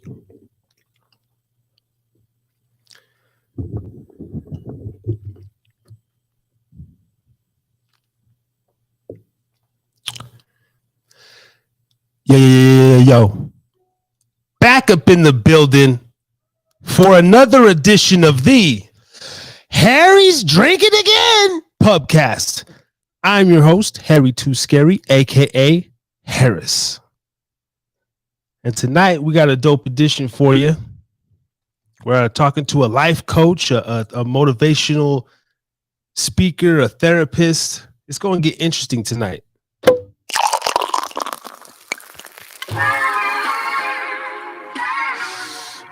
Yo. Back up in the building for another edition of the Harry's Drinking Again Pubcast. I'm your host, Harry Too Scary, a.k.a. Harris. And tonight, we got a dope edition for you. We're talking to a life coach, a motivational speaker, a therapist. It's going to get interesting tonight.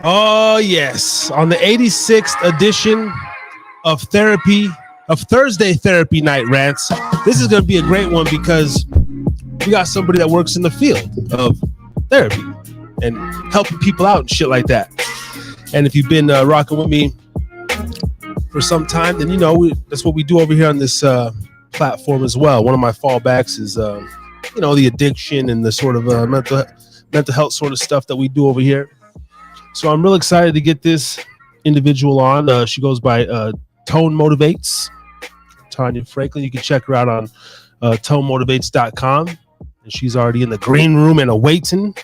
Oh, yes. On the 86th edition of Thursday Therapy Night Rants. This is going to be a great one because we got somebody that works in the field of therapy and helping people out and shit like that. And if you've been rocking with me for some time, then you know that's what we do over here on this platform as well. One of my fallbacks is, the addiction and the sort of mental health sort of stuff that we do over here. So I'm real excited to get this individual on. She goes by Tone Motivates, Tanya Franklin. You can check her out on tonemotivates.com. And she's already in the green room and awaiting.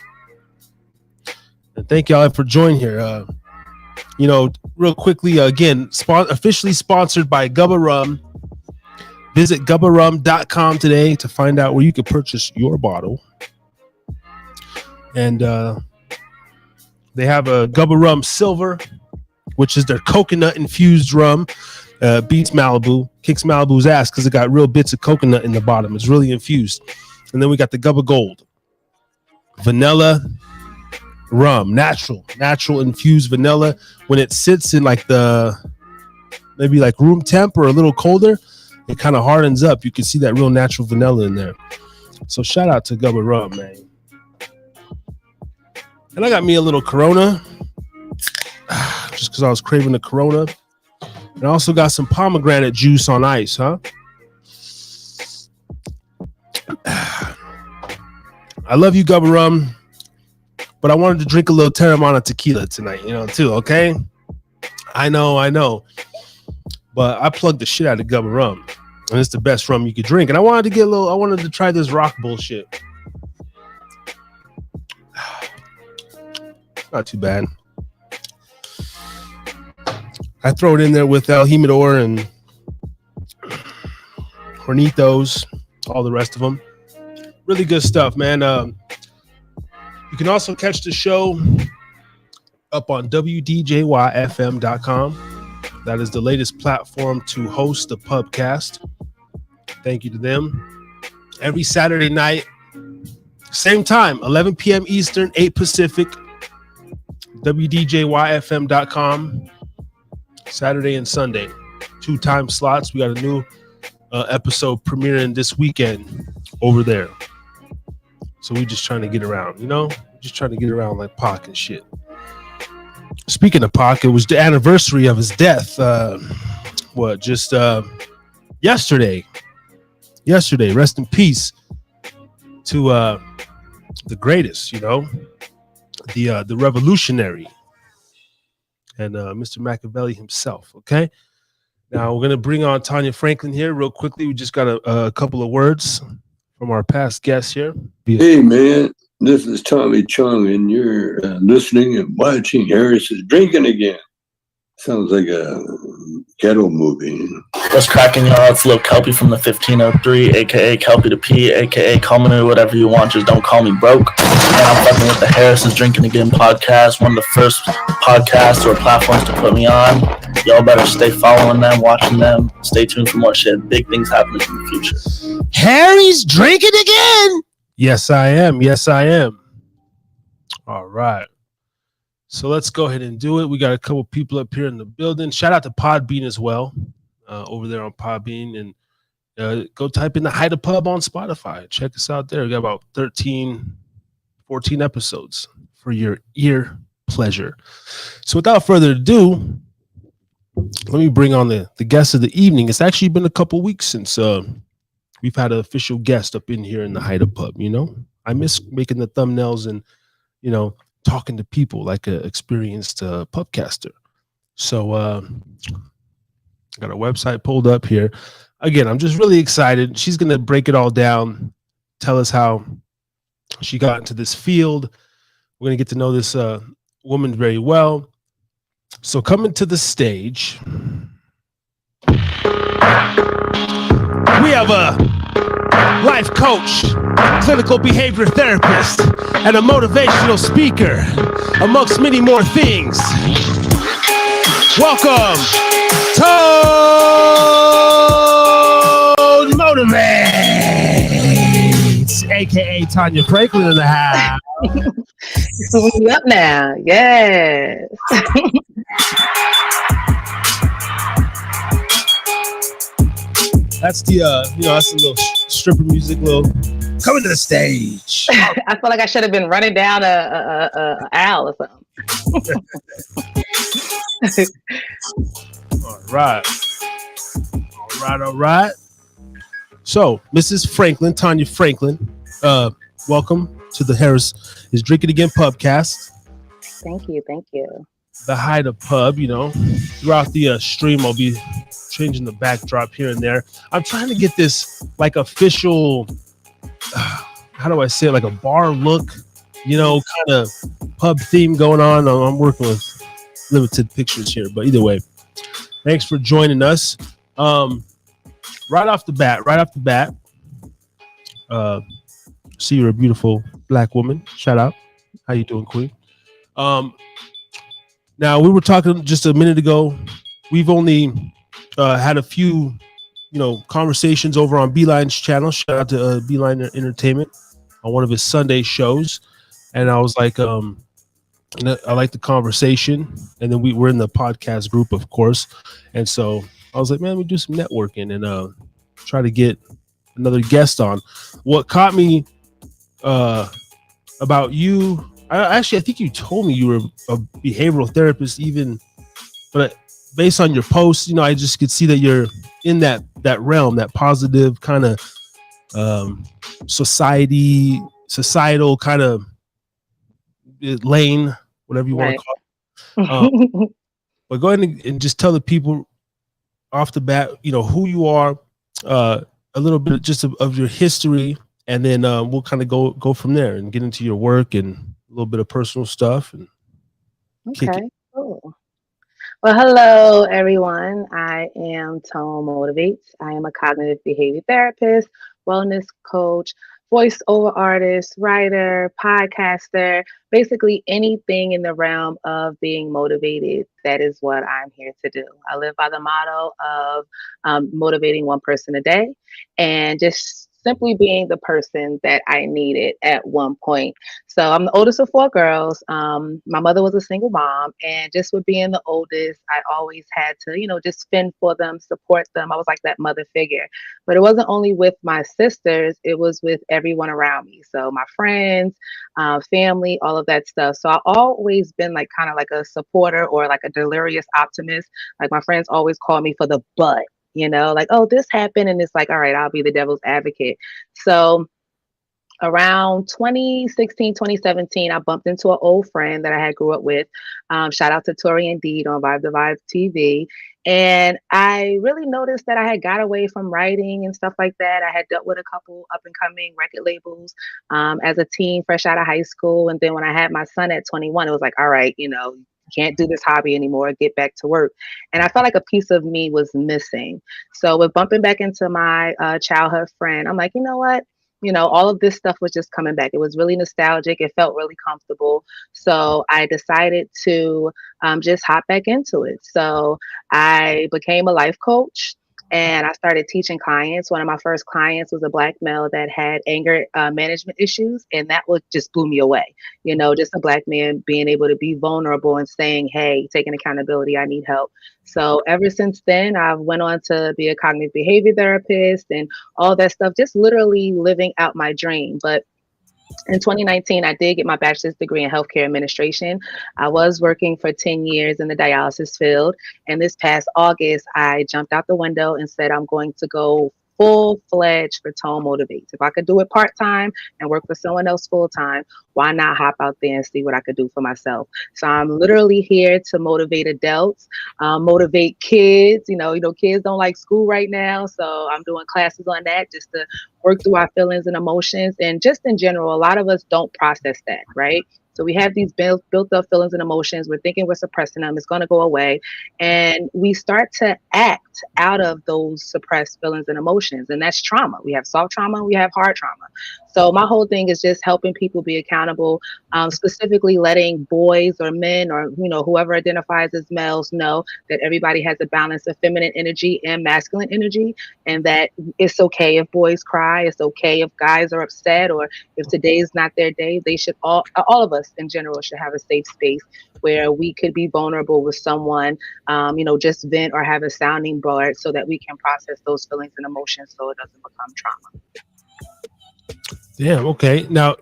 And thank y'all for joining here. Real quickly, again, officially sponsored by Gubba Rum. Visit gubbarum.com today to find out where you can purchase your bottle. And they have a Gubba Rum Silver, which is their coconut infused rum. Beats Malibu, kicks Malibu's ass because it got real bits of coconut in the bottom. It's really infused. And then we got the Gubba Gold, vanilla rum, natural infused vanilla. When it sits in maybe room temp or a little colder, it kind of hardens up. You can see that real natural vanilla in there. So shout out to Gubba Rum, man. And I got me a little Corona, just because I was craving the Corona. And I also got some pomegranate juice on ice, huh? I love you, Gubba Rum, but I wanted to drink a little Terramana tequila tonight, too, okay? I know. But I plugged the shit out of Gubba Rum, and it's the best rum you could drink. And I wanted to try this rock bullshit. Not too bad. I throw it in there with El Jimador and Hornitos, all the rest of them. Really good stuff, man. You can also catch the show up on WDJYFM.com. That is the latest platform to host the pubcast. Thank you to them. Every Saturday night, same time, 11 p.m. Eastern, 8 Pacific. WDJYFM.com. Saturday and Sunday, 2 time slots. We got a new episode premiering this weekend over there. So we just trying to get around, just trying to get around like Pac and shit. Speaking of Pac, it was the anniversary of his death. Yesterday. Rest in peace to the greatest, the revolutionary. And Mr. Machiavelli himself, okay? Now, we're going to bring on Tanya Franklin here real quickly. We just got a couple of words from our past guests here. Hey, man, this is Tommy Chung, and you're listening and watching Harris is Drinking Again. Sounds like a ghetto movie. What's cracking, y'all? It's Lil Kelpie from the 1503, a.k.a. Kelpie the P, a.k.a. call me whatever you want, just don't call me broke. And I'm fucking with the Harris is Drinking Again podcast, one of the first podcasts or platforms to put me on. Y'all better stay following them, watching them. Stay tuned for more shit. Big things happening in the future. Harry's drinking again. Yes, I am. All right. So let's go ahead and do it. We got a couple people up here in the building. Shout out to Podbean as well, over there on Podbean. And go type in the Haida Pub on Spotify. Check us out there. We got about 14 episodes for your ear pleasure. So without further ado, let me bring on the guest of the evening. It's actually been a couple weeks since we've had an official guest up in here in the Haida Pub. I miss making the thumbnails and, talking to people like an experienced pubcaster. So I got a website pulled up here. Again, I'm just really excited. She's going to break it all down, tell us how she got into this field. We're going to get to know this woman very well. So coming to the stage, we have a life coach, clinical behavior therapist, and a motivational speaker, amongst many more things. Welcome, Tone Motivates, aka Tanya Franklin in the house. We up now, yes. That's the that's a little stripper music, little coming to the stage. I feel like I should have been running down a aisle or something. All right. So, Mrs. Franklin, Tanya Franklin, welcome to the Harris is Drinking Again pubcast. Thank you. The Haida Pub, throughout the stream, I'll be changing the backdrop here and there. I'm trying to get this like official, how do I say it, like a bar look, kind of pub theme going on. I'm working with limited pictures here, but either way, thanks for joining us. Right off the bat, see you're a beautiful black woman. Shout out. How you doing, Queen? Now we were talking just a minute ago. We've only had a few, conversations over on Beeline's channel. Shout out to Beeline Entertainment on one of his Sunday shows, and I was like, I like the conversation. And then we were in the podcast group, of course, and so I was like, man, we do some networking and try to get another guest on. What caught me about you, I think you told me you were a behavioral therapist, even, but based on your posts, I just could see that you're in that realm, that positive kind of societal kind of lane, whatever you want to call it. But go ahead and just tell the people off the bat, who you are, a little bit just of your history, and then we'll kind of go from there and get into your work and a little bit of personal stuff. And Okay, cool. Well, hello, everyone. I am Tone Motivates. I am a cognitive behavior therapist, wellness coach, voiceover artist, writer, podcaster, basically anything in the realm of being motivated. That is what I'm here to do. I live by the motto of motivating one person a day and just simply being the person that I needed at one point. So I'm the oldest of 4 girls. My mother was a single mom, and just with being the oldest, I always had to, just fend for them, support them. I was like that mother figure. But it wasn't only with my sisters, it was with everyone around me. So my friends, family, all of that stuff. So I've always been like kind of like a supporter or like a delirious optimist. Like my friends always call me for the butt. Like, oh, this happened. And it's like, all right, I'll be the devil's advocate. So around 2016, 2017, I bumped into an old friend that I had grew up with. Shout out to Tori and Deed on Vibe to Vibe TV. And I really noticed that I had got away from writing and stuff like that. I had dealt with a couple up and coming record labels as a teen, fresh out of high school. And then when I had my son at 21, it was like, all right, can't do this hobby anymore, get back to work. And I felt like a piece of me was missing. So with bumping back into my childhood friend, I'm like, you know what? All of this stuff was just coming back. It was really nostalgic. It felt really comfortable. So I decided to just hop back into it. So I became a life coach. And I started teaching clients. One of my first clients was a Black male that had anger management issues. And that just blew me away. Just a Black man being able to be vulnerable and saying, hey, taking accountability, I need help. So ever since then, I've went on to be a cognitive behavior therapist and all that stuff, just literally living out my dream. But in 2019, I did get my bachelor's degree in healthcare administration. I was working for 10 years in the dialysis field. And this past August, I jumped out the window and said, I'm going to go full-fledged for Tone Motivates. If I could do it part-time and work for someone else full-time, why not hop out there and see what I could do for myself? So I'm literally here to motivate adults, motivate kids. Kids don't like school right now, so I'm doing classes on that just to work through our feelings and emotions. And just in general, a lot of us don't process that, right? So we have these built up feelings and emotions. We're thinking we're suppressing them. It's going to go away. And we start to act out of those suppressed feelings and emotions. And that's trauma. We have soft trauma, we have hard trauma. So my whole thing is just helping people be accountable, specifically letting boys or men or, whoever identifies as males know that everybody has a balance of feminine energy and masculine energy, and that it's okay if boys cry. It's okay if guys are upset, or if today is not their day. They should all of us in general should have a safe space where we could be vulnerable with someone, just vent or have a sounding board so that we can process those feelings and emotions so it doesn't become trauma. Yeah. Okay. Now,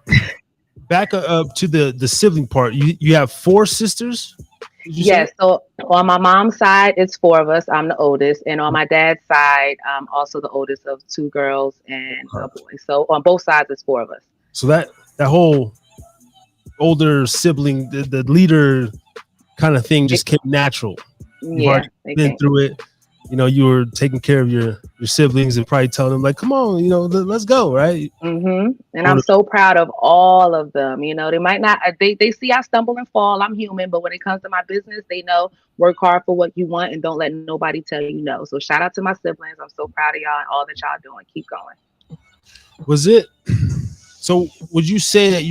back up to the sibling part. You have 4 sisters? Yes. So on my mom's side, it's 4 of us. I'm the oldest. And on my dad's side, I'm also the oldest of 2 girls and a boy. So on both sides, it's 4 of us. So that whole older sibling, the leader kind of thing just came natural. You've already been through it. You were taking care of your siblings and probably telling them like, come on, let's go, right? Mm-hmm. And I'm so proud of all of them. They might not, they see I stumble and fall. I'm human, but when it comes to my business, they know work hard for what you want and don't let nobody tell you no. So shout out to my siblings. I'm so proud of y'all and all that y'all doing. Keep going. So would you say that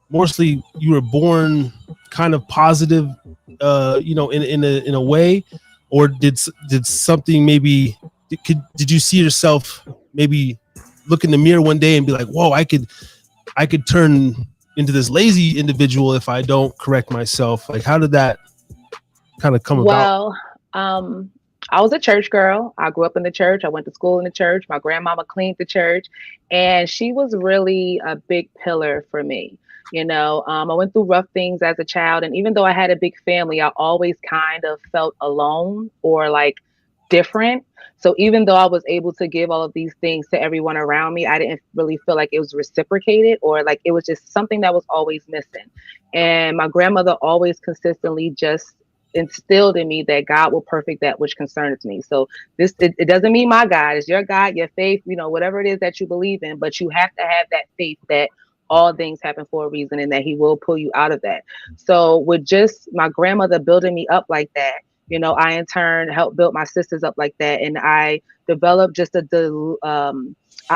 mostly you were born kind of positive, in a way, or did something maybe did you see yourself maybe look in the mirror one day and be like, whoa, I could turn into this lazy individual if I don't correct myself? Like, how did that kind of come about? Well, I was a church girl. I grew up in the church. I went to school in the church. My grandmama cleaned the church, and she was really a big pillar for me. I went through rough things as a child, and even though I had a big family, I always kind of felt alone or like different. So even though I was able to give all of these things to everyone around me, I didn't really feel like it was reciprocated, or like it was just something that was always missing. And my grandmother always consistently just instilled in me that God will perfect that which concerns me. So it doesn't mean my God, it's your God, your faith, whatever it is that you believe in, but you have to have that faith that all things happen for a reason and that he will pull you out of that. So with just my grandmother building me up like that, I in turn helped build my sisters up like that. And I developed just an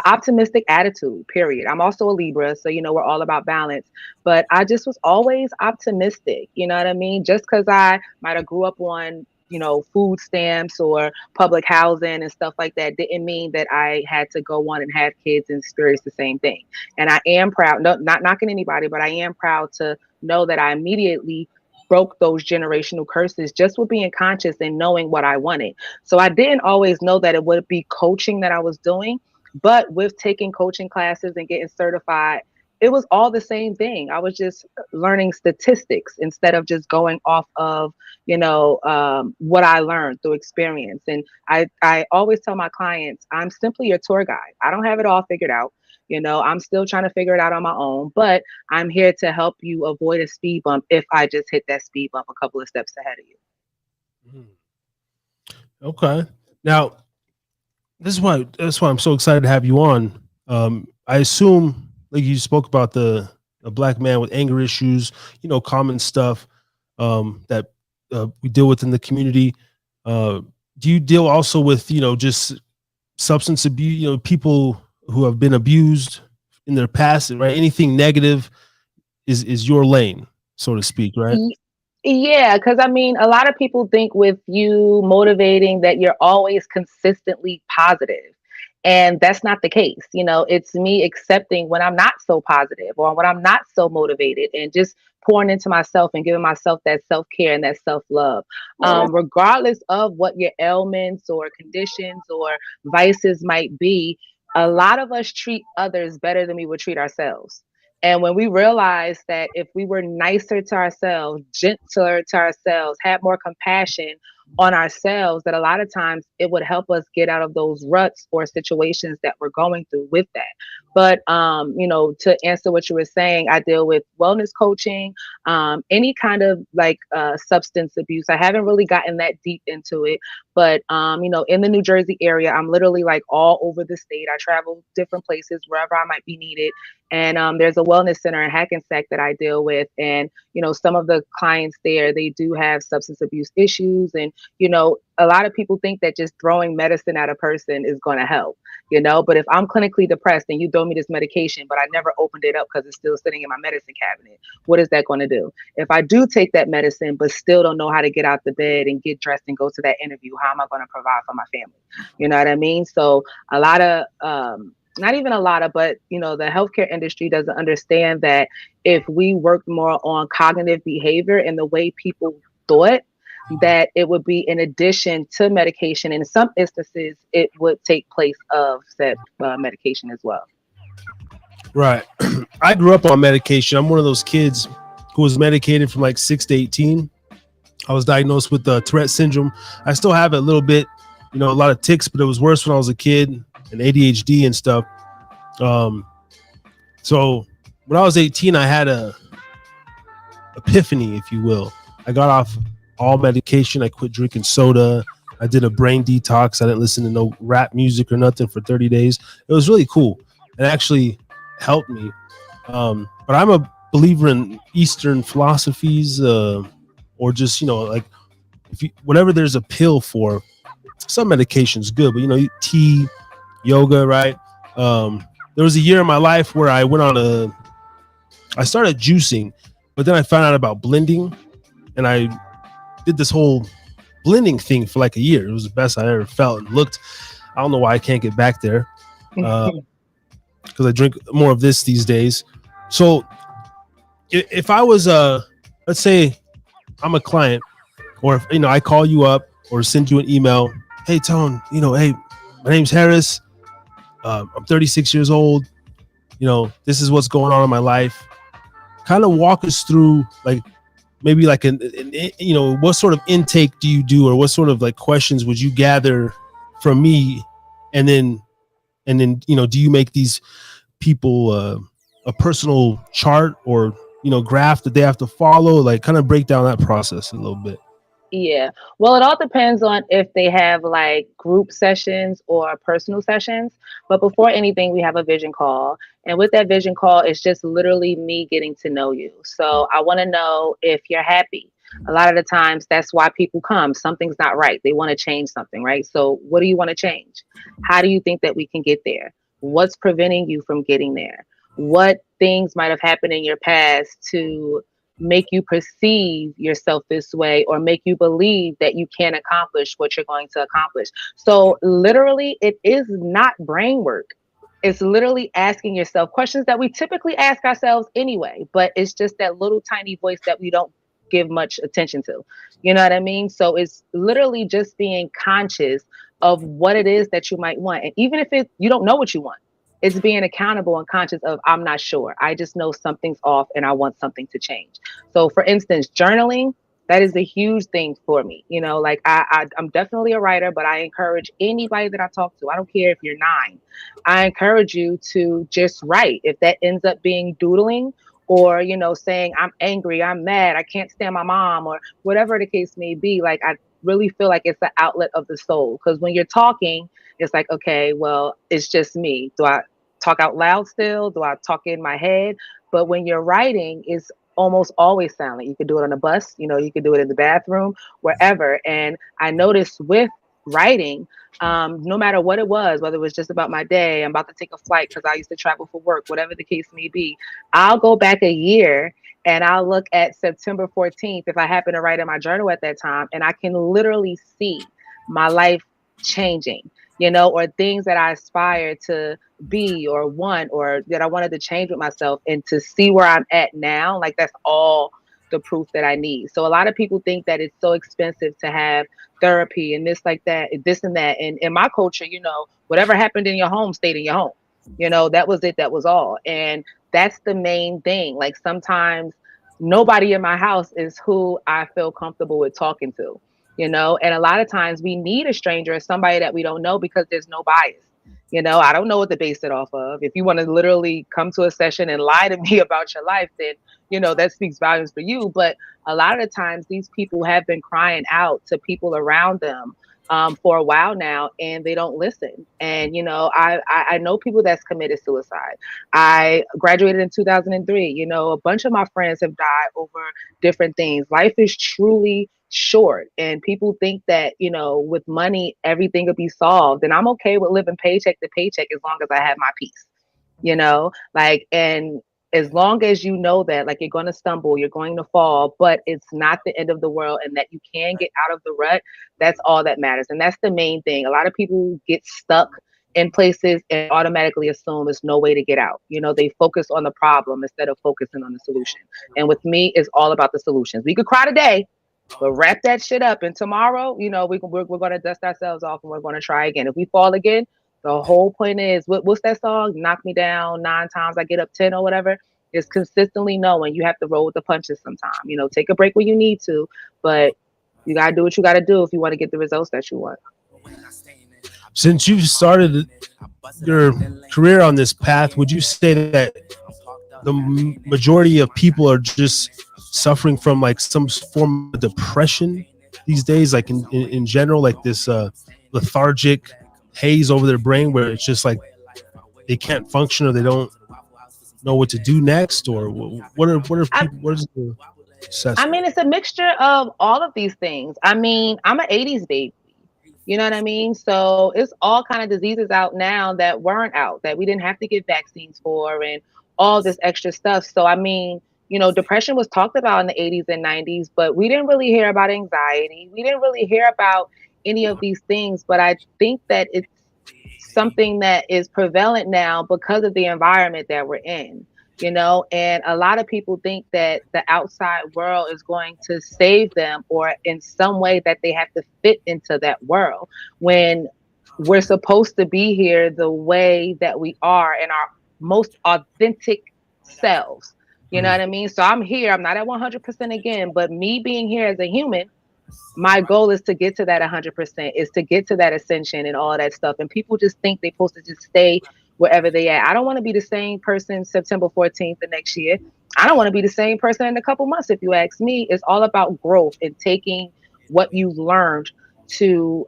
optimistic attitude, period. I'm also a Libra, so we're all about balance. But I just was always optimistic, you know what I mean? Just because I might have grew up on, food stamps or public housing and stuff like that didn't mean that I had to go on and have kids and experience the same thing. And I am proud, no, not knocking anybody, but I am proud to know that I immediately broke those generational curses just with being conscious and knowing what I wanted. So I didn't always know that it would be coaching that I was doing, but with taking coaching classes and getting certified, it was all the same thing. I was just learning statistics instead of just going off of, what I learned through experience. And I always tell my clients, I'm simply your tour guide. I don't have it all figured out. I'm still trying to figure it out on my own, but I'm here to help you avoid a speed bump if I just hit that speed bump a couple of steps ahead of you. Okay. Now, that's why I'm so excited to have you on. I assume, like you spoke about a black man with anger issues, common stuff that we deal with in the community. Do you deal also with, just substance abuse, people who have been abused in their past, right? Anything negative is your lane, so to speak, right? Yeah, because a lot of people think with you motivating that you're always consistently positive. And that's not the case. It's me accepting when I'm not so positive or when I'm not so motivated and just pouring into myself and giving myself that self-care and that self-love. Regardless of what your ailments or conditions or vices might be, a lot of us treat others better than we would treat ourselves. And when we realize that if we were nicer to ourselves, gentler to ourselves, had more compassion, on ourselves, that a lot of times it would help us get out of those ruts or situations that we're going through with that. But to answer what you were saying, I deal with wellness coaching, any kind of like substance abuse. I haven't really gotten that deep into it, but in the New Jersey area, I'm literally like all over the state. I travel different places wherever I might be needed. And there's a wellness center in Hackensack that I deal with. And, some of the clients there, they do have substance abuse issues. And, a lot of people think that just throwing medicine at a person is going to help, but if I'm clinically depressed and you throw me this medication, but I never opened it up because it's still sitting in my medicine cabinet, what is that going to do? If I do take that medicine, but still don't know how to get out the bed and get dressed and go to that interview, how am I going to provide for my family? You know what I mean? So a lot of, not even a lot of, but the healthcare industry doesn't understand that if we worked more on cognitive behavior and the way people thought, that it would be in addition to medication. In some instances, it would take place of said medication as well. Right. I grew up on medication. I'm one of those kids who was medicated from like 6 to 18. I was diagnosed with Tourette syndrome. I still have it a little bit, a lot of tics, but it was worse when I was a kid, and ADHD and stuff. So when I was 18, I had a epiphany, if you will. I got off all medication. I quit drinking soda. I did a brain detox. I didn't listen to no rap music or nothing for 30 days. It was really cool. It actually helped me. But I'm a believer in Eastern philosophies, or just, like whatever there's a pill for. Some medication's good, but tea, yoga, right? There was a year in my life where I started juicing, but then I found out about blending, and I did this whole blending thing for like a year. It was the best I ever felt and looked. I don't know why I can't get back there, because I drink more of this these days. So if I was let's say I'm a client, or if I call you up or send you an email, hey Tone, hey, my name's Harris, I'm 36 years old, this is what's going on in my life. Kind of walk us through, like, maybe like what sort of intake do you do, or what sort of like questions would you gather from me, and then do you make these people a personal chart or graph that they have to follow? Like, kind of break down that process a little bit. Yeah. Well, it all depends on if they have like group sessions or personal sessions. But before anything, we have a vision call. And with that vision call, it's just literally me getting to know you. So I want to know if you're happy. A lot of the times, that's why people come. Something's not right. They want to change something, right? So what do you want to change? How do you think that we can get there? What's preventing you from getting there? What things might have happened in your past to make you perceive yourself this way, or make you believe that you can't accomplish what you're going to accomplish? So literally, it is not brain work. It's literally asking yourself questions that we typically ask ourselves anyway, but it's just that little tiny voice that we don't give much attention to. You know what I mean? So it's literally just being conscious of what it is that you might want. And even if you don't know what you want, it's being accountable and conscious of, I'm not sure. I just know something's off and I want something to change. So for instance, journaling, that is a huge thing for me. Like I'm definitely a writer, but I encourage anybody that I talk to, I don't care if you're 9, I encourage you to just write. If that ends up being doodling, or, saying I'm angry, I'm mad, I can't stand my mom, or whatever the case may be, like I really feel like it's the outlet of the soul. Because when you're talking, it's like, okay, well, it's just me. Do I talk out loud still? Do I talk in my head? But when you're writing, it's almost always silent. You could do it on a bus, you could do it in the bathroom, wherever. And I noticed with writing, no matter what it was, whether it was just about my day, I'm about to take a flight because I used to travel for work, whatever the case may be, I'll go back a year and I'll look at September 14th, if I happen to write in my journal at that time, and I can literally see my life changing, or things that I aspire to be or want, or that I wanted to change with myself, and to see where I'm at now, like that's all the proof that I need. So a lot of people think that it's so expensive to have therapy and this, like that, this and that. And in my culture, whatever happened in your home stayed in your home. That was it. That was all. And that's the main thing. Like sometimes nobody in my house is who I feel comfortable with talking to. And a lot of times we need a stranger or somebody that we don't know because there's no bias. I don't know what to base it off of. If you want to literally come to a session and lie to me about your life, then, that speaks volumes for you. But a lot of the times these people have been crying out to people around them for a while now, and they don't listen. And, I know people that's committed suicide. I graduated in 2003. A bunch of my friends have died over different things. Life is truly short, and people think that with money everything will be solved, and I'm okay with living paycheck to paycheck as long as I have my peace. And as long as you know that, like, you're going to stumble, you're going to fall, but it's not the end of the world, and that you can get out of the rut, that's all that matters. And that's the main thing. A lot of people get stuck in places and automatically assume there's no way to get out. They focus on the problem instead of focusing on the solution. And with me, it's all about the solutions. We could cry today, but wrap that shit up, and tomorrow, we're going to dust ourselves off and we're going to try again. If we fall again, the whole point is, what's that song? Knock me down 9 times, I get up 10 or whatever. Is consistently knowing you have to roll with the punches sometime. Take a break when you need to, but you got to do what you got to do if you want to get the results that you want. Since you've started your career on this path, would you say that the majority of people are just suffering from like some form of depression these days, like in general, like this lethargic haze over their brain where it's just like they can't function or they don't know what to do next? Or what are people, what is the assessment? I mean, it's a mixture of all of these things. I mean, I'm an 80s baby. You know what I mean? So it's all kind of diseases out now that weren't out, that we didn't have to get vaccines for, and all this extra stuff. So, I mean, depression was talked about in the 80s and 90s, but we didn't really hear about anxiety. We didn't really hear about any of these things. But I think that it's something that is prevalent now because of the environment that we're in. And a lot of people think that the outside world is going to save them, or in some way that they have to fit into that world, when we're supposed to be here the way that we are, in our most authentic selves. You know what I mean? So I'm here. I'm not at 100% again, but me being here as a human, my goal is to get to that 100%, is to get to that ascension and all that stuff. And people just think they're supposed to just stay wherever they at. I don't want to be the same person September 14th the next year. I don't want to be the same person in a couple months. If you ask me, it's all about growth and taking what you've learned to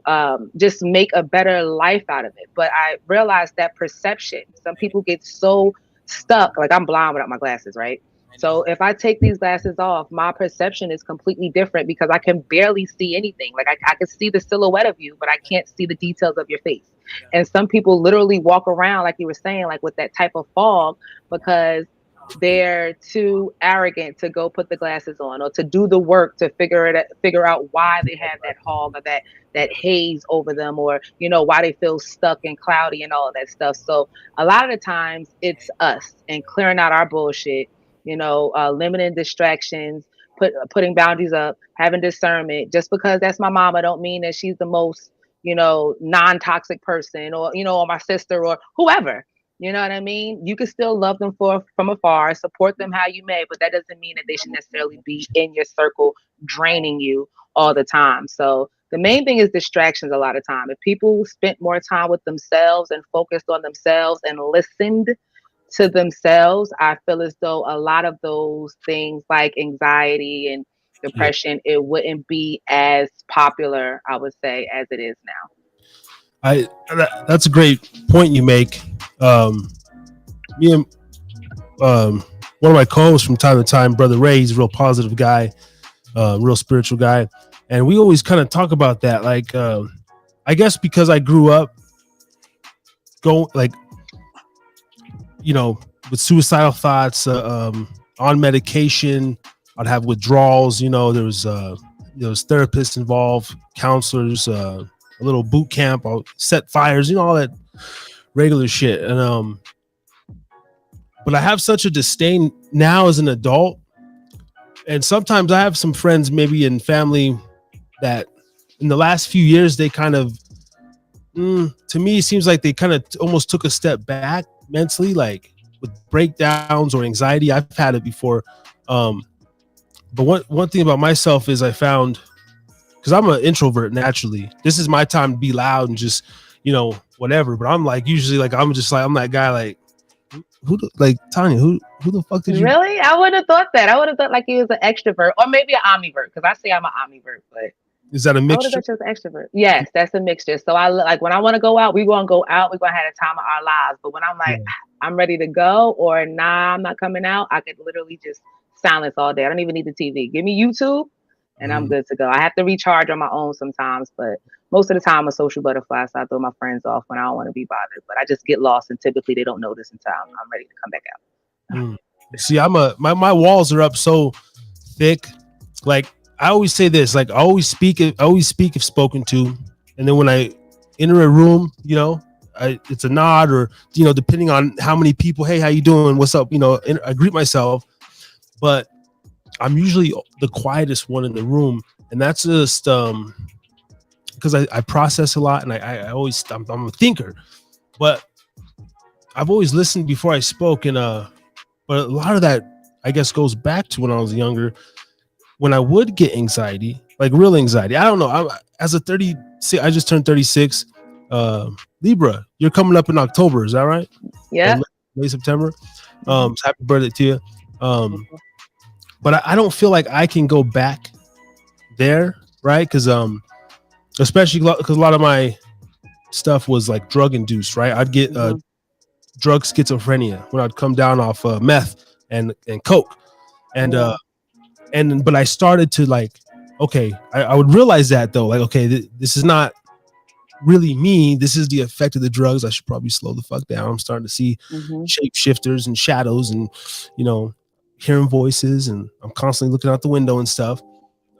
just make a better life out of it. But I realized that perception, some people get so stuck, like I'm blind without my glasses, right? So if I take these glasses off, my perception is completely different because I can barely see anything. Like I can see the silhouette of you, but I can't see the details of your face. And some people literally walk around, like you were saying, like with that type of fog, because they're too arrogant to go put the glasses on, or to do the work to figure out why they have that fog, or that haze over them, or why they feel stuck and cloudy and all of that stuff. So a lot of the times it's us, and clearing out our bullshit, limiting distractions, putting boundaries up, having discernment. Just because that's my mama don't mean that she's the most non-toxic person, or or my sister or whoever. You know what I mean? You can still love them from afar, support them how you may, but that doesn't mean that they should necessarily be in your circle, draining you all the time. So the main thing is distractions a lot of time. If people spent more time with themselves and focused on themselves and listened to themselves, I feel as though a lot of those things like anxiety and depression, it wouldn't be as popular, I would say, as it is now. That's a great point you make. Me and one of my co-hosts from time to time, Brother Ray, he's a real positive guy, real spiritual guy, and we always kind of talk about that. Like, I guess because I grew up with suicidal thoughts, on medication. I'd have withdrawals. There was therapists involved, counselors, a little boot camp. I'll set fires, all that regular shit. And but I have such a disdain now as an adult, and sometimes I have some friends, maybe in family, that in the last few years they kind of, to me, it seems like they kind of almost took a step back mentally, like with breakdowns or anxiety. I've had it before. But one thing about myself is I found because I'm an introvert naturally. This is my time to be loud and just, whatever. But I'm like usually like I'm that guy like like Tanya, who the fuck did you? Really? I would have thought that. I would have thought like he was an extrovert or maybe an omnivert because I say I'm an omnivert, but Is that a I would have mixture? thought you was an extrovert. Yes, that's a mixture. So I like when I want to go out, we're gonna go out. We're gonna have the time of our lives. But when I'm like, Yeah. I'm ready to go, or nah, I'm not coming out, I could literally just silence all day. I don't even need the TV. Give me YouTube, and I'm Mhm. good to go. I have to recharge on my own sometimes, but most of the time I'm a social butterfly, so I throw my friends off when I don't want to be bothered. But I just get lost, and typically they don't notice until I'm ready to come back out. Mm. See, my walls are up so thick. Like I always say this, like I always speak if spoken to, and then when I enter a room, it's a nod or depending on how many people. Hey, how you doing? What's up? I greet myself, but I'm usually the quietest one in the room, and that's just because I process a lot, and I always I'm a thinker, but I've always listened before I spoke, and but a lot of that I guess goes back to when I was younger, when I would get anxiety, like real anxiety. I don't know. As a 36, I just turned 36. Libra, you're coming up in October, is that right? Yeah. Late September. So happy birthday to you. But I don't feel like I can go back there, right? Because especially because a lot of my stuff was like drug induced, right? I'd get drug schizophrenia when I'd come down off meth and coke, and but I started to like, okay, I would realize that though, like, okay, this is not really me. This is the effect of the drugs. I should probably slow the fuck down. I'm starting to see shapeshifters and shadows, and hearing voices, and I'm constantly looking out the window and stuff.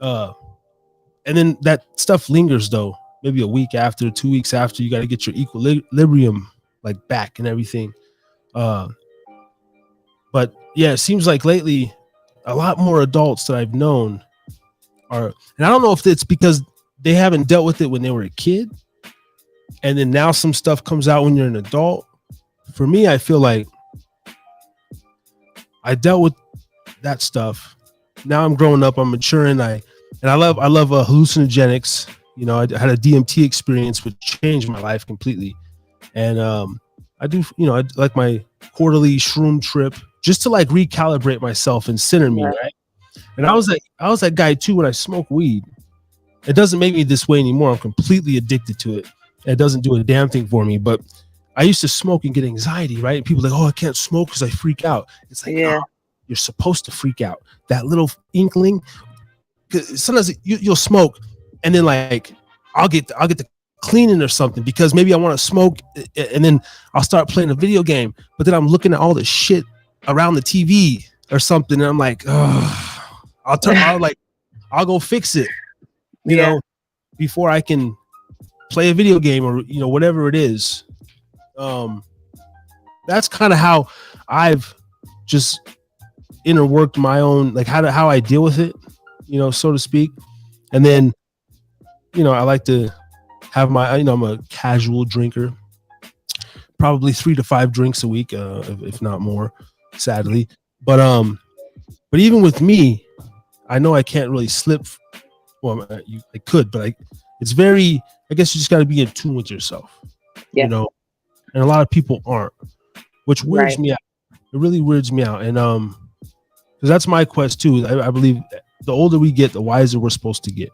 And then that stuff lingers though. Maybe a week after, 2 weeks after, you got to get your equilibrium like back and everything. But yeah, it seems like lately a lot more adults that I've known are, and I don't know if it's because they haven't dealt with it when they were a kid, and then now some stuff comes out when you're an adult. For me, I feel like I dealt with that stuff. Now I'm growing up, I'm maturing. I love hallucinogenics. I had a DMT experience which changed my life completely. And I do, I like my quarterly shroom trip just to like recalibrate myself and center me, right? And I was that guy too when I smoke weed. It doesn't make me this way anymore. I'm completely addicted to it. It doesn't do a damn thing for me. But I used to smoke and get anxiety, right? People are like, oh, I can't smoke because I freak out. It's like, no, you're supposed to freak out. That little inkling. Sometimes you'll smoke, and then like I'll get the cleaning or something because maybe I want to smoke, and then I'll start playing a video game. But then I'm looking at all the shit around the TV or something, and I'm like, oh, I'll go fix it, you know, before I can play a video game or whatever it is. That's kind of how I've just interworked my own, like how I deal with it, so to speak. And then I like to have my, I'm a casual drinker, probably 3 to 5 drinks a week, if not more, sadly. But even with me, I know I can't really slip. Well, I could, but it's very, I guess you just got to be in tune with yourself, and a lot of people aren't, which weirds me out. It really weirds me out. And because that's my quest too. I believe the older we get, the wiser we're supposed to get.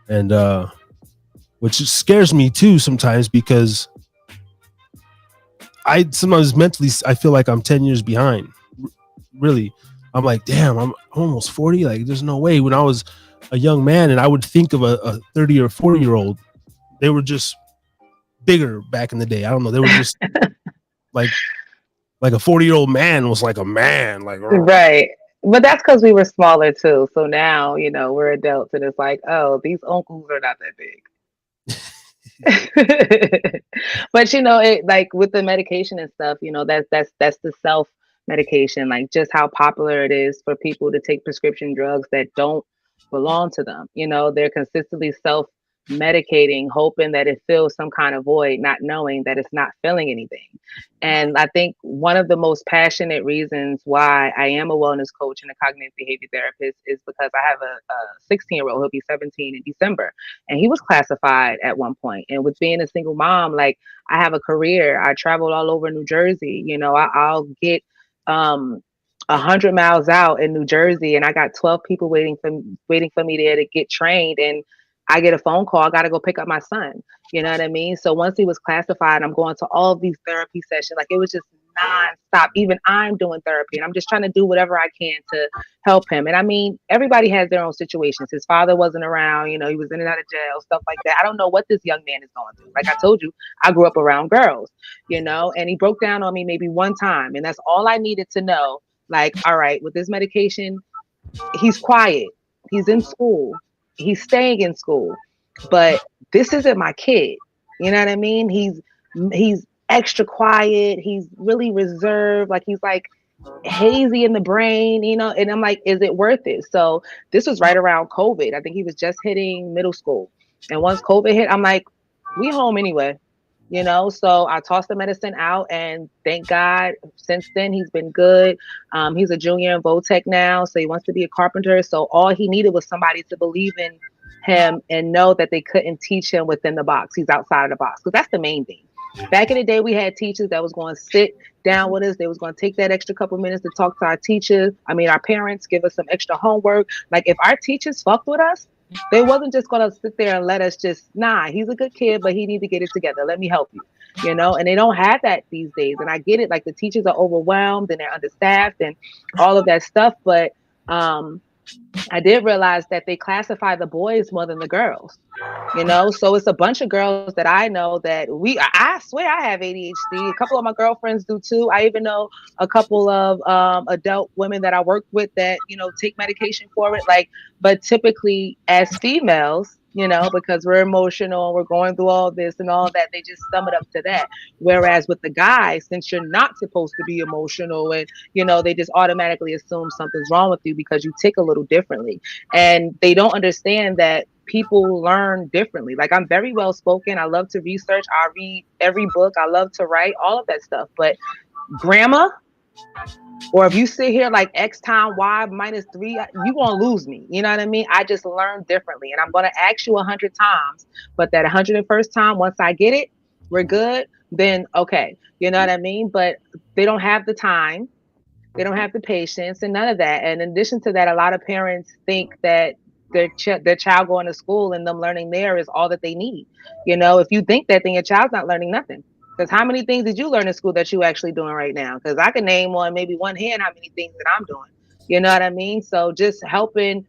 And which scares me too sometimes, because I sometimes mentally I feel like I'm 10 years behind. Really, I'm like, damn, I'm almost 40. Like, there's no way. When I was a young man and I would think of a 30 or 40-year-old, they were just bigger back in the day. I don't know. They were just like a 40-year-old man was like a man, like right. But that's because we were smaller too. So now, we're adults and it's like, oh, these uncles are not that big. But it, like with the medication and stuff, that's the self medication, like just how popular it is for people to take prescription drugs that don't belong to them. They're consistently self medicating, hoping that it fills some kind of void, not knowing that it's not filling anything. And I think one of the most passionate reasons why I am a wellness coach and a cognitive behavior therapist is because I have a 16-year-old, he'll be 17 in December, and he was classified at one point. And with being a single mom, like, I have a career, I traveled all over New Jersey, you know, I'll get 100 miles out in New Jersey, and I got 12 people waiting for me there to get trained, and I get a phone call, I got to go pick up my son. You know what I mean? So once he was classified, I'm going to all of these therapy sessions. Like, it was just nonstop. Even I'm doing therapy, and I'm just trying to do whatever I can to help him. And I mean, everybody has their own situations. His father wasn't around, you know, he was in and out of jail, stuff like that. I don't know what this young man is going through. Like I told you, I grew up around girls, you know, and he broke down on me maybe one time. And that's all I needed to know. Like, all right, with this medication, he's quiet, he's in school, he's staying in school, but this isn't my kid. You know what I mean? He's extra quiet, he's really reserved, like he's like hazy in the brain, you know. And I'm like, is it worth it? So this was right around COVID. I think he was just hitting middle school. And once COVID hit, I'm like, we home anyway. You know, so I tossed the medicine out, and thank God since then he's been good. He's a junior in Votech now, so he wants to be a carpenter. So all he needed was somebody to believe in him and know that they couldn't teach him within the box. He's outside of the box, because that's the main thing. Back in the day, we had teachers that was going to sit down with us. They was going to take that extra couple minutes to talk to our teachers. I mean, our parents, give us some extra homework. Like, if our teachers fucked with us, they wasn't just going to sit there and let us just, nah, he's a good kid, but he need to get it together. Let me help you, you know? And they don't have that these days. And I get it. Like, the teachers are overwhelmed and they're understaffed and all of that stuff. But I did realize that they classify the boys more than the girls, you know? So it's a bunch of girls that I know that I swear I have ADHD. A couple of my girlfriends do too. I even know a couple of adult women that I work with that, you know, take medication for it. Like, but typically as females, you know, because we're emotional, we're going through all this and all that, they just sum it up to that. Whereas with the guys, since you're not supposed to be emotional, and, you know, they just automatically assume something's wrong with you because you tick a little differently. And they don't understand that people learn differently. Like, I'm very well spoken. I love to research. I read every book. I love to write, all of that stuff. But grammar, or if you sit here like X time Y minus 3, you gonna lose me. You know what I mean? I just learn differently, and I'm gonna ask you 100 times, but that 101st time, once I get it, we're good. Then okay, you know what I mean? But they don't have the time, they don't have the patience, and none of that. And in addition to that, a lot of parents think that their child going to school and them learning there is all that they need. You know, if you think that, then your child's not learning nothing. Because how many things did you learn in school that you actually doing right now? Because I can name on maybe one hand how many things that I'm doing. You know what I mean? So just helping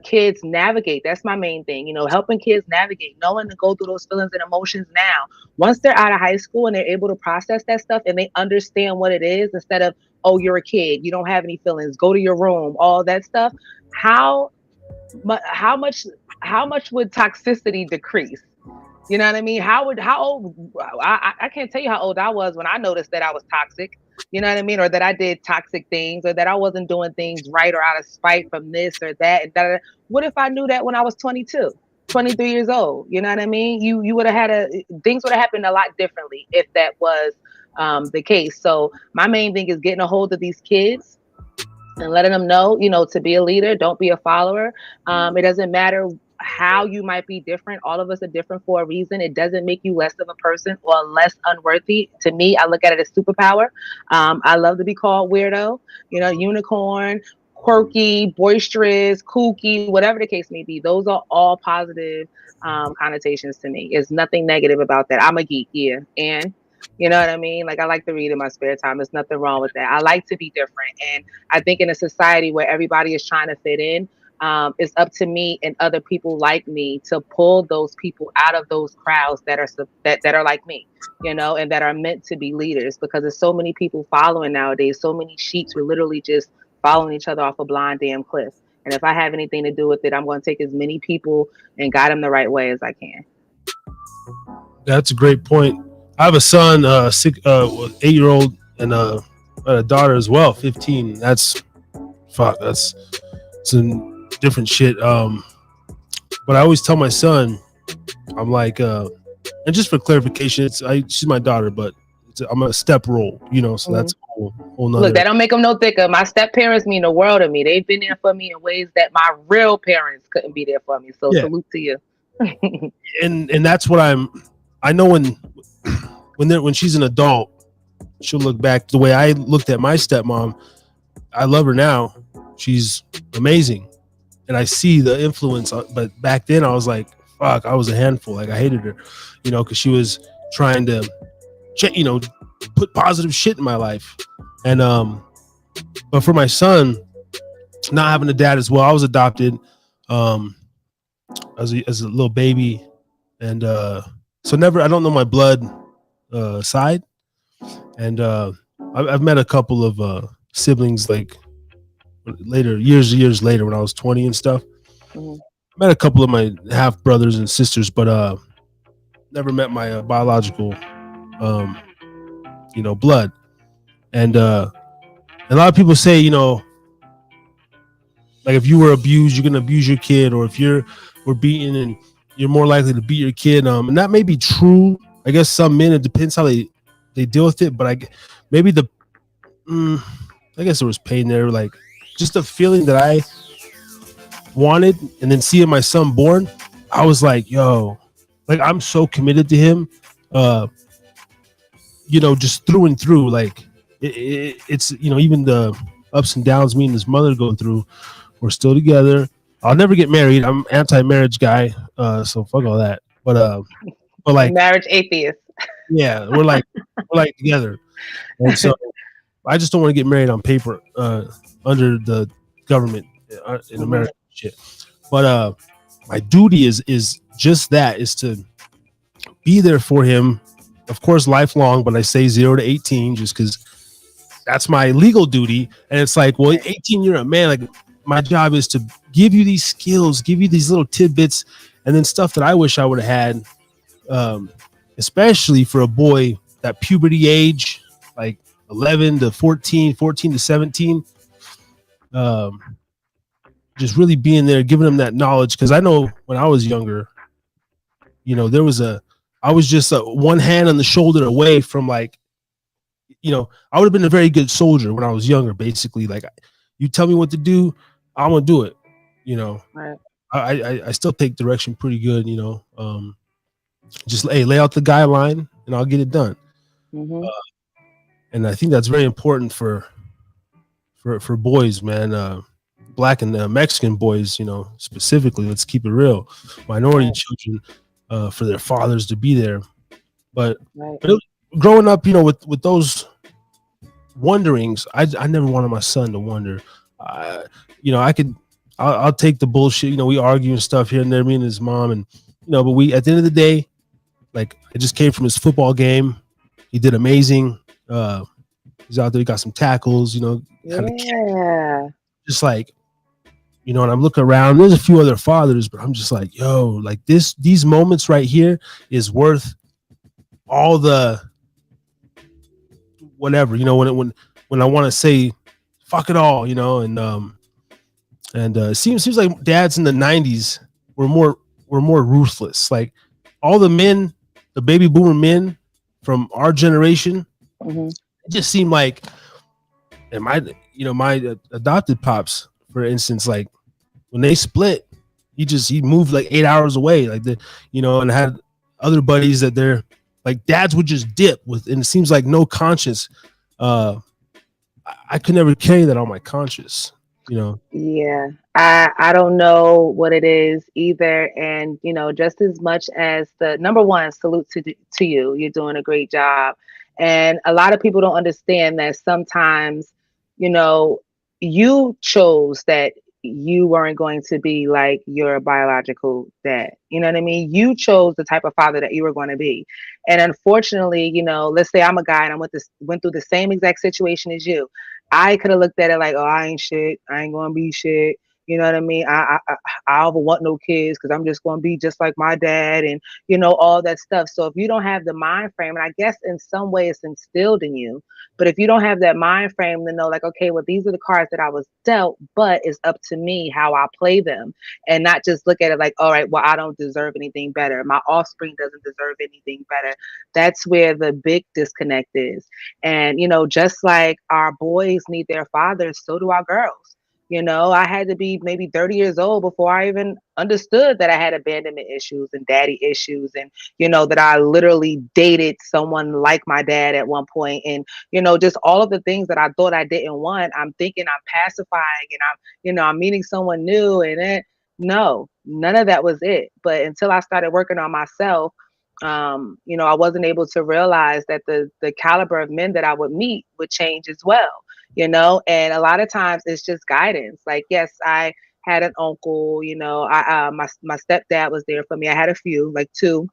kids navigate. That's my main thing. You know, helping kids navigate, knowing to go through those feelings and emotions now. Once they're out of high school and they're able to process that stuff and they understand what it is, instead of, oh, you're a kid, you don't have any feelings, go to your room, all that stuff. How much would toxicity decrease? You know what I mean? How old? I can't tell you how old I was when I noticed that I was toxic. You know what I mean? Or that I did toxic things, or that I wasn't doing things right, or out of spite from this or that. And da-da-da. What if I knew that when I was 22, 23 years old? You know what I mean? You would have things would have happened a lot differently if that was the case. So my main thing is getting a hold of these kids and letting them know, you know, to be a leader, don't be a follower. It doesn't matter how you might be different. All of us are different for a reason. It doesn't make you less of a person or less unworthy. To me, I look at it as superpower. I love to be called weirdo, you know, unicorn, quirky, boisterous, kooky, whatever the case may be. Those are all positive connotations to me. There's nothing negative about that. I'm a geek, yeah. And you know what I mean? Like, I like to read in my spare time. There's nothing wrong with that. I like to be different. And I think in a society where everybody is trying to fit in, it's up to me and other people like me to pull those people out of those crowds that are like me, you know, and that are meant to be leaders, because there's so many people following nowadays, so many sheets. We're literally just following each other off a blind damn cliff. And if I have anything to do with it, I'm going to take as many people and guide them the right way as I can. That's a great point. I have a son, 8-year-old, and a daughter as well, 15. That's some different shit. But I always tell my son, I'm like, and just for clarification, she's my daughter, but I'm a step role, so that's a whole nother. Look, that don't make them no thicker. My step parents mean the world to me. They've been there for me in ways that my real parents couldn't be there for me. So salute to you. and that's what I know when she's an adult, she'll look back the way I looked at my stepmom. I love her now. She's amazing. And I see the influence, but back then I was like, fuck, I was a handful. Like I hated her, because she was trying to, put positive shit in my life. And, but for my son, not having a dad as well, I was adopted, as a little baby. And, so I don't know my blood, side. And, I've met a couple of, siblings like later, years later when I was 20 and stuff. I met a couple of my half brothers and sisters, but never met my biological blood. And a lot of people say, like if you were abused, you're gonna abuse your kid, or if were beaten, and you're more likely to beat your kid. And that may be true. I guess some men, it depends how they deal with it, but maybe I guess there was pain there, like just the feeling that I wanted, and then seeing my son born, I was like, yo, like I'm so committed to him, just through and through. Like it's even the ups and downs me and his mother go through, we're still together. I'll never get married. I'm anti-marriage guy, so fuck all that. But like marriage atheist. Yeah, we're like together, and so I just don't want to get married on paper, under the government in America. Shit. But my duty is just that, is to be there for him, of course, lifelong. But I say 0 to 18 just because that's my legal duty. And it's like, well, 18, you're a man. Like my job is to give you these skills, give you these little tidbits, and then stuff that I wish I would have had, especially for a boy, that puberty age, like 11 to 14 to 17. Just really being there, giving them that knowledge. Because I know when I was younger, I was just one hand on the shoulder away from I would have been a very good soldier when I was younger. Basically, like you tell me what to do, I'm gonna do it. Right. I still take direction pretty good. Just lay out the guideline and I'll get it done. And I think that's very important for boys, man. Black and Mexican boys, specifically. Let's keep it real. Minority children, for their fathers to be there. But growing up, with those wonderings, I never wanted my son to wonder. I'll take the bullshit. We argue and stuff here and there, me and his mom, and but we, at the end of the day, like I just came from his football game. He did amazing. He's out there. He got some tackles. Just like, and I'm looking around. There's a few other fathers, but I'm just like, yo, like these moments right here is worth all the whatever. When I want to say, fuck it all, and it seems like dads in the 90s were more ruthless. Like all the men, the baby boomer men from our generation, it just seemed like, and my adopted pops, for instance, like when they split, he moved like 8 hours away, like and had other buddies that they're like, dads would just dip with, and it seems like no conscience. I could never carry that on my conscience. Yeah, I don't know what it is either. And just as much as the number one, salute to you. You're doing a great job. And a lot of people don't understand that sometimes you chose that you weren't going to be like your biological dad. You know what I mean? You chose the type of father that you were going to be. And unfortunately, let's say I'm a guy and I went through the same exact situation as you. I could have looked at it like, oh, I ain't shit. I ain't going to be shit. You know what I mean? I don't want no kids because I'm just going to be just like my dad, and all that stuff. So if you don't have the mind frame, and I guess in some way it's instilled in you, but if you don't have that mind frame to know, like, okay, well, these are the cards that I was dealt, but it's up to me how I play them, and not just look at it like, all right, well, I don't deserve anything better. My offspring doesn't deserve anything better. That's where the big disconnect is. And, just like our boys need their fathers, so do our girls. I had to be maybe 30 years old before I even understood that I had abandonment issues and daddy issues, and, that I literally dated someone like my dad at one point. And, just all of the things that I thought I didn't want, I'm thinking I'm pacifying, and I'm meeting someone new, and no, none of that was it. But until I started working on myself, I wasn't able to realize that the caliber of men that I would meet would change as well. And a lot of times it's just guidance. Like, yes, I had an uncle, my stepdad was there for me. I had a few, like two.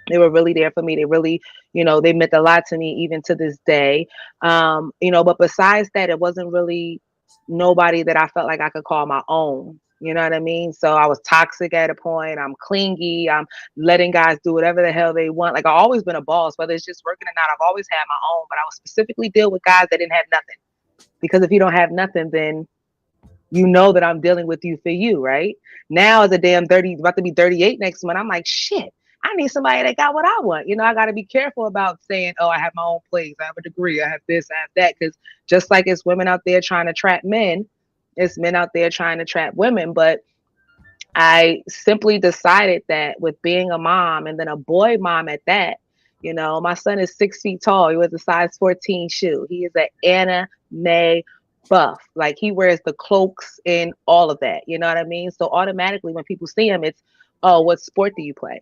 They were really there for me. They really, they meant a lot to me even to this day. But besides that, it wasn't really nobody that I felt like I could call my own. You know what I mean? So I was toxic at a point. I'm clingy. I'm letting guys do whatever the hell they want. Like, I've always been a boss, whether it's just working or not. I've always had my own, but I would specifically deal with guys that didn't have nothing. Because if you don't have nothing, then that I'm dealing with you for you, right? Now, as a damn 30, about to be 38 next month, I'm like, shit, I need somebody that got what I want. I got to be careful about saying, oh, I have my own place, I have a degree, I have this, I have that. Because just like it's women out there trying to trap men, it's men out there trying to trap women. But I simply decided that with being a mom, and then a boy mom at that, my son is 6 feet tall. He wears a size 14 shoe. He is an anime buff. Like, he wears the cloaks and all of that. You know what I mean? So automatically when people see him, it's, oh, what sport do you play?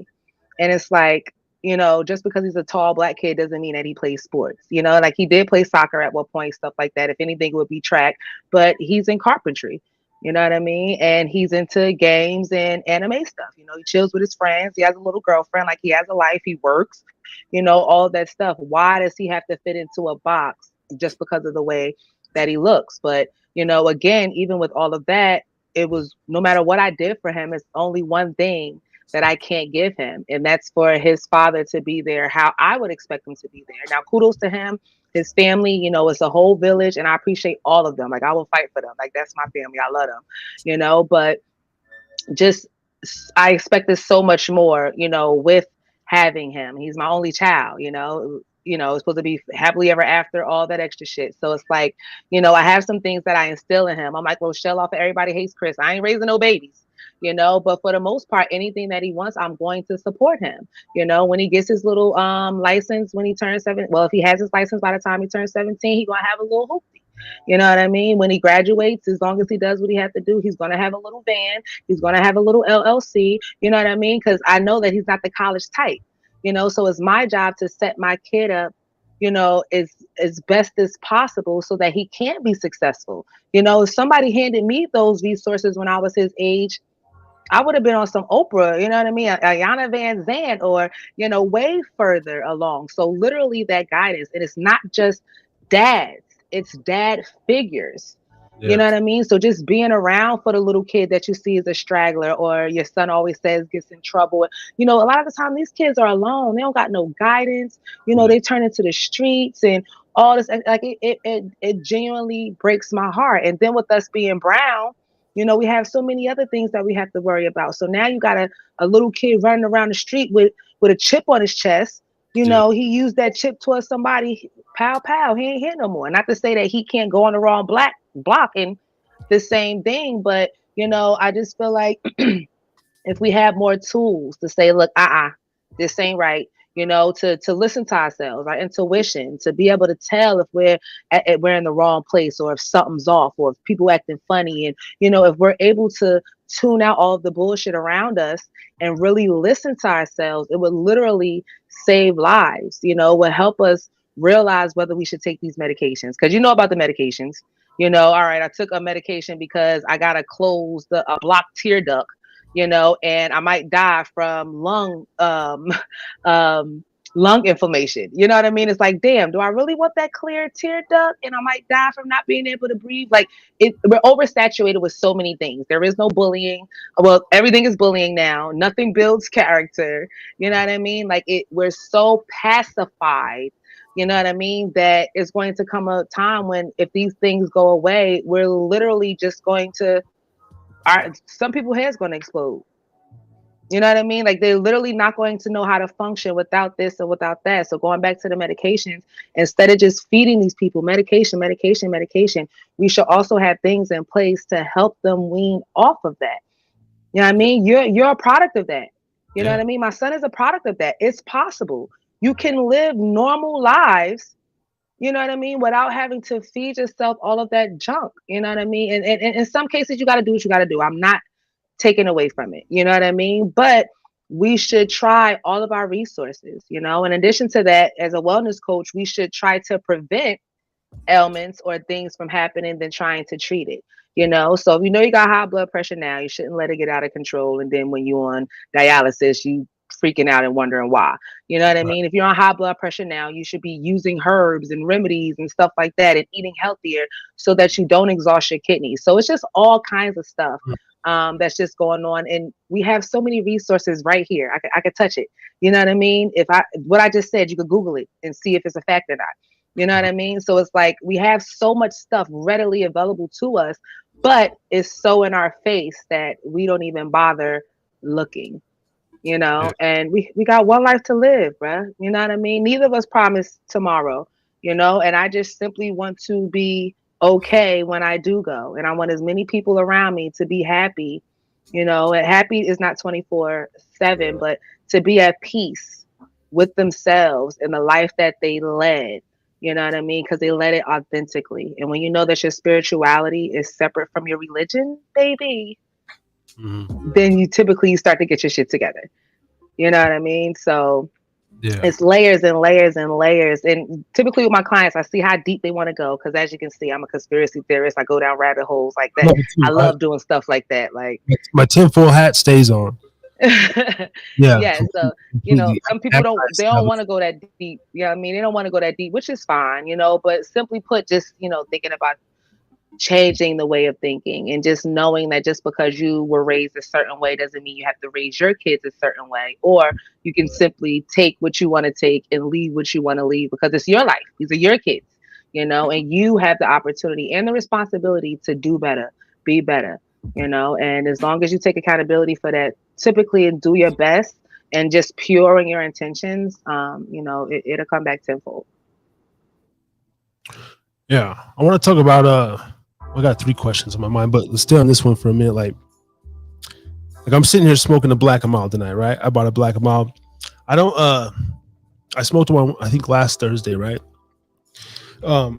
And it's like, just because he's a tall Black kid doesn't mean that he plays sports. Like, he did play soccer at one point, stuff like that. If anything, it would be track, but he's in carpentry. You know what I mean? And he's into games and anime stuff. He chills with his friends. He has a little girlfriend. Like, he has a life. He works, all that stuff. Why does he have to fit into a box just because of the way that he looks? But, again, even with all of that, it was, no matter what I did for him, it's only one thing that I can't give him. And that's for his father to be there how I would expect him to be there. Now, kudos to him, his family, it's a whole village, and I appreciate all of them. Like, I will fight for them. Like, that's my family. I love them, but just, I expected so much more, with having him. He's my only child, it's supposed to be happily ever after, all that extra shit. So it's like, I have some things that I instill in him. I'm like, Rochelle off of Everybody Hates Chris. I ain't raising no babies. But for the most part, anything that he wants, I'm going to support him. When he gets his little license, when he turns 7, well, if he has his license by the time he turns 17, he's gonna have a little hoopty. You know what I mean? When he graduates, as long as he does what he has to do, he's gonna have a little van, he's gonna have a little LLC, you know what I mean? Because I know that he's not the college type, so it's my job to set my kid up, as best as possible so that he can be successful. If somebody handed me those resources when I was his age, I would have been on some Oprah, you know what I mean? Ayana Van Zandt, or, way further along. So literally that guidance, and it's not just dads, it's dad figures. Yeah. You know what I mean? So just being around for the little kid that you see as a straggler, or your son always says gets in trouble. A lot of the time these kids are alone. They don't got no guidance. They turn into the streets and all this. Like, it genuinely breaks my heart. And then with us being brown, we have so many other things that we have to worry about. So now you got a little kid running around the street with a chip on his chest. He used that chip towards somebody, pow, pow, he ain't hit no more. Not to say that he can't go on the wrong block and the same thing, but, I just feel like if we have more tools to say, look, this ain't right, to listen to ourselves, our intuition, to be able to tell if we're in the wrong place, or if something's off, or if people acting funny. And, if we're able to tune out all of the bullshit around us and really listen to ourselves, it would literally save lives, would help us realize whether we should take these medications. Because about the medications, all right, I took a medication because I got to close a blocked tear duct, and I might die from lung lung inflammation. You know what I mean? It's like, damn, do I really want that clear tear duct? And I might die from not being able to breathe. Like we're oversaturated with so many things. There is no bullying. Well, everything is bullying now. Nothing builds character. You know what I mean? Like we're so pacified. You know what I mean? That it's going to come a time when if these things go away, we're literally just going to some people's heads going to explode. You know what I mean? Like they're literally not going to know how to function without this or without that. So going back to the medications, instead of just feeding these people medication, we should also have things in place to help them wean off of that. You know what I mean? You're a product of that. You know what I mean? My son is a product of that. It's possible. You can live normal lives, you know what I mean, without having to feed yourself all of that junk. You know what I mean? And in some cases, you got to do what you got to do. I'm not taken away from it. You know what I mean? But we should try all of our resources, you know. In addition to that, as a wellness coach, we should try to prevent ailments or things from happening than trying to treat it. You know, so if you know you got high blood pressure now, you shouldn't let it get out of control. And then when you're on dialysis, you freaking out and wondering why. You know what I mean? If you're on high blood pressure now, you should be using herbs and remedies and stuff like that and eating healthier so that you don't exhaust your kidneys. So it's just all kinds of stuff that's just going on. And we have so many resources right here. I could touch it. You know what I mean? What I just said, you could Google it and see if it's a fact or not. You know what I mean? So it's like we have so much stuff readily available to us, but it's so in our face that we don't even bother looking, you know, and we got one life to live, bruh. You know what I mean? Neither of us promised tomorrow, you know, and I just simply want to be okay when I do go. And I want as many people around me to be happy, you know, and happy is not 24/7, but to be at peace with themselves and the life that they led. You know what I mean? Because they led it authentically. And when you know that your spirituality is separate from your religion, baby, then you typically start to get your shit together. You know what I mean? So it's layers and layers and layers. And typically with my clients, I see how deep they want to go. Because as you can see, I'm a conspiracy theorist. I go down rabbit holes like that. I love doing stuff like that. Like my tinfoil hat stays on. Yeah, so you know, some people don't want to go that deep. Yeah, I mean, they don't want to go that deep, which is fine, you know, but simply put, just, you know, thinking about changing the way of thinking and just knowing that just because you were raised a certain way doesn't mean you have to raise your kids a certain way, or you can simply take what you want to take and leave what you want to leave because it's your life. These are your kids, you know, and you have the opportunity and the responsibility to do better, be better, you know, and as long as you take accountability for that, typically, and do your best and just pure in your intentions, you know, it'll come back tenfold. Yeah, I want to talk about I got 3 questions on my mind, but let's stay on this one for a minute. Like I'm sitting here smoking a Black and Mild tonight, right? I bought a Black and Mild. I don't I smoked one I think last Thursday, right? I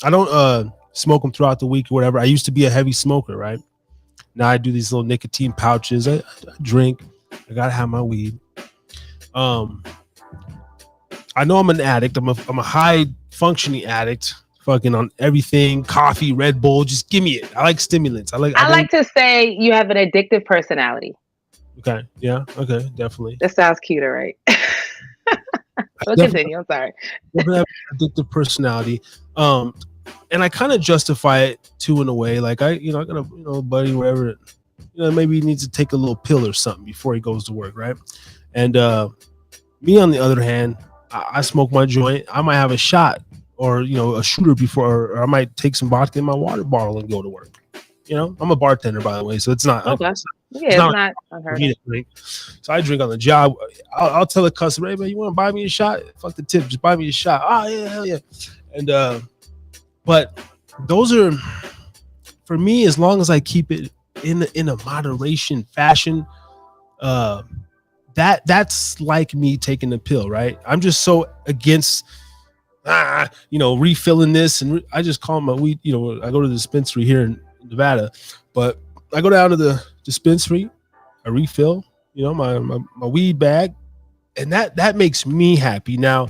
don't smoke them throughout the week or whatever. I used to be a heavy smoker, right? Now I do these little nicotine pouches. I drink. I gotta have my weed. I know I'm an addict. I'm a high functioning addict. Fucking on everything, coffee, Red Bull. Just give me it. I like stimulants. I like to say you have an addictive personality. Okay. Yeah. Okay. Definitely. That sounds cuter, right? So continue. I'm sorry. Addictive personality. And I kind of justify it too in a way. Like I got a buddy, wherever, maybe he needs to take a little pill or something before he goes to work, right? And me on the other hand, I smoke my joint. I might have a shot or a shooter before, or I might take some vodka in my water bottle and go to work. I'm a bartender, by the way, so it's not. Okay. It's not unheard of. So I drink on the job. I'll tell the customer, hey man, you want to buy me a shot? Fuck the tip, just buy me a shot. Oh yeah, hell yeah. And but those are, for me, as long as I keep it in a moderation fashion, that's like me taking a pill, right? I'm just so against refilling this, and I just call my weed. I go to the dispensary here in Nevada, but I go down to the dispensary, I refill, my weed bag, and that makes me happy. Now,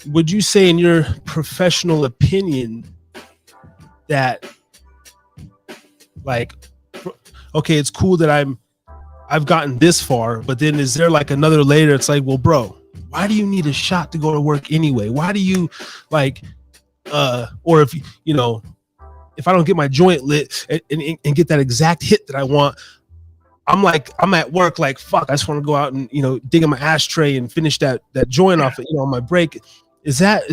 would you say, in your professional opinion, that, like, okay, it's cool that I'm I've gotten this far, but then is there like another later? It's like, well, bro, why do you need a shot to go to work anyway? Why do you like, or if you know, if I don't get my joint lit and get that exact hit that I want, I'm at work like, fuck, I just want to go out and, you know, dig in my ashtray and finish that joint off, you know, on my break. Is that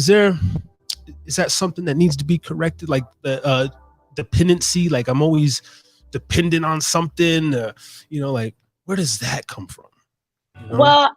something that needs to be corrected? Like the dependency, like I'm always dependent on something, you know, like where does that come from? You know? Well,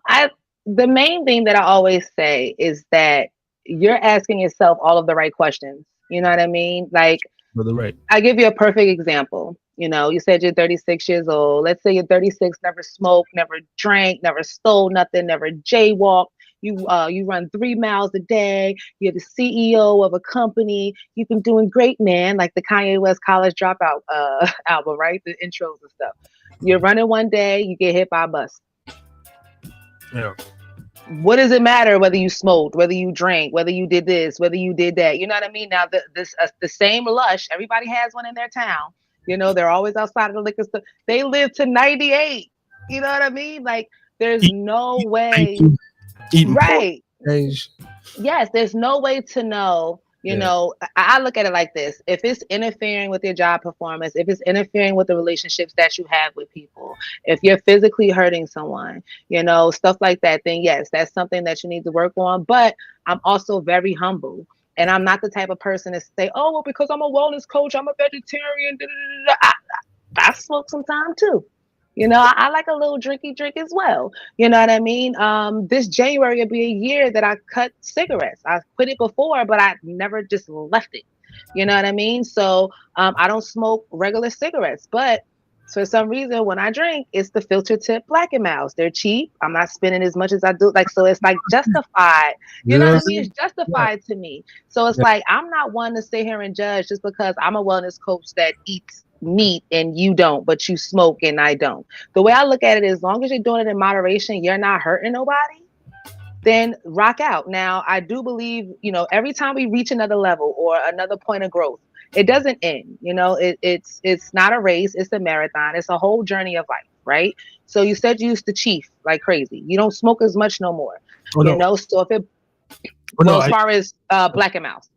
the main thing that I always say is that you're asking yourself all of the right questions. You know what I mean? Like, right. I give you a perfect example. You know, you said you're 36 years old. Let's say you're 36, never smoked, never drank, never stole nothing, never jaywalked. You run 3 miles a day. You're the CEO of a company. You've been doing great, man. Like the Kanye West College Dropout album, right? The intros and stuff. You're running one day, you get hit by a bus. Yeah. What does it matter whether you smoked, whether you drank, whether you did this, whether you did that? You know what I mean? Now, the same Lush, everybody has one in their town. You know, they're always outside of the liquor store. They live to 98. You know what I mean? Like, there's no way. Right. Yes, there's no way to know. You know, I look at it like this. If it's interfering with your job performance, if it's interfering with the relationships that you have with people, if you're physically hurting someone, you know, stuff like that, then yes, that's something that you need to work on. But I'm also very humble. And I'm not the type of person to say, oh, well, because I'm a wellness coach, I'm a vegetarian. I smoke sometime too. You know, I like a little drinky drink as well. You know what I mean? This January will be a year that I cut cigarettes. I quit it before, but I never just left it. You know what I mean? So I don't smoke regular cigarettes, but for some reason, when I drink, it's the filter tip Black and Milds. They're cheap. I'm not spending as much as I do. Like, so it's like justified. You know what I mean? It's justified to me. So it's like, I'm not one to sit here and judge just because I'm a wellness coach that eats meat and you don't, but you smoke and I don't. The way I look at it is, as long as you're doing it in moderation, you're not hurting nobody, then rock out. Now, I do believe, you know, every time we reach another level or another point of growth, it doesn't end. You know, it's not a race, it's a marathon. It's a whole journey of life, right? So you said you used to chief like crazy. You don't smoke as much no more. You know, so if it as far as Black and Milds.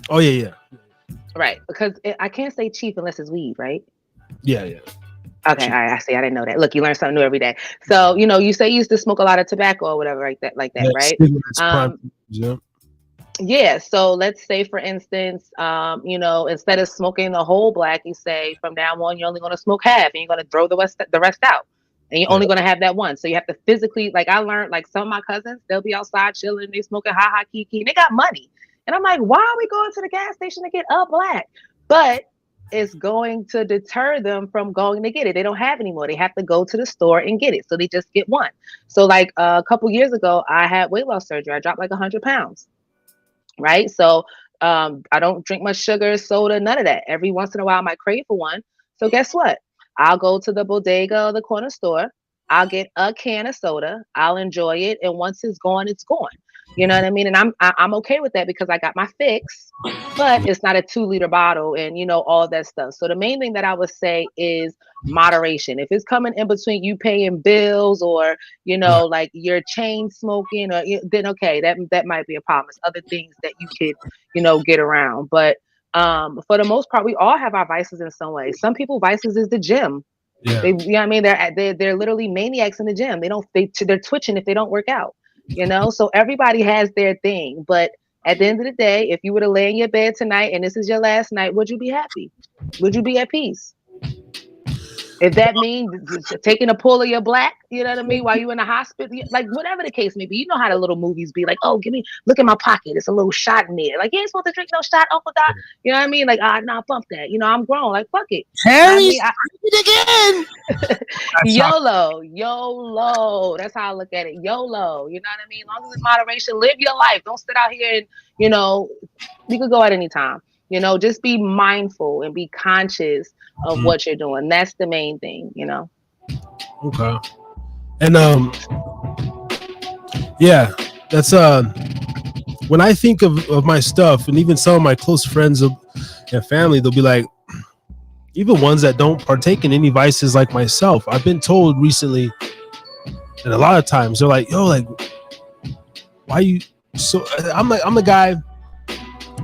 Oh yeah. Right, because I can't say chief unless it's weed, right? Yeah. Okay, all right, I see. I didn't know that. Look, you learn something new every day. So, you know, you say you used to smoke a lot of tobacco or whatever, like that, right? Yeah. So let's say, for instance, you know, instead of smoking the whole black, you say from now on you're only going to smoke half, and you're going to throw the rest out, and you're only going to have that one. So you have to physically, like I learned, like some of my cousins, they'll be outside chilling, they smoking ha kiki, and they got money. And I'm like, why are we going to the gas station to get a black? But it's going to deter them from going to get it. They don't have any more. They have to go to the store and get it. So they just get one. So like a couple years ago, I had weight loss surgery. I dropped like 100 pounds. Right. So I don't drink much sugar, soda, none of that. Every once in a while, I might crave for one. So guess what? I'll go to the bodega or the corner store. I'll get a can of soda. I'll enjoy it. And once it's gone, it's gone. You know what I mean? And I'm okay with that because I got my fix, but it's not a 2-liter bottle and, you know, all that stuff. So the main thing that I would say is moderation. If it's coming in between you paying bills or, you know, like you're chain smoking, or then okay, that might be a problem. It's other things that you could, you know, get around. But for the most part, we all have our vices in some way. Some people vices is the gym. Yeah. You know what I mean? They're literally maniacs in the gym. They're twitching if they don't work out. You know, so everybody has their thing. But at the end of the day, if you were to lay in your bed tonight and this is your last night, would you be happy? Would you be at peace? If that means taking a pull of your black, you know what I mean, while you're in the hospital, like whatever the case may be, you know how the little movies be like, oh, look at my pocket. It's a little shot in there. Like, you ain't supposed to drink no shot, Uncle Doc. You know what I mean? Like, nah, bump that. You know, I'm grown. Like, fuck it. Harry's again. YOLO. That's how I look at it. YOLO. You know what I mean? As long as it's moderation, live your life. Don't sit out here and, you know, you could go at any time. You know, just be mindful and be conscious of what you're doing. That's the main thing, you know. Okay. And yeah, that's when I think of my stuff, and even some of my close friends and family, they'll be like, even ones that don't partake in any vices like myself. I've been told recently, and a lot of times they're like, yo, like, why you so I'm the guy,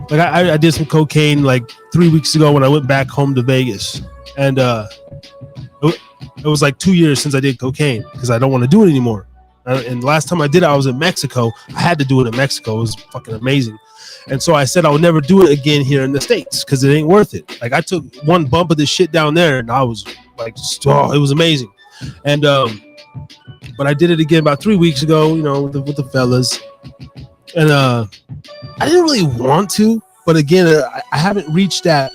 like I did some cocaine like 3 weeks ago when I went back home to Vegas, and it was like 2 years since I did cocaine because I don't want to do it anymore. And the last time I did it, I was in Mexico. I had to do it in Mexico. It was fucking amazing. And so I said I would never do it again here in the States because it ain't worth it. Like I took one bump of this shit down there and I was like, oh, it was amazing. And but I did it again about 3 weeks ago, you know, with the fellas. And I didn't really want to, but again, I haven't reached that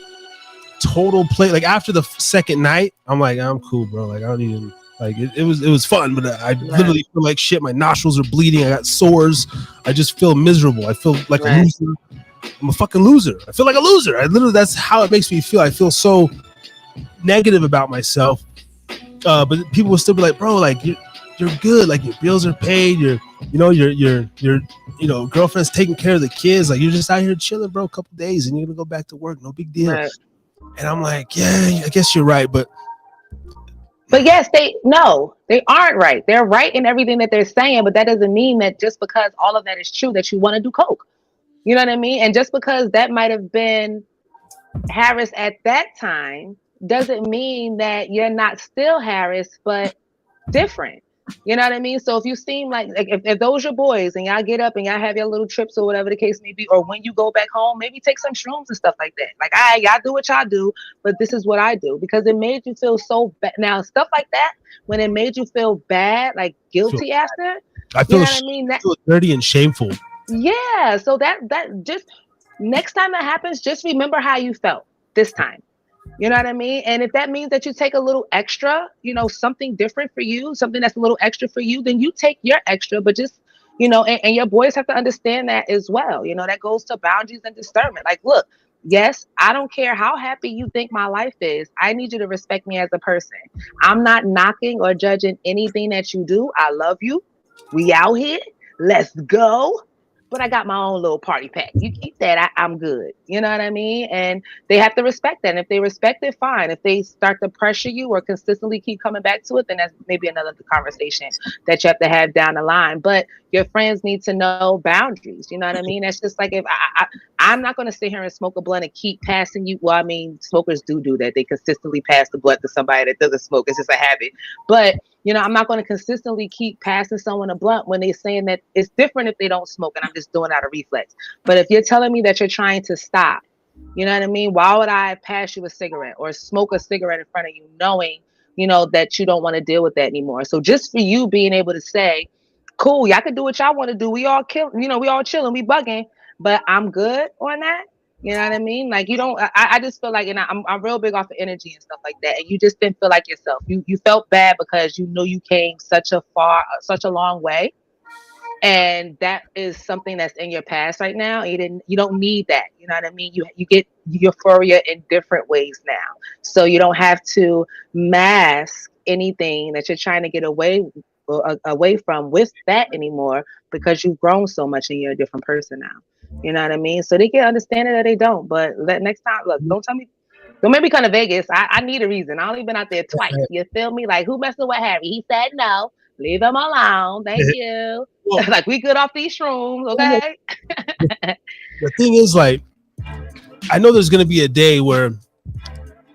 total play. Like after the second night, I'm like, I'm cool, bro. Like I don't even like it was fun, but I literally feel like shit. My nostrils are bleeding. I got sores. I just feel miserable. I feel like a loser. I'm a fucking loser. I feel like a loser. I literally, that's how it makes me feel. I feel so negative about myself. But people will still be like, bro, like you're good. Like your bills are paid. Your girlfriend's taking care of the kids. Like you're just out here chilling, bro, a couple days and you're gonna go back to work. No big deal. Right. And I'm like, yeah, I guess you're right. But yes, they aren't right. They're right in everything that they're saying, but that doesn't mean that just because all of that is true that you want to do coke. You know what I mean? And just because that might have been Harris at that time doesn't mean that you're not still Harris, but different. You know what I mean? So if you seem like if those your boys and y'all get up and y'all have your little trips or whatever the case may be, or when you go back home, maybe take some shrooms and stuff like that. Like, y'all do what y'all do, but this is what I do because it made you feel so bad. Now, stuff like that, when it made you feel bad, like guilty after, I feel, you know what I mean? I feel dirty and shameful. Yeah. So that just next time that happens, just remember how you felt this time. You know what I mean? And if that means that you take a little extra, you know, something different for you, something that's a little extra for you, then you take your extra, but just, you know, and your boys have to understand that as well. You know, that goes to boundaries and discernment. Like, look, yes, I don't care how happy you think my life is. I need you to respect me as a person. I'm not knocking or judging anything that you do. I love you. We out here. Let's go. But I got my own little party pack. You keep that, I'm good. You know what I mean? And they have to respect that. And if they respect it, fine. If they start to pressure you or consistently keep coming back to it, then that's maybe another conversation that you have to have down the line. But your friends need to know boundaries. You know what I mean? That's just like if I'm not going to sit here and smoke a blunt and keep passing you. Well, I mean, smokers do that. They consistently pass the blunt to somebody that doesn't smoke. It's just a habit. But you know, I'm not going to consistently keep passing someone a blunt when they're saying that it's different if they don't smoke and I'm just doing it out of reflex. But if you're telling me that you're trying to stop, you know what I mean? Why would I pass you a cigarette or smoke a cigarette in front of you knowing, you know, that you don't want to deal with that anymore? So just for you being able to say, cool, y'all can do what y'all want to do. We all we all chilling, we bugging, but I'm good on that. You know what I mean? Like you don't. I just feel like, and I'm real big off of energy and stuff like that. And you just didn't feel like yourself. You felt bad because you know you came such a long way, and that is something that's in your past right now. You don't need that. You know what I mean? You get euphoria in different ways now, so you don't have to mask anything that you're trying to get away from with that anymore because you've grown so much and you're a different person now. You know what I mean? So they can understand it or they don't. But next time, look, don't make me come to Vegas. I need a reason. I only been out there twice. You feel me? Like, who messing with Harry? He said no. Leave him alone. Thank you. Well, like, we good off these shrooms, okay? The thing is, like, I know there's gonna be a day where,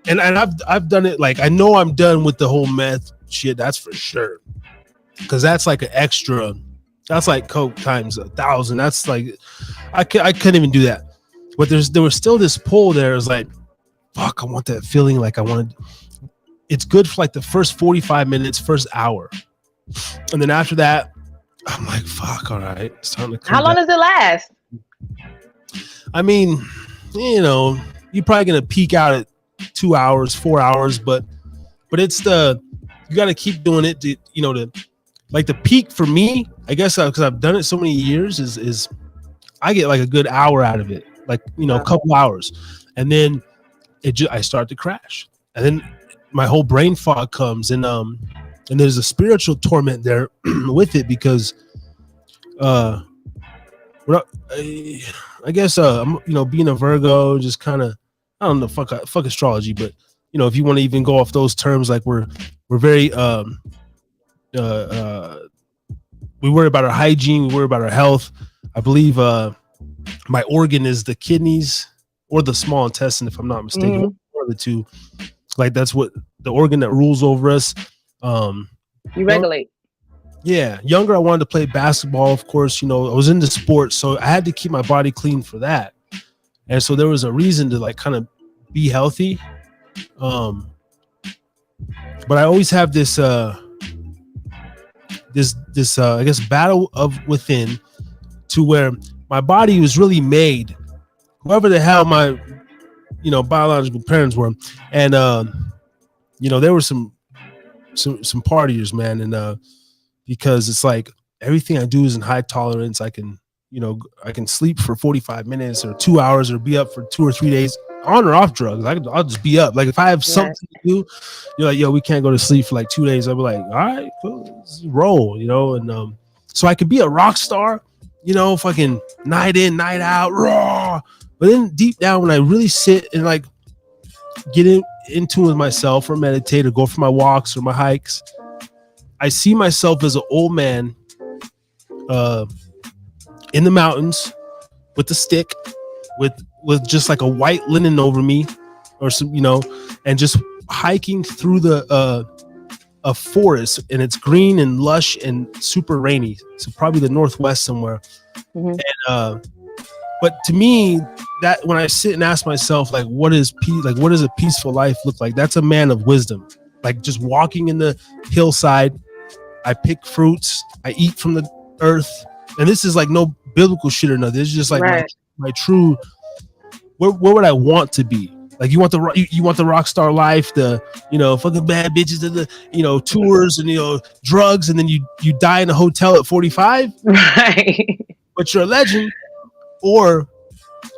and I've done it. Like, I know I'm done with the whole meth shit. That's for sure. Because that's like an extra. That's like coke times 1,000. That's like, I couldn't even do that. But there was still this pull there. It was like, fuck, I want that feeling. Like I wanted. It's good for like the first 45 minutes, first hour, and then after that, I'm like, fuck, all right, it's time to come. How long does it last? I mean, you know, you're probably gonna peak out at 2 hours, 4 hours, but it's you got to keep doing it to, you know, like the peak for me, I guess, because I've done it so many years, is I get like a good hour out of it, like, you know, a couple hours, and then I start to crash, and then my whole brain fog comes, and there's a spiritual torment there with it because, I guess, you know, being a Virgo, just kind of, I don't know, fuck astrology, but you know, if you want to even go off those terms, like we're very we worry about our hygiene, we worry about our health. I believe my organ is the kidneys or the small intestine, if I'm not mistaken, one of the two. Like that's what the organ that rules over us. You regulate. Yeah, younger I wanted to play basketball, of course. You know, I was into sports, so I had to keep my body clean for that. And so there was a reason to like kind of be healthy. But I always have this I guess battle of within, to where my body was really made, whoever the hell my biological parents were, and there were some partiers, man, and because it's like everything I do is in high tolerance. I can sleep for 45 minutes or 2 hours or be up for 2 or 3 days on or off drugs. I'll just be up. Like if I have something to do, you're like, yo, we can't go to sleep for like 2 days. I'll be like, all right, cool, let's roll, and so I could be a rock star, fucking night in, night out, raw. But then deep down, when I really sit and like get into with myself or meditate or go for my walks or my hikes, I see myself as an old man in the mountains with a stick, with just like a white linen over me or some, and just hiking through a forest, and it's green and lush and super rainy. So probably the Northwest somewhere. And but to me, that when I sit and ask myself, like, what is peace? Like, what does a peaceful life look like? That's a man of wisdom. Like just walking in the hillside, I pick fruits, I eat from the earth, and this is like no biblical shit or nothing. This is just like my true. Where would I want to be? Like you want the rock star life, the fucking bad bitches, and the tours and drugs, and then you die in a hotel at 45, right? But you're a legend. Or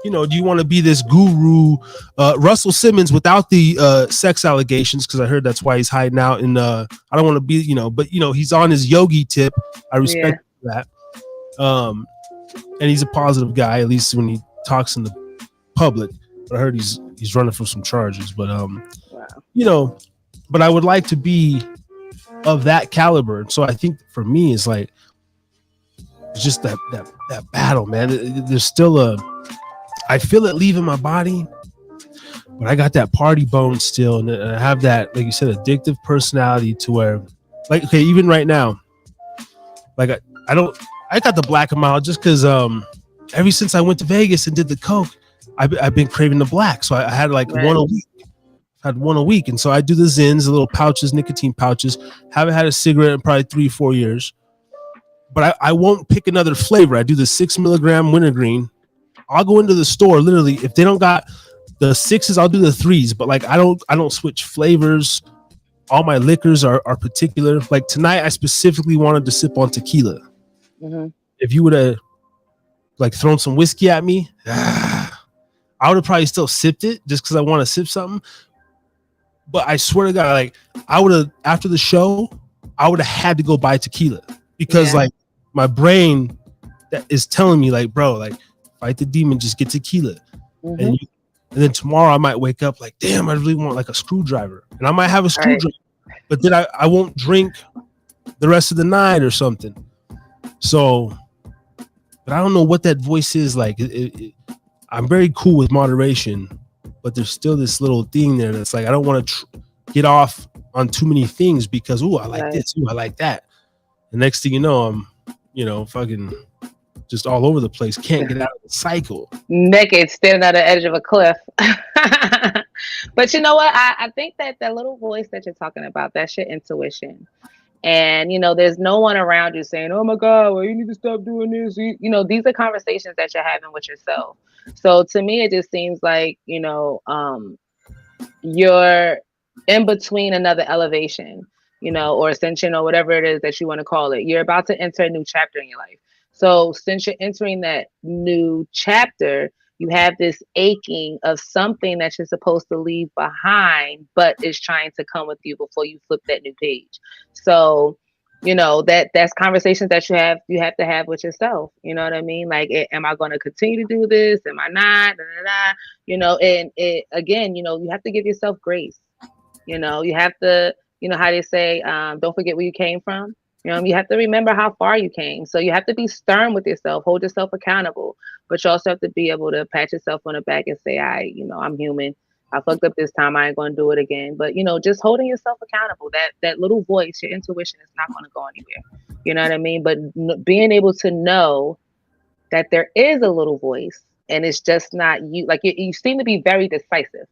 do you want to be this guru, Russell Simmons, without the sex allegations? Because I heard that's why he's hiding out. And I don't want to be, but he's on his yogi tip. I respect that. And he's a positive guy, at least when he talks in the public. But I heard he's running for some charges. But but I would like to be of that caliber. So I think for me, it's like it's just that battle, man. There's still I feel it leaving my body, but I got that party bone still, and I have that, like you said, addictive personality to where, like, okay, even right now, like I got the black amount just because ever since I went to Vegas and did the coke, I've been craving the black, so I had like one a week. Had one a week, and so I do the Zins, the little pouches, nicotine pouches. Haven't had a cigarette in probably 3 or 4 years. But I won't pick another flavor. I do the 6 milligram wintergreen. I'll go into the store, literally, if they don't got the 6s, I'll do the 3s. But like I don't switch flavors. All my liquors are particular. Like tonight, I specifically wanted to sip on tequila. If you would have like thrown some whiskey at me, I would have probably still sipped it just because I want to sip something. But I swear to God, like I would have, after the show, I would have had to go buy tequila. Because like my brain that is telling me like, bro, like fight the demon, just get tequila. And then tomorrow I might wake up like, damn, I really want like a screwdriver, and I might have a screwdriver, but then I won't drink the rest of the night or something. So, but I don't know what that voice is like. I'm very cool with moderation, but there's still this little thing there that's like, I don't want to get off on too many things because, I like this, I like that. The next thing you know, I'm, fucking just all over the place. Can't get out of the cycle. Naked, standing at the edge of a cliff. But you know what? I think that little voice that you're talking about, that's your intuition. And, there's no one around you saying, oh my God, well, you need to stop doing this. These are conversations that you're having with yourself. So to me, it just seems like, you're in between another elevation. Or ascension, or whatever it is that you want to call it. You're about to enter a new chapter in your life. So since you're entering that new chapter, you have this aching of something that you're supposed to leave behind, but is trying to come with you before you flip that new page. So, that's conversations that you have to have with yourself. You know what I mean? Like, am I going to continue to do this? Am I not? And again, you have to give yourself grace. You know, you have to, you know how they say, don't forget where you came from. You know, you have to remember how far you came. So you have to be stern with yourself, hold yourself accountable, but you also have to be able to pat yourself on the back and say, you know, I'm human. I fucked up this time. I ain't going to do it again. But, you know, just holding yourself accountable, that little voice, your intuition is not going to go anywhere. You know what I mean? But being able to know that there is a little voice and it's just not you. Like you seem to be very decisive.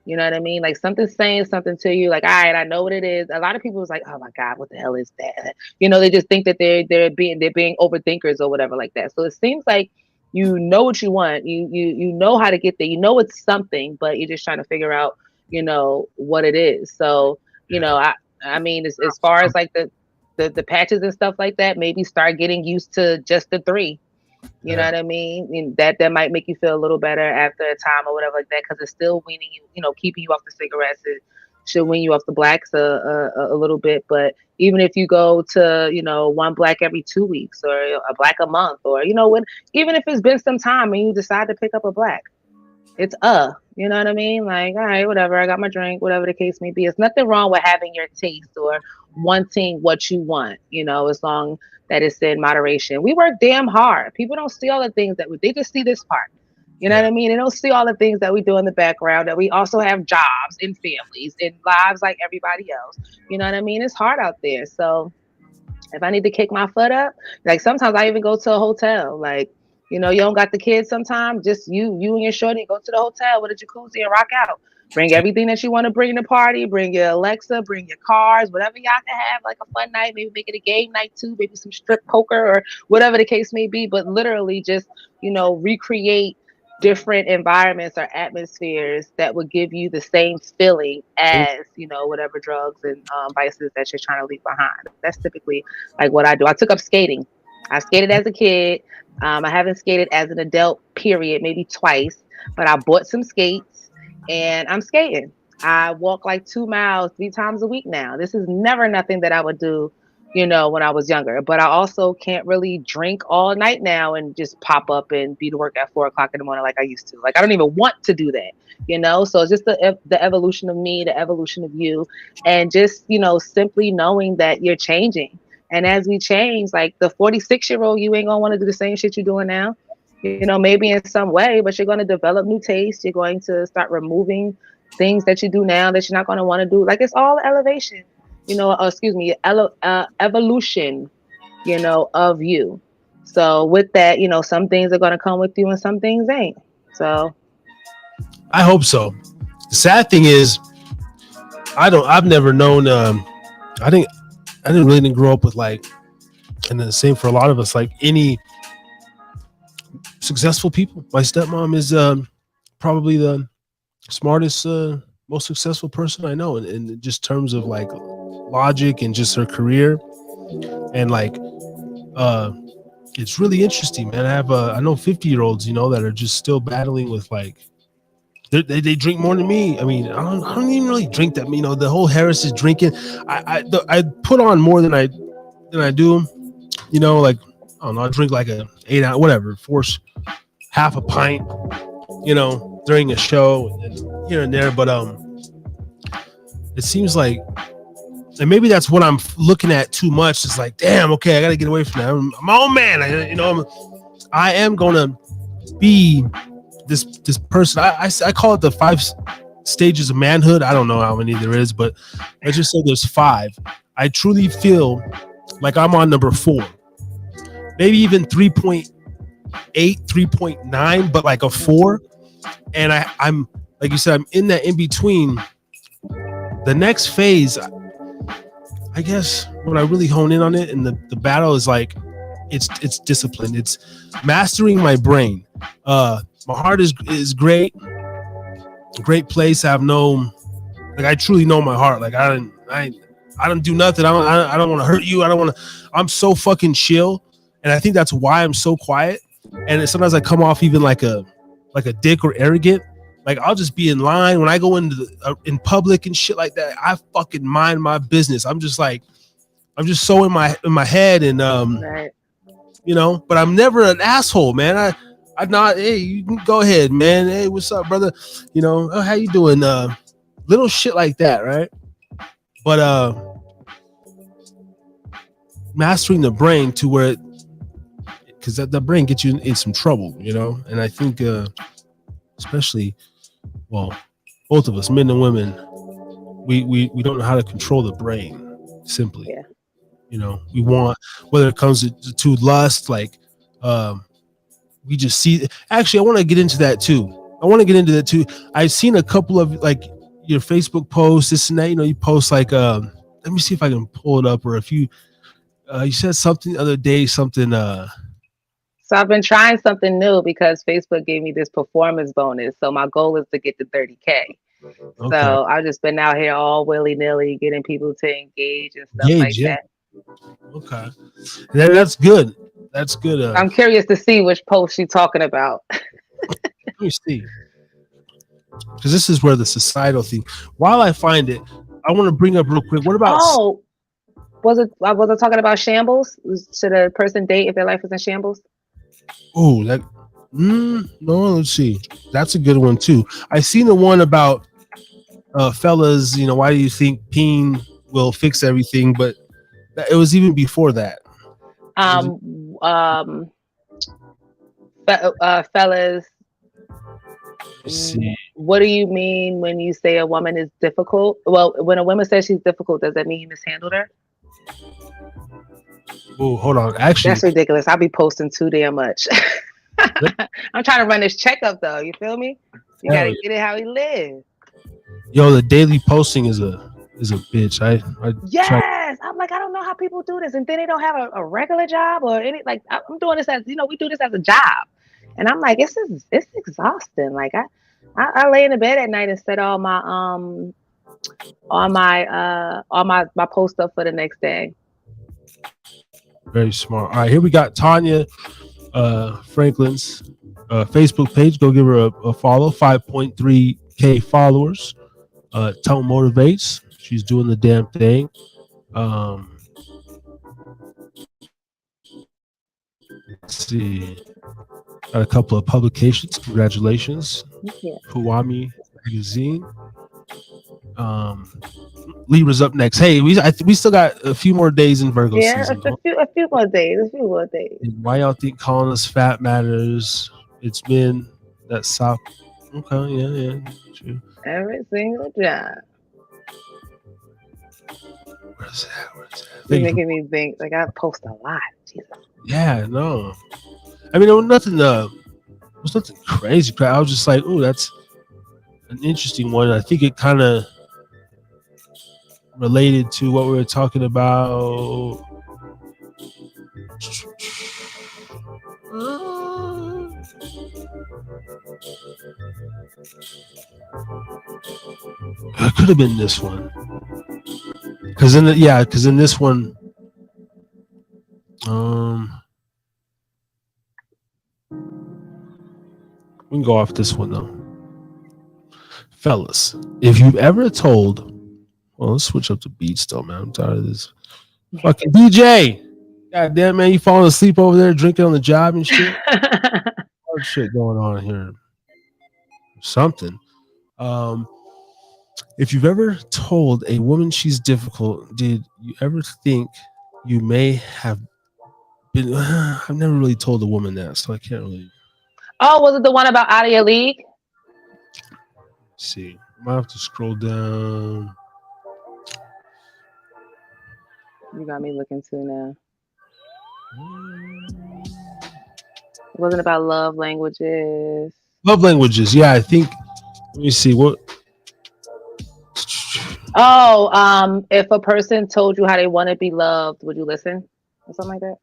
You know what I mean? Like something's saying something to you. Like, all right, I know what it is. A lot of people was like, oh my God, what the hell is that? You know, they just think that they're being overthinkers or whatever like that. So it seems like you know what you want. You know how to get there. You know it's something, but you're just trying to figure out, you know, what it is. So, you know, I mean, as far as like the patches and stuff like that, maybe start getting used to just the 3. You know what I mean? And that might make you feel a little better after a time or whatever like that, because it's still weaning you, you know, keeping you off the cigarettes. It should wean you off the blacks a little bit. But even if you go to, you know, 1 black every 2 weeks or a black a month, or, you know, even if it's been some time and you decide to pick up a black, it's you know what I mean? Like, all right, whatever, I got my drink, whatever the case may be. It's nothing wrong with having your taste or wanting what you want, you know, as long that it's in moderation. We work damn hard. People don't see all the things they just see this part. You know what I mean? They don't see all the things that we do in the background, that we also have jobs and families and lives like everybody else. You know what I mean? It's hard out there. So if I need to kick my foot up, like sometimes I even go to a hotel. Like, you know, you don't got the kids sometimes, just you and your shorty go to the hotel with a jacuzzi and rock out. Bring everything that you want to bring to the party. Bring your Alexa, bring your cars, whatever y'all can have, like a fun night. Maybe make it a game night too, maybe some strip poker or whatever the case may be. But literally just, you know, recreate different environments or atmospheres that would give you the same feeling as, you know, whatever drugs and vices that you're trying to leave behind. That's typically like what I do. I took up skating. I skated as a kid. I haven't skated as an adult, period, maybe twice, but I bought some skates and I'm skating. I walk like 2 miles 3 times a week now. This is never nothing that I would do, you know, when I was younger. But I also can't really drink all night now and just pop up and be to work at 4 o'clock in the morning like I used to. Like, I don't even want to do that, you know? So it's just the evolution of me, the evolution of you, and just, you know, simply knowing that you're changing. And as we change, like the 46-year-old, you ain't gonna want to do the same shit you're doing now. You know, maybe in some way, but you're going to develop new tastes. You're going to start removing things that you do now that you're not going to want to do. Like, it's all elevation, you know, evolution, you know, of you. So with that, you know, some things are going to come with you and some things ain't. So I hope so. The sad thing is, I've never known, I didn't grow up with, like, and the same for a lot of us, like any successful people. My stepmom is probably the smartest, most successful person I know in just terms of like logic and just her career. And like, it's really interesting, man. I know 50-year-olds, you know, that are just still battling with like, they drink more than me. I mean, I don't even really drink that. You know, the whole Harris is drinking. I put on more than I do. You know, like, I don't know, I drink like a 8 ounce, whatever, force half a pint, you know, during a show and here and there. But it seems like, and maybe that's what I'm looking at too much. It's like, damn, okay, I got to get away from that. I'm my own man. I am gonna be this person. I call it the 5 stages of manhood. I don't know how many there is, but let's just say there's 5. I truly feel like I'm on number 4, maybe even 3.8, 3.9, but like a 4. And I'm like you said, I'm in that in between. The next phase, I guess, when I really hone in on it, and the battle is like, it's discipline. It's mastering my brain. My heart is great, great place. I truly know my heart. Like I don't do nothing. I don't want to hurt you. I'm so fucking chill, and I think that's why I'm so quiet. And sometimes I come off even like a dick or arrogant. Like, I'll just be in line when I go into in public and shit like that. I fucking mind my business. I'm just so in my head, and right. you know. But I'm never an asshole, man. I'm not. Hey, you can go ahead, man. Hey, what's up, brother? You know, oh, how you doing? little shit like that, right? But mastering the brain to where because the brain gets you in some trouble, you know. And I think especially, well, both of us, men and women, we don't know how to control the brain simply. Yeah. You know, we want, whether it comes to lust, like we just see. Actually, I want to get into that too. I've seen a couple of like your Facebook posts, this and that. You know, you post like let me see if I can pull it up, or if you said something the other day, something So I've been trying something new because Facebook gave me this performance bonus. So my goal is to get to 30K. okay. So I've just been out here all willy-nilly getting people to engage and stuff like that. Okay. That's good. That's good. I'm curious to see which post you're talking about. Let me see. Because this is where the societal thing. While I find it, I want to bring up real quick. What about? Oh, was I talking about shambles? Should a person date if their life was in shambles? Oh, that. No, let's see. That's a good one too. I seen the one about fellas. You know, why do you think peeing will fix everything? But it was even before that. Fellas. Let's see. What do you mean when you say a woman is difficult? Well, when a woman says she's difficult, does that mean you mishandled her? Oh, hold on. Actually, that's ridiculous. I'll be posting too damn much. I'm trying to run this checkup though. You feel me? You gotta get it how he lives. Yo, the daily posting is a bitch. Yes. I'm like, I don't know how people do this, and then they don't have a regular job or any. Like, I'm doing this as, you know, we do this as a job, and I'm like, it's exhausting. Like I lay in the bed at night and set all my my post up for the next day. Very smart. All right, here we got Tanya Franklin's Facebook page. Go give her a follow. 5.3K followers. Tone motivates. She's doing the damn thing. Let's see. Got a couple of publications. Congratulations. Yeah. Huami magazine. Libra's up next. Hey, we still got a few more days in Virgo season. A few more days. And why y'all think calling us fat matters? It's men that suck. Okay, yeah, true. Every single job. Where's that? You're making me think. Like, I post a lot. Jesus. Yeah, no. I mean, there was nothing crazy. I was just like, oh, that's an interesting one. I think it kind of related to what we were talking about. It could have been this one. Because in this one, we can go off this one though. Fellas, if you've ever told, well, let's switch up the beats though, man. I'm tired of this. Fucking DJ. God damn, man, you falling asleep over there drinking on the job and shit. Hard shit going on here. Something. If you've ever told a woman she's difficult, did you ever think you may have been? I've never really told a woman that, so I can't really. Oh, was it the one about out of your league? Let's see, I might have to scroll down. You got me looking too now. It wasn't about love languages. Love languages, yeah. I think. Let me see what. Oh, if a person told you how they want to be loved, would you listen or something like that?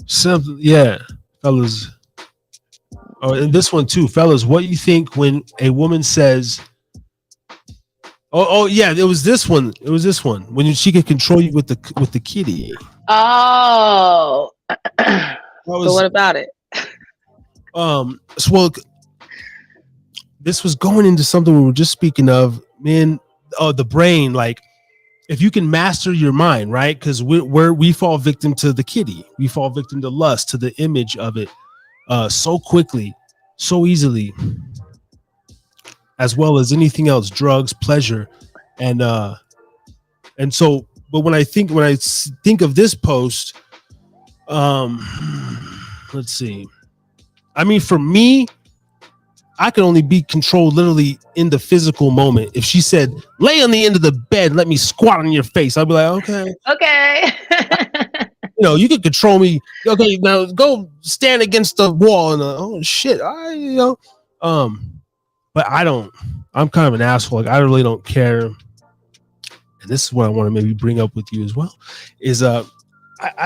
Something, yeah, fellas. Oh, and this one too, fellas. What you think when a woman says? Oh, yeah. It was this one. When she could control you with the kitty. Oh. So what about it? So well, this was going into something we were just speaking of, man. The brain, like if you can master your mind, right? Because we fall victim to the kitty, we fall victim to lust, to the image of it, so quickly, so easily. as well as anything else, drugs, pleasure, and so. But when I think of this post, let's see. I mean, for me, I can only be controlled literally in the physical moment. If she said, "Lay on the end of the bed, let me squat on your face," I'll be like, "Okay, okay." you know, you can control me. Okay, now go stand against the wall." And oh shit, but I don't. I'm kind of an asshole. Like I really don't care. And this is what I want to maybe bring up with you as well. Is I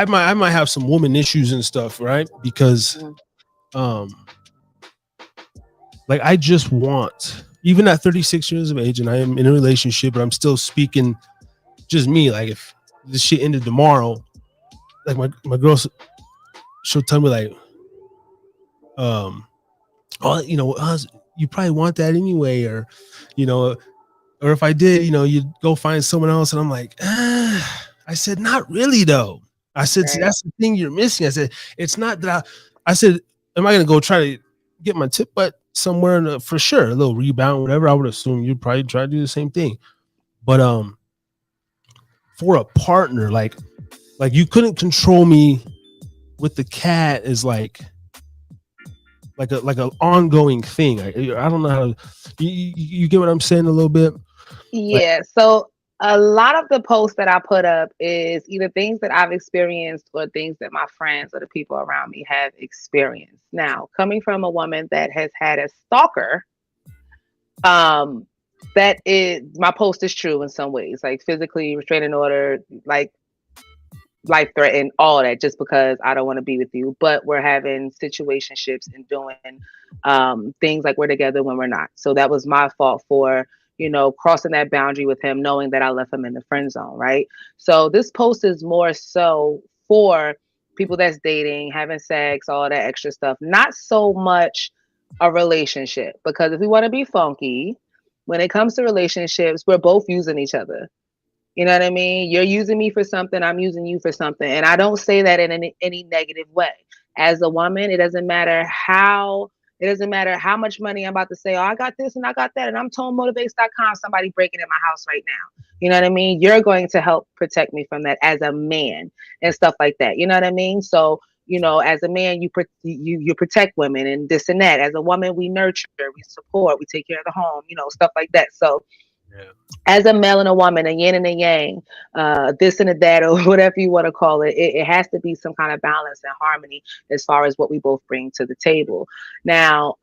might have some woman issues and stuff, right? Because like I just want, even at 36 years of age, and I am in a relationship, but I'm still speaking just me. Like if this shit ended tomorrow, like my girl, she'll tell me like, oh, you know, you probably want that anyway, or, you know, or if I did, you know, you'd go find someone else. And I'm like, I said, not really though. I said, see, that's the thing you're missing. I said, it's not that I said, am I going to go try to get my tip butt somewhere for sure, a little rebound, whatever? I would assume you'd probably try to do the same thing. But for a partner, like you couldn't control me with the cat is like an ongoing thing. I don't know how to, you get what I'm saying a little bit? Yeah. Like, so a lot of the posts that I put up is either things that I've experienced or things that my friends or the people around me have experienced. Now, coming from a woman that has had a stalker, that is, my post is true in some ways, like physically restraining order, like life threatened, all that, just because I don't want to be with you. But we're having situationships and doing things like we're together when we're not. So that was my fault for, you know, crossing that boundary with him, knowing that I left him in the friend zone, right? So this post is more so for people that's dating, having sex, all that extra stuff, not so much a relationship. Because if we want to be funky, when it comes to relationships, we're both using each other. You know what I mean? You're using me for something, I'm using you for something. And I don't say that in any negative way. As a woman, it doesn't matter how much money I'm about to say, oh, I got this and I got that, and I'm tonemotivates.com, somebody breaking in my house right now. You know what I mean? You're going to help protect me from that as a man and stuff like that. You know what I mean? So, you know, as a man, you protect women and this and that. As a woman, we nurture, we support, we take care of the home, you know, stuff like that. So as a male and a woman, a yin and a yang, this and a that, or whatever you want to call it, it has to be some kind of balance and harmony as far as what we both bring to the table. Now,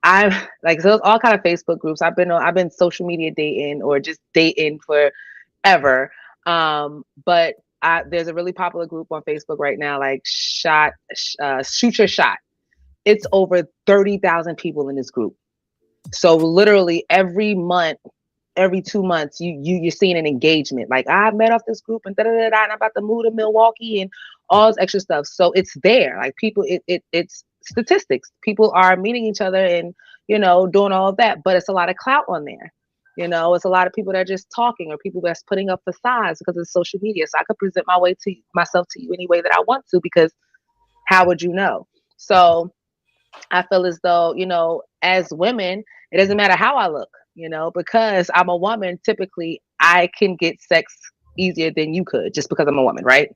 I've like, so all kind of Facebook groups. I've been social media dating or just dating forever. But there's a really popular group on Facebook right now, like Shoot Your Shot. It's over 30,000 people in this group. So literally every month, every 2 months, you're seeing an engagement. Like, I met off this group and and I'm about to move to Milwaukee and all this extra stuff. So it's there. Like people, it's statistics. People are meeting each other and, you know, doing all of that. But it's a lot of clout on there. You know, it's a lot of people that are just talking, or people that's putting up facades because of social media. So I could present myself to you any way that I want to, because how would you know? So I feel as though, you know, as women, it doesn't matter how I look, you know, because I'm a woman. Typically, I can get sex easier than you could just because I'm a woman, right?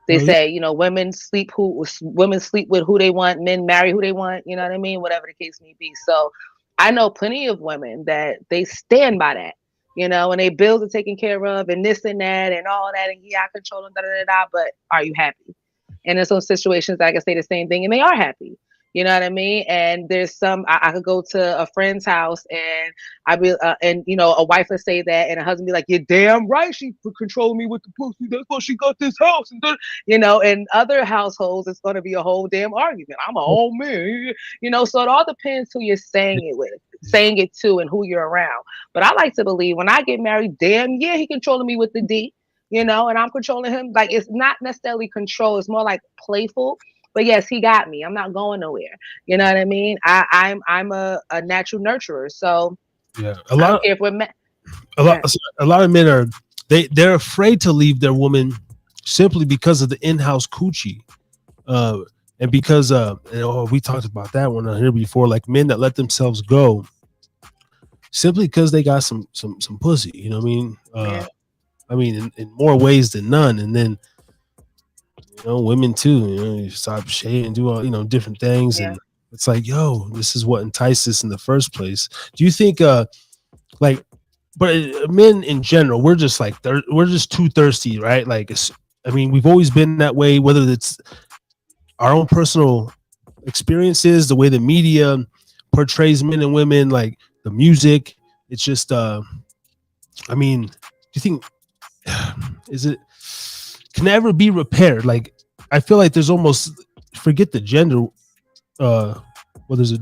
They say, you know, women sleep with who they want, men marry who they want, you know what I mean? Whatever the case may be. So I know plenty of women that they stand by that, you know, and they bills are taken care of and this and that and all that, and I control them, but are you happy? And in some situations, I can say the same thing and they are happy. You know what I mean? And there's some, I could go to a friend's house and I be, and you know, a wife would say that, and a husband be like, "You're damn right, she controlled me with the pussy. That's why she got this house." And you know, in other households, it's going to be a whole damn argument. I'm a whole man, you know. So it all depends who you're saying it to, and who you're around. But I like to believe when I get married, damn yeah, he controlling me with the D, you know, and I'm controlling him. Like, it's not necessarily control; it's more like playful. But yes, he got me. I'm not going nowhere. You know what I mean? I'm a natural nurturer. So yeah, a lot of men are they're afraid to leave their woman simply because of the in-house coochie. And because we talked about that one on here before, like men that let themselves go simply because they got some pussy, you know what I mean? I mean, in more ways than none. And then, women too, you stop shaving and do all, different things. Yeah. And it's like, yo, this is what enticed us in the first place. Do you think, like, but men in general, we're just like, we're just too thirsty, right? Like, I mean, we've always been that way, whether it's our own personal experiences, the way the media portrays men and women, like the music. It's just, I mean, do you think, is it, can it ever be repaired? Like, I feel like there's almost, forget the gender, well, there's a,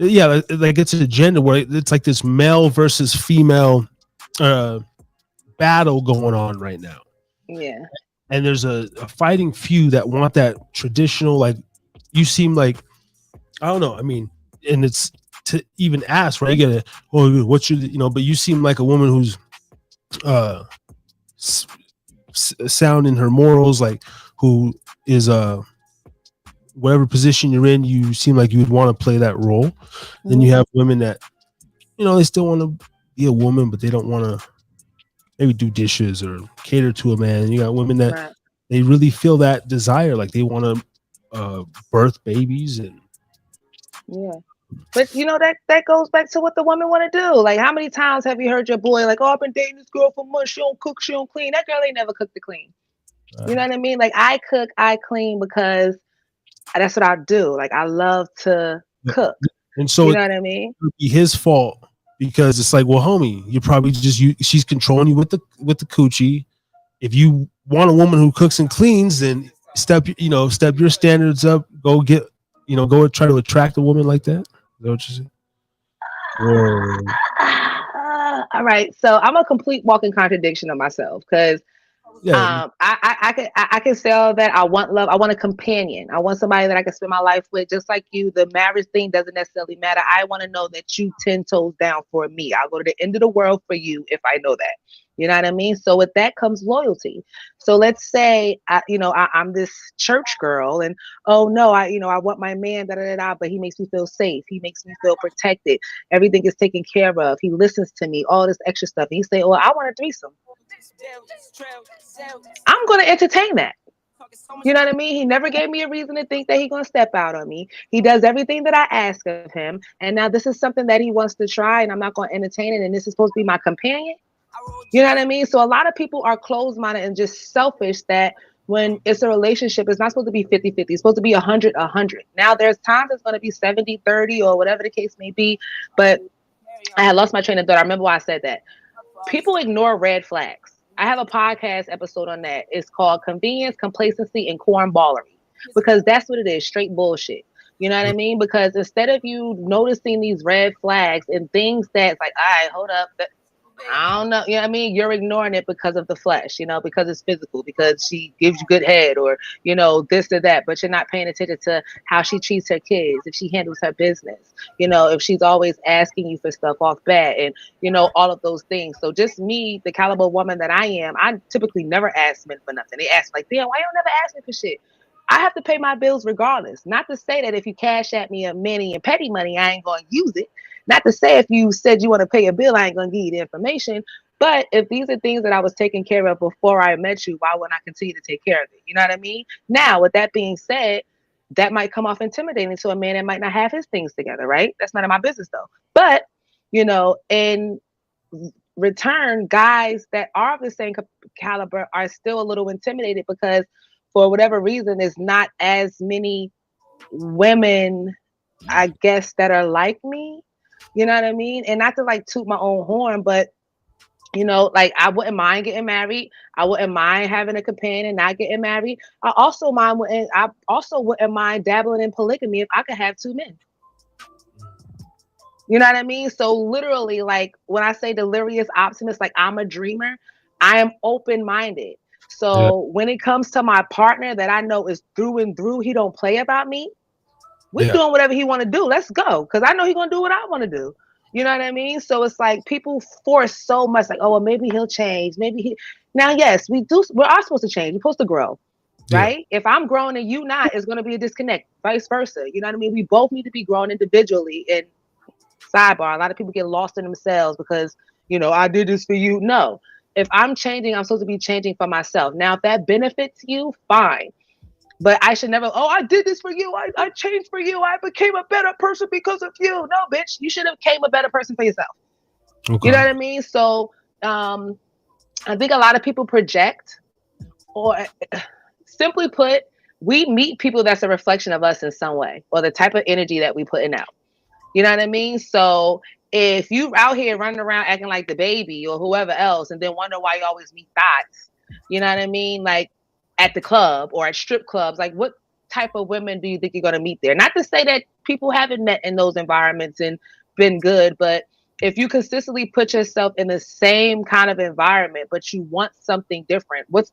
yeah, like it's a gender where it's like this male versus female battle going on right now. Yeah. And there's a fighting few that want that traditional, like, you seem like, I don't know, I mean, and it's to even ask, right? You gotta, oh, what's your, but you seem like a woman who's sound in her morals, like, who is whatever position you're in, you seem like you would want to play that role. Mm-hmm. Then you have women that, they still want to be a woman, but they don't want to maybe do dishes or cater to a man. And you got women that they really feel that desire, like they want to birth babies. And but that goes back to what the woman want to do. Like, how many times have you heard your boy like, oh, I've been dating this girl for months, she don't cook, she don't clean. That girl ain't never cooked or clean. You know what I mean? Like, I cook, I clean because that's what I do. Like, I love to cook. And so, you know what I mean? It would be his fault, because it's like, well, homie, you're probably just she's controlling you with the coochie. If you want a woman who cooks and cleans, then step your standards up. Go get, go try to attract a woman like that. Is that what you say? All right, so I'm a complete walking contradiction of myself, because I can say all that. I want love. I want a companion. I want somebody that I can spend my life with. Just like you, the marriage thing doesn't necessarily matter. I want to know that you 10 toes down for me. I'll go to the end of the world for you if I know that. You know what I mean? So with that comes loyalty. So let's say I'm this church girl, and oh no, I want my man, but he makes me feel safe. He makes me feel protected. Everything is taken care of. He listens to me, all this extra stuff. And he say, well, I want a threesome. I'm going to entertain that. You know what I mean? He never gave me a reason to think that he's going to step out on me. He does everything that I ask of him. And now this is something that he wants to try, and I'm not going to entertain it. And this is supposed to be my companion. You know what I mean? So a lot of people are closed-minded and just selfish, that when it's a relationship, it's not supposed to be 50-50. It's supposed to be 100-100. Now, there's times it's going to be 70-30 or whatever the case may be. But I had lost my train of thought. I remember why I said that. People ignore red flags. I have a podcast episode on that. It's called Convenience, Complacency, and Cornballery, because that's what it is, straight bullshit. You know what I mean? Because instead of you noticing these red flags and things that's like, all right, hold up, I don't know, you know what I mean? You're ignoring it because of the flesh, because it's physical, because she gives you good head, or, this or that, but you're not paying attention to how she treats her kids, if she handles her business, if she's always asking you for stuff off bat, and, all of those things. So just me, the caliber woman that I am, I typically never ask men for nothing. They ask like, damn, why you don't never ask me for shit? I have to pay my bills regardless. Not to say that if you cash at me a mini and petty money, I ain't going to use it. Not to say if you said you want to pay a bill, I ain't going to give you the information. But if these are things that I was taking care of before I met you, why wouldn't I continue to take care of it? You know what I mean? Now, with that being said, that might come off intimidating to a man that might not have his things together, right? That's none of my business, though. But, in return, guys that are of the same caliber are still a little intimidated, because for whatever reason, there's not as many women, I guess, that are like me. You know what I mean? And not to like toot my own horn, but like, I wouldn't mind getting married. I wouldn't mind having a companion, not getting married. I also wouldn't mind dabbling in polygamy if I could have two men. You know what I mean? So literally, like, when I say delirious optimist, like, I'm a dreamer, I am open-minded. So when it comes to my partner that I know is through and through, he don't play about me. We're doing whatever he want to do. Let's go. Because I know he's going to do what I want to do. You know what I mean? So it's like people force so much, like, oh, well, maybe he'll change. Now, yes, we are supposed to change. We're supposed to grow. right? If I'm growing and you not, it's going to be a disconnect. Vice versa. You know what I mean? We both need to be growing individually. And sidebar, a lot of people get lost in themselves because, I did this for you. No. If I'm changing, I'm supposed to be changing for myself. Now, if that benefits you, fine. But I should never, I did this for you. I changed for you. I became a better person because of you. No, bitch, you should have became a better person for yourself. Okay. You know what I mean? So I think a lot of people project, or simply put, we meet people that's a reflection of us in some way, or the type of energy that we putting out. You know what I mean? So if you out here running around acting like the baby or whoever else, and then wonder why you always meet thoughts, you know what I mean? Like at the club or at strip clubs, like what type of women do you think you're going to meet there? Not to say that people haven't met in those environments and been good, but if you consistently put yourself in the same kind of environment, but you want something different, what's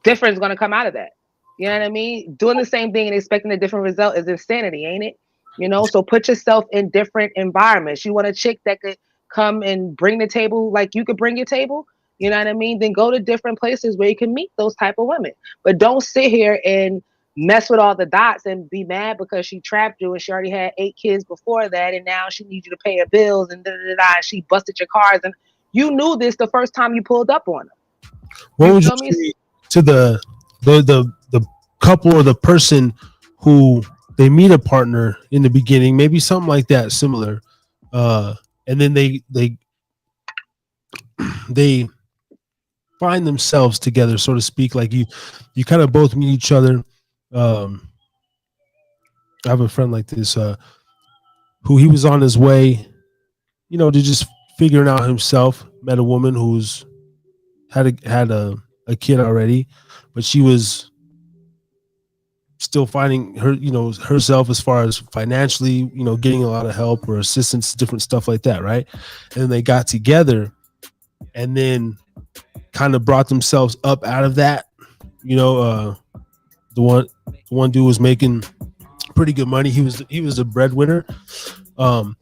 different is going to come out of that? You know what I mean? Doing the same thing and expecting a different result is insanity, ain't it? So put yourself in different environments. You want a chick that could come and bring the table like you could bring your table? You know what I mean? Then go to different places where you can meet those type of women. But don't sit here and mess with all the dots and be mad because she trapped you and she already had 8 kids before that and now she needs you to pay her bills and and she busted your cars and you knew this the first time you pulled up on her. What would you say to the couple or the person who they meet a partner in the beginning, maybe something like that, similar, and then they find themselves together, so to speak, like you kind of both meet each other. I have a friend like this who he was on his way, to just figuring out himself, met a woman who's had a kid already, but she was still finding her, herself as far as financially, getting a lot of help or assistance, different stuff like that, right? And then they got together and then kind of brought themselves up out of that. The one dude was making pretty good money. He was the breadwinner. What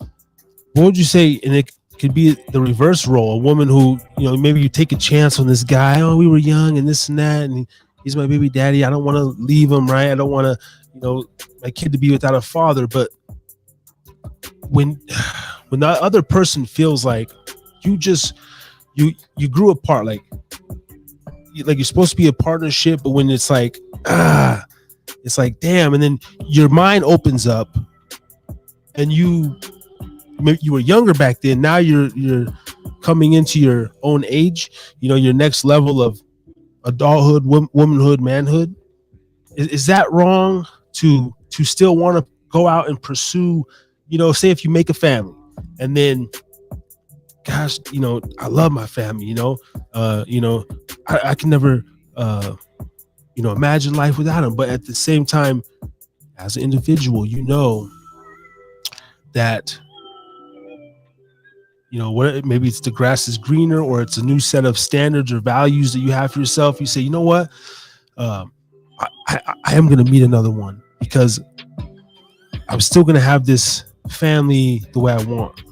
would you say? And it could be the reverse role, a woman who, maybe you take a chance on this guy. Oh, we were young and this and that, and he's my baby daddy. I don't want to leave him, right? I don't want to, my kid to be without a father. But when that other person feels like you grew apart, like you're supposed to be a partnership, but when it's like, it's like, damn. And then your mind opens up and you were younger back then. Now you're coming into your own age, your next level of adulthood, womanhood, manhood. Is that wrong to still want to go out and pursue, say if you make a family and then, gosh, I love my family, I can never, imagine life without them. But at the same time, as an individual, that, what, maybe it's the grass is greener or it's a new set of standards or values that you have for yourself. You say, you know what? I am going to meet another one because I'm still going to have this family the way I want.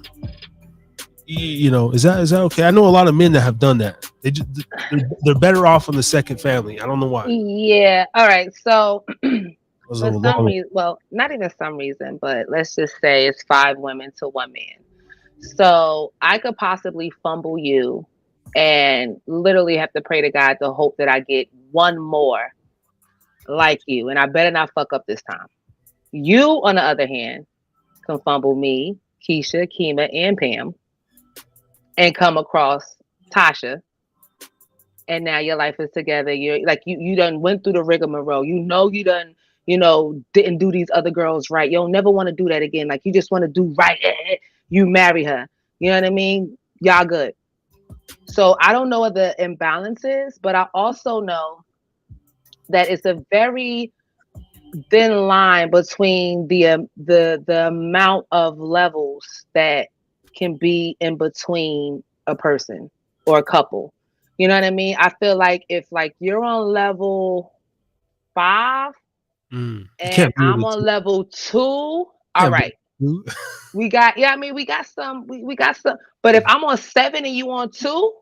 Is that okay? I know a lot of men that have done that. They're better off on the second family. I don't know why. Yeah. All right. So for some reason, well, not even some reason, but let's just say it's 5 women to 1 man. So I could possibly fumble you and literally have to pray to God to hope that I get one more like you. And I better not fuck up this time. You, on the other hand, can fumble me, Keisha, Kima, and Pam and come across Tasha. And now your life is together. You're like, you done went through the rigmarole. You done, didn't do these other girls right. You'll never want to do that again. Like you just want to do right. You marry her. You know what I mean? Y'all good. So I don't know what the imbalance is, but I also know that it's a very thin line between the amount of levels that can be in between a person or a couple. You know what I mean? I feel like if like you're on level 5 and I'm on level 2, all right. We got some, but if I'm on 7 and you on 2,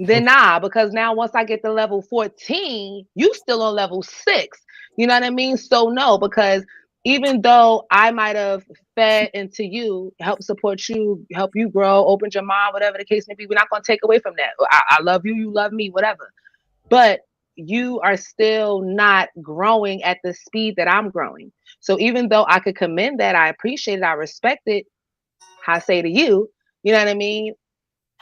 then nah, because now once I get to level 14, you still on level 6. You know what I mean? So no, because even though I might have fed into you, help support you, help you grow, opened your mind, whatever the case may be, we're not going to take away from that. I love you, you love me, whatever. But you are still not growing at the speed that I'm growing. So even though I could commend that, I appreciate it, I respect it, I say to you, you know what I mean?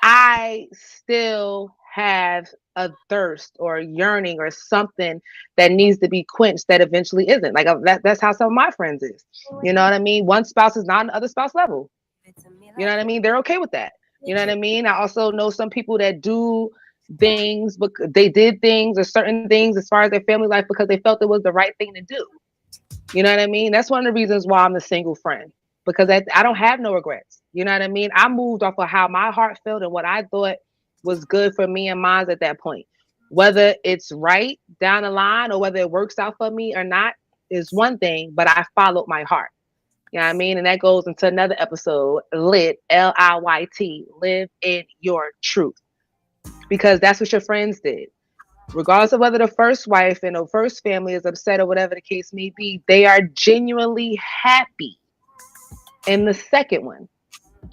I still have a thirst or a yearning or something that needs to be quenched that eventually isn't. Like that's how some of my friends is. You know what I mean? One spouse is not on the other spouse level. You know what I mean? They're okay with that. You know what I mean? I also know some people that do things, but they did things or certain things as far as their family life because they felt it was the right thing to do. You know what I mean? That's one of the reasons why I'm a single friend, because I don't have no regrets. You know what I mean? I moved off of how my heart felt and what I thought was good for me and mine at that point. Whether it's right down the line or whether it works out for me or not is one thing, but I followed my heart. You know what I mean? And that goes into another episode, lit, LIYT, live in your truth. Because that's what your friends did. Regardless of whether the first wife and the first family is upset or whatever the case may be, they are genuinely happy in the second one.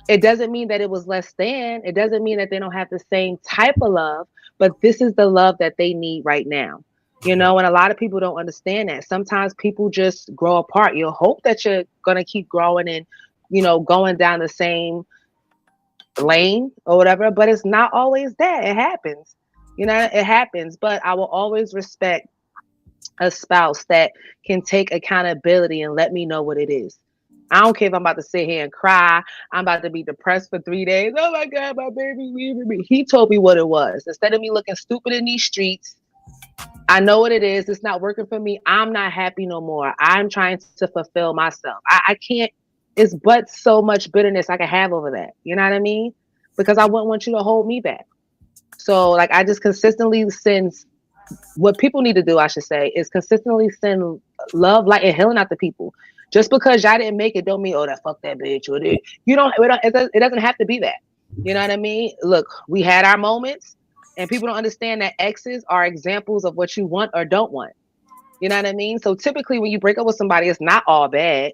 It doesn't mean that it was less than. It doesn't mean that they don't have the same type of love, but this is the love that they need right now. You know, and a lot of people don't understand that. Sometimes people just grow apart. You'll hope that you're going to keep growing and, you know, going down the same lane or whatever, but it's not always that. It happens. You know, it happens. But I will always respect a spouse that can take accountability and let me know what it is. I don't care if I'm about to sit here and cry. I'm about to be depressed for 3 days. Oh my God, my baby leaving me. He told me what it was. Instead of me looking stupid in these streets, I know what it is. It's not working for me. I'm not happy no more. I'm trying to fulfill myself. I can't, it's but so much bitterness I can have over that. You know what I mean? Because I wouldn't want you to hold me back. So like I just consistently send, what people need to do, I should say, is consistently send love, light, and healing out to people. Just because y'all didn't make it don't mean, oh, that fuck that bitch. Or that. It doesn't have to be that. You know what I mean? Look, we had our moments, and people don't understand that exes are examples of what you want or don't want. You know what I mean? So typically when you break up with somebody, it's not all bad.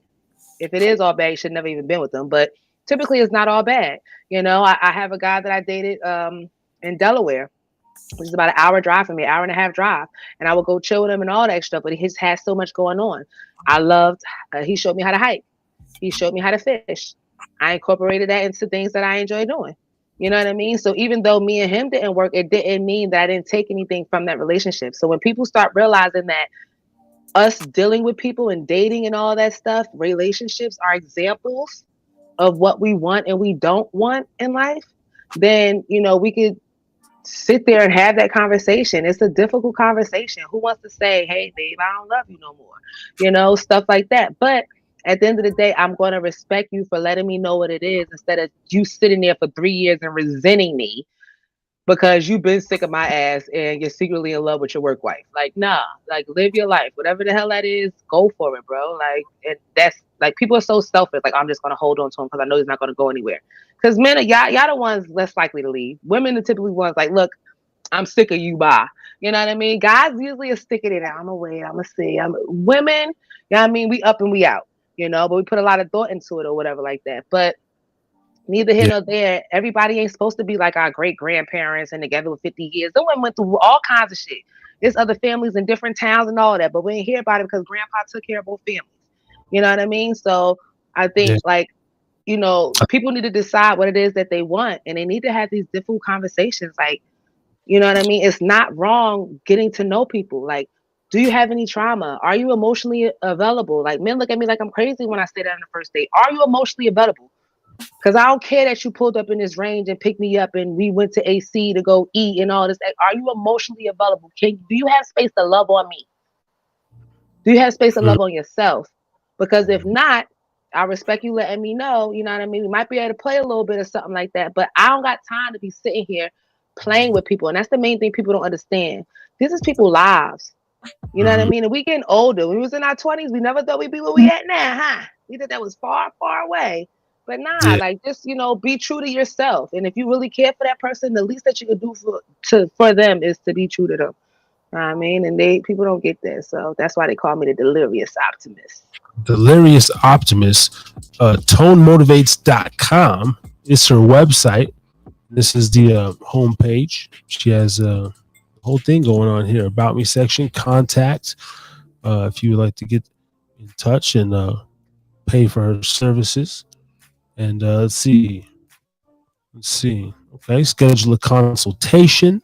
If it is all bad, you should never even been with them. But typically it's not all bad. You know, I have a guy that I dated in Delaware, which is about an hour drive from me, hour and a half drive. And I would go chill with him and all that stuff, but he has so much going on. I loved, he showed me how to hike. He showed me how to fish. I incorporated that into things that I enjoy doing. You know what I mean? So even though me and him didn't work, it didn't mean that I didn't take anything from that relationship. So when people start realizing that us dealing with people and dating and all that stuff, relationships are examples of what we want and we don't want in life, then, you know, we could sit there and have that conversation. It's a difficult conversation. Who wants to say, hey, babe, I don't love you no more? You know, stuff like that. But at the end of the day, I'm going to respect you for letting me know what it is instead of you sitting there for 3 years and resenting me because you've been sick of my ass and you're secretly in love with your work wife. Like, nah, like live your life. Whatever the hell that is, go for it, bro. Like, and that's like people are so selfish. Like, I'm just going to hold on to him because I know he's not going to go anywhere. Because men, y'all the ones less likely to leave. Women are typically ones like, look, I'm sick of you, bye. You know what I mean? Guys usually are sticking it out. I'm gonna wait, I'm gonna see. Women, you know what I mean? We up and we out, you know, but we put a lot of thought into it or whatever like that. But neither here nor there. Everybody ain't supposed to be like our great grandparents and together with 50 years. They went through all kinds of shit. There's other families in different towns and all that, but we didn't hear about it because grandpa took care of both families. You know what I mean? So I think like, you know, people need to decide what it is that they want and they need to have these difficult conversations. Like, you know what I mean? It's not wrong getting to know people. Like, do you have any trauma? Are you emotionally available? Like, men look at me like I'm crazy when I say that on the first date. Are you emotionally available? Because I don't care that you pulled up in this range and picked me up and we went to AC to go eat and all this. Are you emotionally available? Do you have space to love on me? Do you have space to love on yourself? Because if not, I respect you letting me know, you know what I mean? We might be able to play a little bit or something like that, but I don't got time to be sitting here playing with people. And that's the main thing people don't understand. This is people's lives. You know what I mean? And we getting older. When we was in our 20s, we never thought we'd be where we at now, huh? We thought that was far, far away. But nah, Yeah. like just be true to yourself. And if you really care for that person, the least that you could do for them is to be true to them. You know what I mean? And people don't get that, so that's why they call me the delirious optimist. Delirious Optimist. Tonemotivates.com is her website. This is the homepage. She has a whole thing going on here. About me section, contact. If you would like to get in touch and pay for her services. And let's see. Okay, schedule a consultation.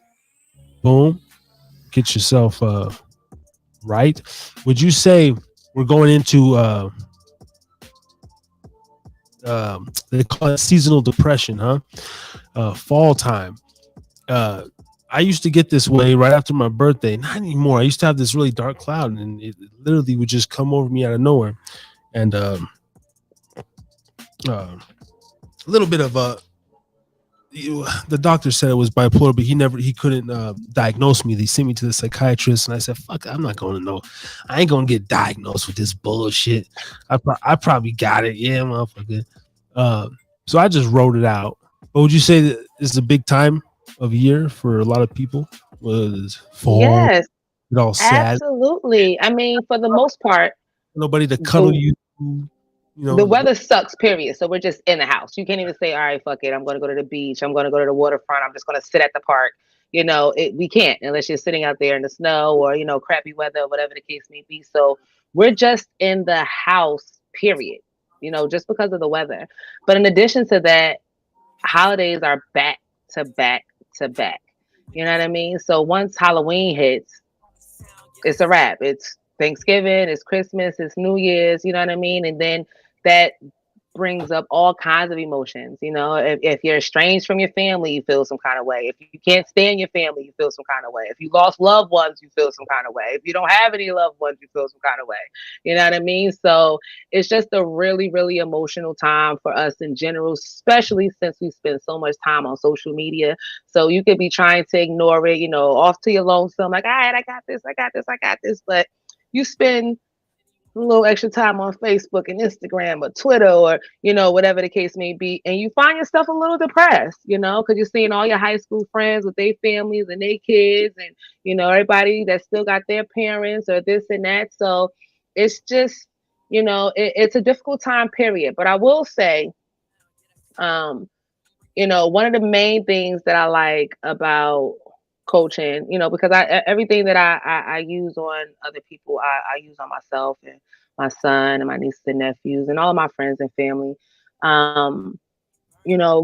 Boom. Get yourself right. Would you say we're going into they call it seasonal depression, huh? Fall time. I used to get this way right after my birthday. Not anymore. I used to have this really dark cloud, and it literally would just come over me out of nowhere. And a little bit of the doctor said it was bipolar, but he couldn't diagnose me. They sent me to the psychiatrist, and I said, "Fuck, I'm not going to know. I ain't gonna get diagnosed with this bullshit. I probably got it, yeah, motherfucker." So I just wrote it out. But would you say that this is a big time of year for a lot of people? Was fall? Yes, It all sad. absolutely. I mean, for the most part, Nobody to cuddle the you. You the know. weather sucks, period. So we're just in the house. You can't even say, all right, fuck it. I'm going to go to the beach. I'm going to go to the waterfront. I'm just going to sit at the park. We can't unless you're sitting out there in the snow or, crappy weather, whatever the case may be. So we're just in the house, period, just because of the weather. But in addition to that, holidays are back to back to back. You know what I mean? So once Halloween hits, it's a wrap. It's Thanksgiving, it's Christmas, it's New Year's, you know what I mean? And then that brings up all kinds of emotions. If you're estranged from your family, you feel some kind of way. If you can't stand your family, you feel some kind of way. If you lost loved ones, you feel some kind of way. If you don't have any loved ones, you feel some kind of way. You know what I mean? So it's just a really, really emotional time for us in general, especially since we spend so much time on social media. So you could be trying to ignore it, off to your lonesome, like, all right, I got this, I got this, I got this. But you spend a little extra time on Facebook and Instagram or Twitter or, whatever the case may be. And you find yourself a little depressed, because you're seeing all your high school friends with their families and their kids and, everybody that still got their parents or this and that. So it's just, it's a difficult time period. But I will say, one of the main things that I like about coaching, because everything that I use on other people, I use on myself and my son and my nieces and nephews and all my friends and family.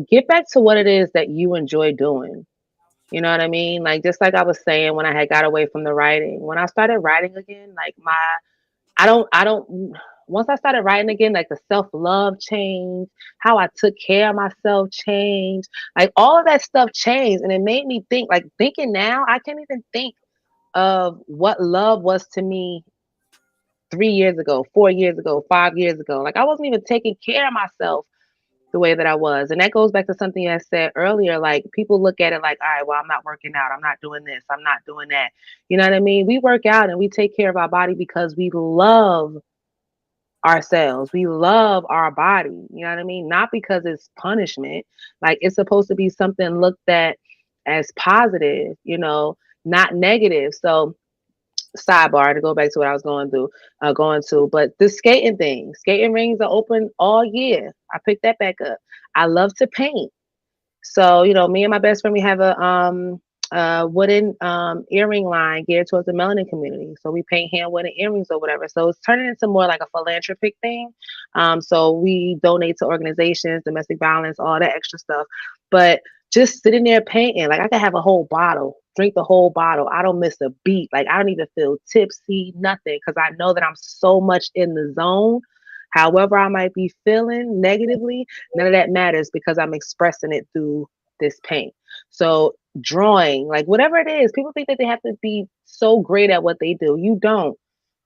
Get back to what it is that you enjoy doing. You know what I mean? Like just like I was saying when I had got away from the writing, when I started writing again, like I don't once I started writing again, like the self-love changed, how I took care of myself changed, like all of that stuff changed. And it made me think, like thinking now, I can't even think of what love was to me 3 years ago, 4 years ago, 5 years ago. Like I wasn't even taking care of myself the way that I was. And that goes back to something I said earlier. Like people look at it like, all right, well, I'm not working out. I'm not doing this. I'm not doing that. You know what I mean? We work out and we take care of our body because we love ourselves. We love our body. You know what I mean? Not because it's punishment. Like it's supposed to be something looked at as positive, not negative. So sidebar to go back to what I was going to, but the skating rings are open all year. I picked that back up. I love to paint. So, me and my best friend, we have a wooden earring line geared towards the melanin community. So we paint hand wooden earrings or whatever. So it's turning into more like a philanthropic thing. So we donate to organizations, domestic violence, all that extra stuff. But just sitting there painting, like I could have a whole bottle, drink the whole bottle. I don't miss a beat. Like I don't even feel tipsy, nothing, because I know that I'm so much in the zone. However, I might be feeling negatively, none of that matters because I'm expressing it through this paint. So drawing, like whatever it is, people think that they have to be so great at what they do. You don't.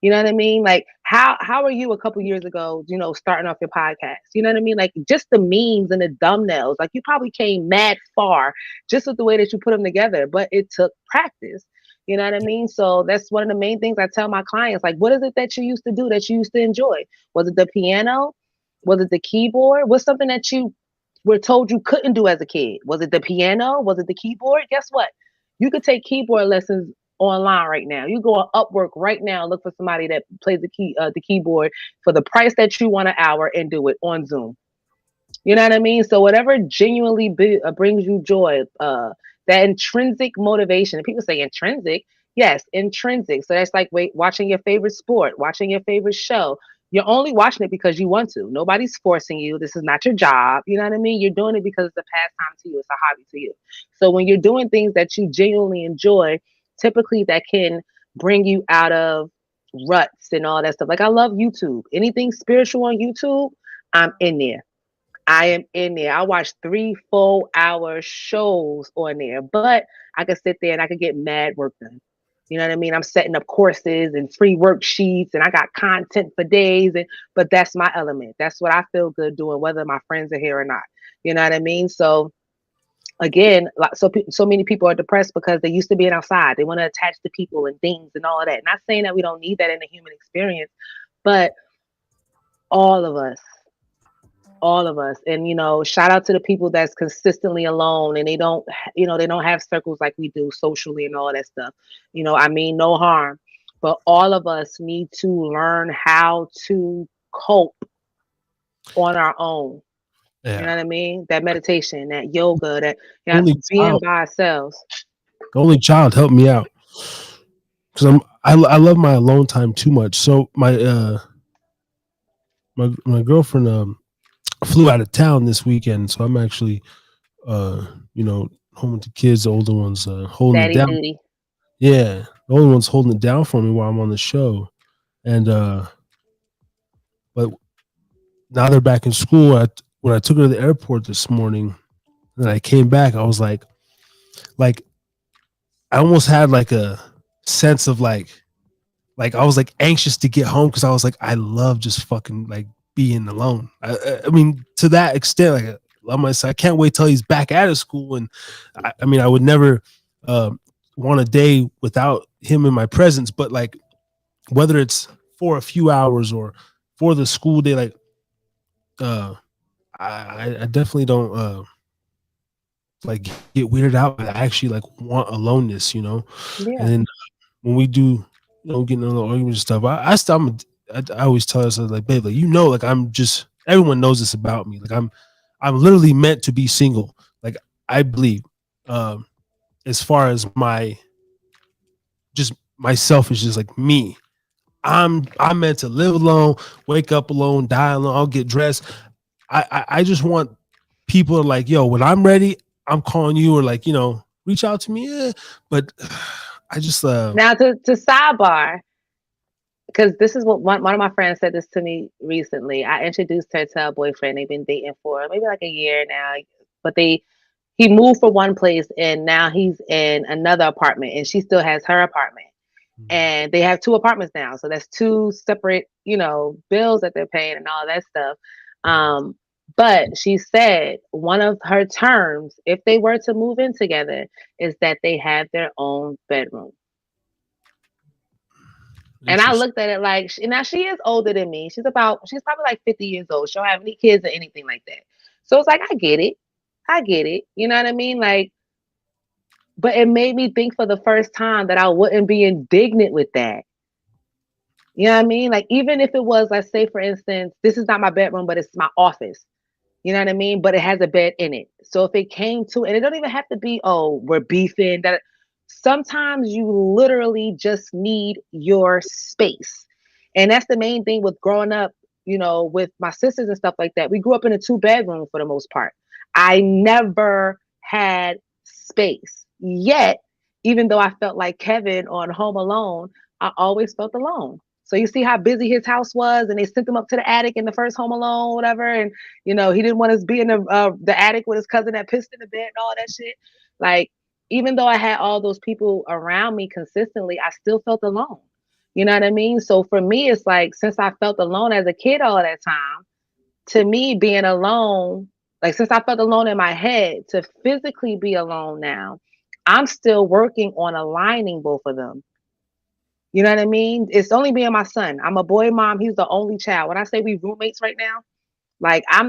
You know what I mean? Like how are you a couple years ago, starting off your podcast? You know what I mean? Like just the memes and the thumbnails. Like you probably came mad far just with the way that you put them together, but it took practice. You know what I mean? So that's one of the main things I tell my clients. Like, what is it that you used to do that you used to enjoy? Was it the piano? Was it the keyboard? Was something that you were told you couldn't do as a kid? Was it the piano? Was it the keyboard? Guess what? You could take keyboard lessons online right now. You go on Upwork right now, look for somebody that plays the keyboard for the price that you want an hour and do it on Zoom. You know what I mean? So whatever genuinely brings you joy, that intrinsic motivation. And people say intrinsic, yes, intrinsic. So that's like watching your favorite sport, watching your favorite show. You're only watching it because you want to. Nobody's forcing you. This is not your job. You know what I mean? You're doing it because it's a pastime to you. It's a hobby to you. So when you're doing things that you genuinely enjoy, typically that can bring you out of ruts and all that stuff. Like I love YouTube. Anything spiritual on YouTube, I'm in there. I am in there. I watch 3 full hour shows on there, but I could sit there and I could get mad work done. You know what I mean? I'm setting up courses and free worksheets and I got content for days. But that's my element. That's what I feel good doing, whether my friends are here or not. You know what I mean? So again, so many people are depressed because they used to being outside. They want to attach to people and things and all of that. Not saying that we don't need that in the human experience, but all of us all of us. And shout out to the people that's consistently alone and they don't have circles like we do socially and all that stuff. I mean, no harm, but all of us need to learn how to cope on our own. Yeah. You know what I mean? That meditation, that yoga, that being by ourselves. The only child helped me out because I love my alone time too much. So my girlfriend flew out of town this weekend, so I'm actually home with the kids, the older ones holding Daddy it down. Duty. Yeah, the older one's holding it down for me while I'm on the show, and but now they're back in school. When I took her to the airport this morning, and I came back, I was like I almost had like a sense of like I was like anxious to get home because I was like I love just fucking like being alone. I mean, to that extent, like I can't wait till he's back out of school. And I mean, I would never want a day without him in my presence. But like, whether it's for a few hours or for the school day, like, I definitely don't like get weirded out. I actually like want aloneness, Yeah. And then when we do, getting in little arguments and stuff, I always tell us like, babe, like, I'm just, everyone knows this about me. Like I'm literally meant to be single. Like I believe, as far as myself is just like me. I'm meant to live alone, wake up alone, die alone. I'll get dressed. I just want people to like, yo, when I'm ready, I'm calling you, or like, reach out to me. Yeah. But I just now to sidebar, because this is what one of my friends said this to me recently. I introduced her to a boyfriend. They've been dating for maybe like a year now, but he moved from one place and now he's in another apartment and she still has her apartment. And they have 2 apartments now. So that's 2 separate, bills that they're paying and all that stuff. But she said one of her terms, if they were to move in together, is that they have their own bedroom. And I looked at it like, now she is older than me. She's probably like 50 years old. She don't have any kids or anything like that. So it's like, I get it. You know what I mean? Like, but it made me think for the first time that I wouldn't be indignant with that. You know what I mean? Like, even if it was, let's say, for instance, this is not my bedroom, but it's my office. You know what I mean? But it has a bed in it. So if it came to, and it don't even have to be, oh, we're beefing. That sometimes you literally just need your space. And that's the main thing with growing up, with my sisters and stuff like that. We grew up in a 2-bedroom for the most part. I never had space. Yet, even though I felt like Kevin on Home Alone, I always felt alone. So you see how busy his house was, and they sent him up to the attic in the first Home Alone, whatever. And he didn't want to be in the attic with his cousin that pissed in the bed and all that shit. Like, even though I had all those people around me consistently, I still felt alone. You know what I mean? So for me, it's like, since I felt alone as a kid all that time, to me, being alone, like since I felt alone in my head, to physically be alone now, I'm still working on aligning both of them. You know what I mean? It's only me and my son. I'm a boy mom. He's the only child. When I say we roommates right now, Like, I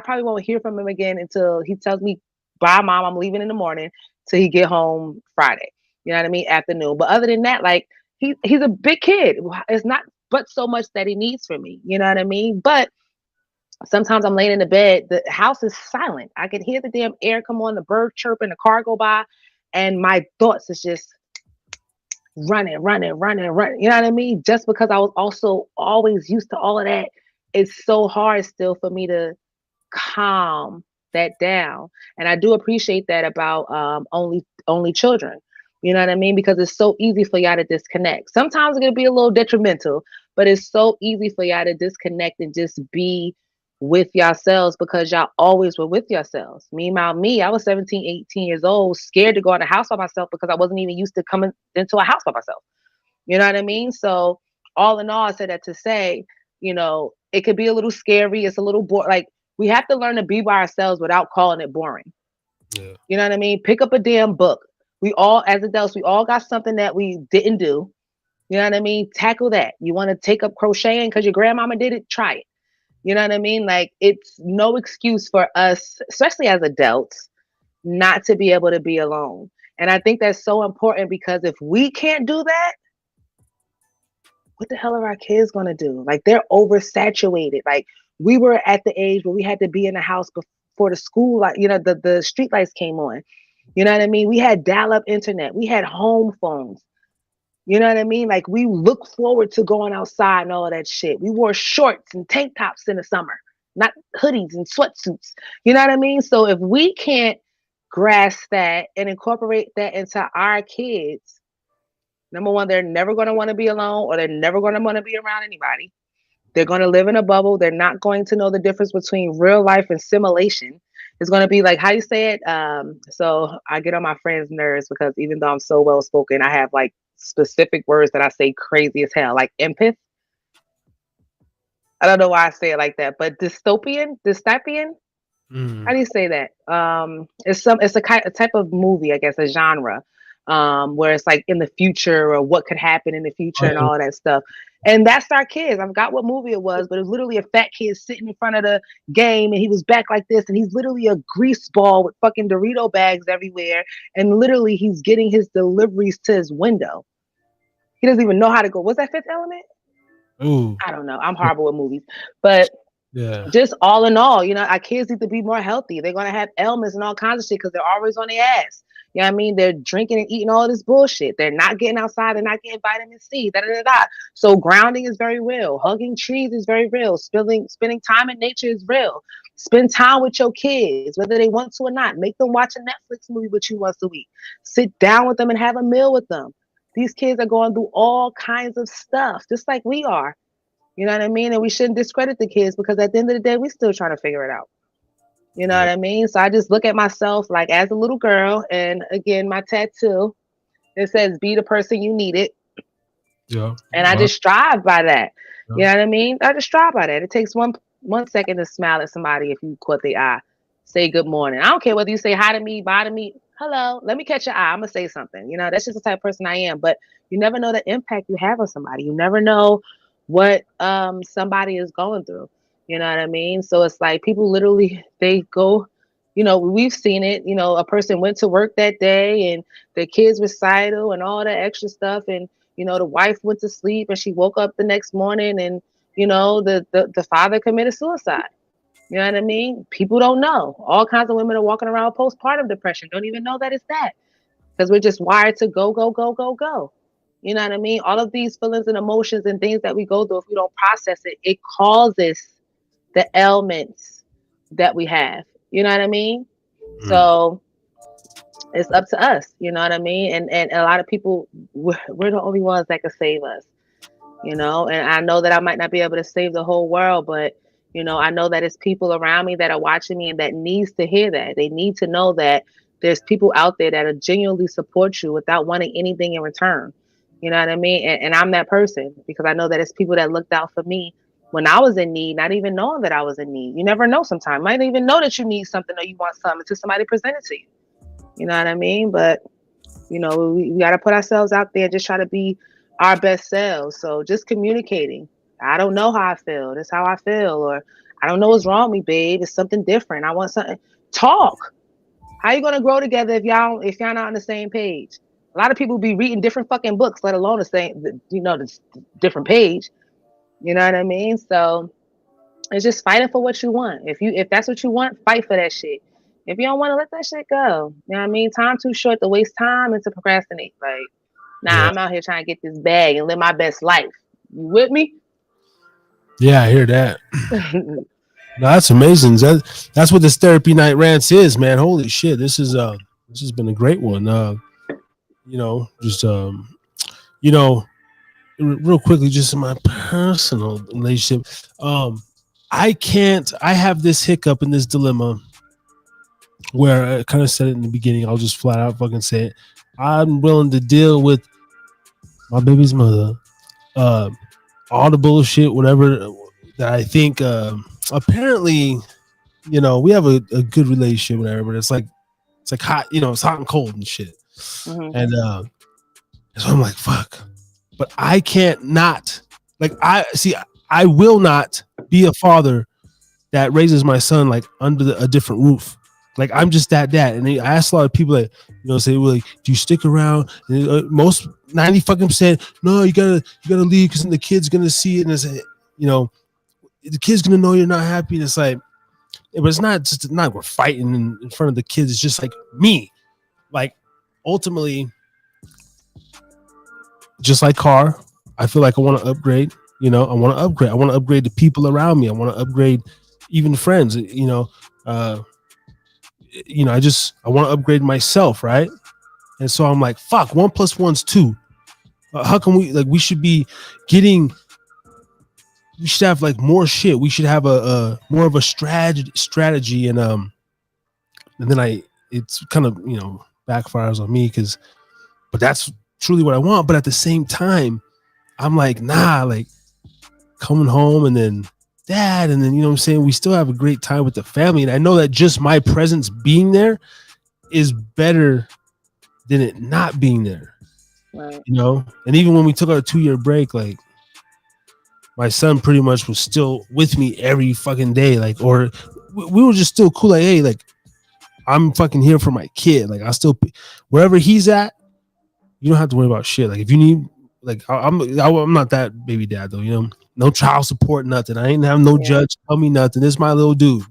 probably won't hear from him again until he tells me, bye, mom, I'm leaving in the morning till he get home Friday. You know what I mean? Afternoon. But other than that, like, he's a big kid. It's not but so much that he needs from me. You know what I mean? But sometimes I'm laying in the bed, the house is silent. I can hear the damn air come on, the bird chirping, the car go by, and my thoughts is just running, running, running, running. You know what I mean? Just because I was also always used to all of that, it's so hard still for me to calm that down. And I do appreciate that about only children. You know what I mean? Because it's so easy for y'all to disconnect. Sometimes it can be a little detrimental, but it's so easy for y'all to disconnect and just be with yourselves because y'all always were with yourselves. Meanwhile, me, I was 17, 18 years old, scared to go out of the house by myself because I wasn't even used to coming into a house by myself. You know what I mean? So all in all, I said that to say, it could be a little scary. It's a little boring. Like, we have to learn to be by ourselves without calling it boring. Yeah. You know what I mean? Pick up a damn book. We all, as adults, we all got something that we didn't do. You know what I mean? Tackle that. You want to take up crocheting because your grandmama did it? Try it. You know what I mean? Like, it's no excuse for us, especially as adults, not to be able to be alone. And I think that's so important because if we can't do that, what the hell are our kids going to do? Like, they're oversaturated. Like, we were at the age where we had to be in the house before the school, like, the street lights came on. You know what I mean? We had dial-up internet. We had home phones. You know what I mean? Like, we look forward to going outside and all of that shit. We wore shorts and tank tops in the summer, not hoodies and sweatsuits. You know what I mean? So if we can't grasp that and incorporate that into our kids, number one, they're never going to want to be alone, or they're never going to want to be around anybody. They're going to live in a bubble. They're not going to know the difference between real life and simulation. It's going to be like, how you say it? So I get on my friends' nerves because even though I'm so well spoken, I have like specific words that I say crazy as hell, like empath. I don't know why I say it like that, but dystopian. How do you say that? It's a type of movie, I guess, a genre, where it's like in the future or what could happen in the future and all of that stuff. And that's our kids. I forgot what movie it was, but it was literally a fat kid sitting in front of the game and he was back like this and he's literally a grease ball with fucking Dorito bags everywhere. And literally he's getting his deliveries to his window. He doesn't even know how to go. Was that Fifth Element? Ooh. I don't know. I'm horrible with movies, but Yeah. just all in all, our kids need to be more healthy. They're gonna have ailments and all kinds of shit because they're always on their ass. You know what I mean? They're drinking and eating all this bullshit. They're not getting outside. They're not getting vitamin C. Da, da, da, da. So grounding is very real. Hugging trees is very real. Spending time in nature is real. Spend time with your kids, whether they want to or not. Make them watch a Netflix movie with you once a week. Sit down with them and have a meal with them. These kids are going through all kinds of stuff, just like we are. You know what I mean? And we shouldn't discredit the kids because at the end of the day, we're still trying to figure it out. You know what I mean? So I just look at myself like as a little girl, and again, my tattoo, it says, be the person you needed. Yeah. And I just strive by that. You know what I mean? I just strive by that. It takes one second to smile at somebody if you caught their eye. Say good morning. I don't care whether you say hi to me, bye to me, hello, let me catch your eye. I'm gonna say something. That's just the type of person I am. But you never know the impact you have on somebody. You never know what somebody is going through. You know what I mean? So it's like people literally they go, we've seen it, a person went to work that day and the kids recital and all that extra stuff, and the wife went to sleep and she woke up the next morning and the father committed suicide. You know what I mean? People don't know. All kinds of women are walking around with postpartum depression, don't even know that it's that, because we're just wired to go, go, go, go, go. You know what I mean? All of these feelings and emotions and things that we go through, if we don't process it, it causes the ailments that we have. You know what I mean? So it's up to us. You know what I mean? And a lot of people, we're the only ones that can save us. And I know that I might not be able to save the whole world, but I know that it's people around me that are watching me and that needs to hear that. They need to know that there's people out there that are genuinely support you without wanting anything in return. You know what I mean? And I'm that person because I know that it's people that looked out for me when I was in need, not even knowing that I was in need. You never know sometimes. You might even know that you need something or you want something until somebody presents it to you. You know what I mean? But, we got to put ourselves out there and just try to be our best selves. So just communicating. I don't know how I feel. That's how I feel. Or I don't know what's wrong with me, babe. It's something different. I want something. Talk. How you gonna grow together if y'all not on the same page? A lot of people be reading different fucking books, let alone the different page. You know what I mean? So it's just fighting for what you want. If that's what you want, fight for that shit. If you don't want to, let that shit go. You know what I mean? Time too short to waste time and to procrastinate. Like, nah, Yeah. I'm out here trying to get this bag and live my best life. You with me? Yeah, I hear that. No, that's amazing. That's what this therapy night rants is, man. Holy shit. This has been a great one. You know, just you know, real quickly, just in my personal relationship. I have this hiccup and this dilemma where I kind of said it in the beginning. I'll just flat out fucking say it. I'm willing to deal with my baby's mother, uh, all the bullshit, whatever that I think. Apparently, you know, we have a good relationship, whatever. But it's like hot, you know, it's hot and cold and shit. Mhm. And so I'm like, fuck. But I can't not like I see. I will not be a father that raises my son like under a different roof. Like I'm just that dad. And I asked a lot of people that say, well, like, do you stick around? And, most 90 fucking percent, no, you gotta leave because the kid's gonna see it, and it's the kid's gonna know you're not happy. And it's like, but it's not just not we're fighting in front of the kids. It's just like me. Like ultimately, just like car, I feel like I want to upgrade. I want to upgrade. I want to upgrade the people around me. I want to upgrade even friends. I want to upgrade myself, right? And so I'm like, fuck, 1+1's 2. How can we should be getting, we should have like more shit. We should have a more of a strategy. And then it's kind of, backfires on me but that's truly what I want. But at the same time, I'm like, nah, like coming home and then dad, and then, what I'm saying, we still have a great time with the family. And I know that just my presence being there is better than it not being there. Right. And even when we took our 2-year break, like my son pretty much was still with me every fucking day. Like, or we were just still cool. Like, hey, like I'm fucking here for my kid. Like I still, wherever he's at, you don't have to worry about shit. Like if you need, like I'm not that baby dad though, no child support, nothing. I ain't have no judge tell me nothing. This is my little dude,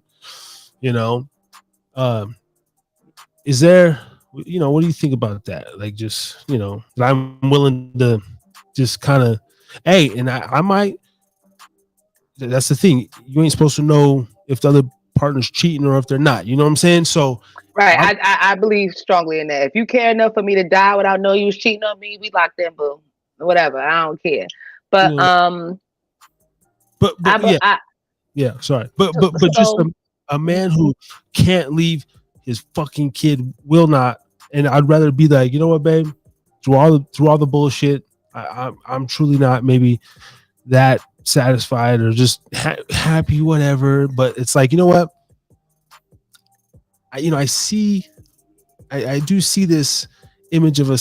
is there, what do you think about that? Like just, that I'm willing to just kind of, hey, and I might, that's the thing. You ain't supposed to know if the other partner's cheating or if they're not, you know what I'm saying? So right. I believe strongly in that. If you care enough for me to die without knowing you was cheating on me, we locked in, boo. Whatever. I don't care. But but yeah, sorry. But just a man who can't leave his fucking kid will not. And I'd rather be like, you know what, babe? Through all the bullshit, I'm truly not maybe that satisfied or just happy, whatever. But it's like, you know what? I do see this image of a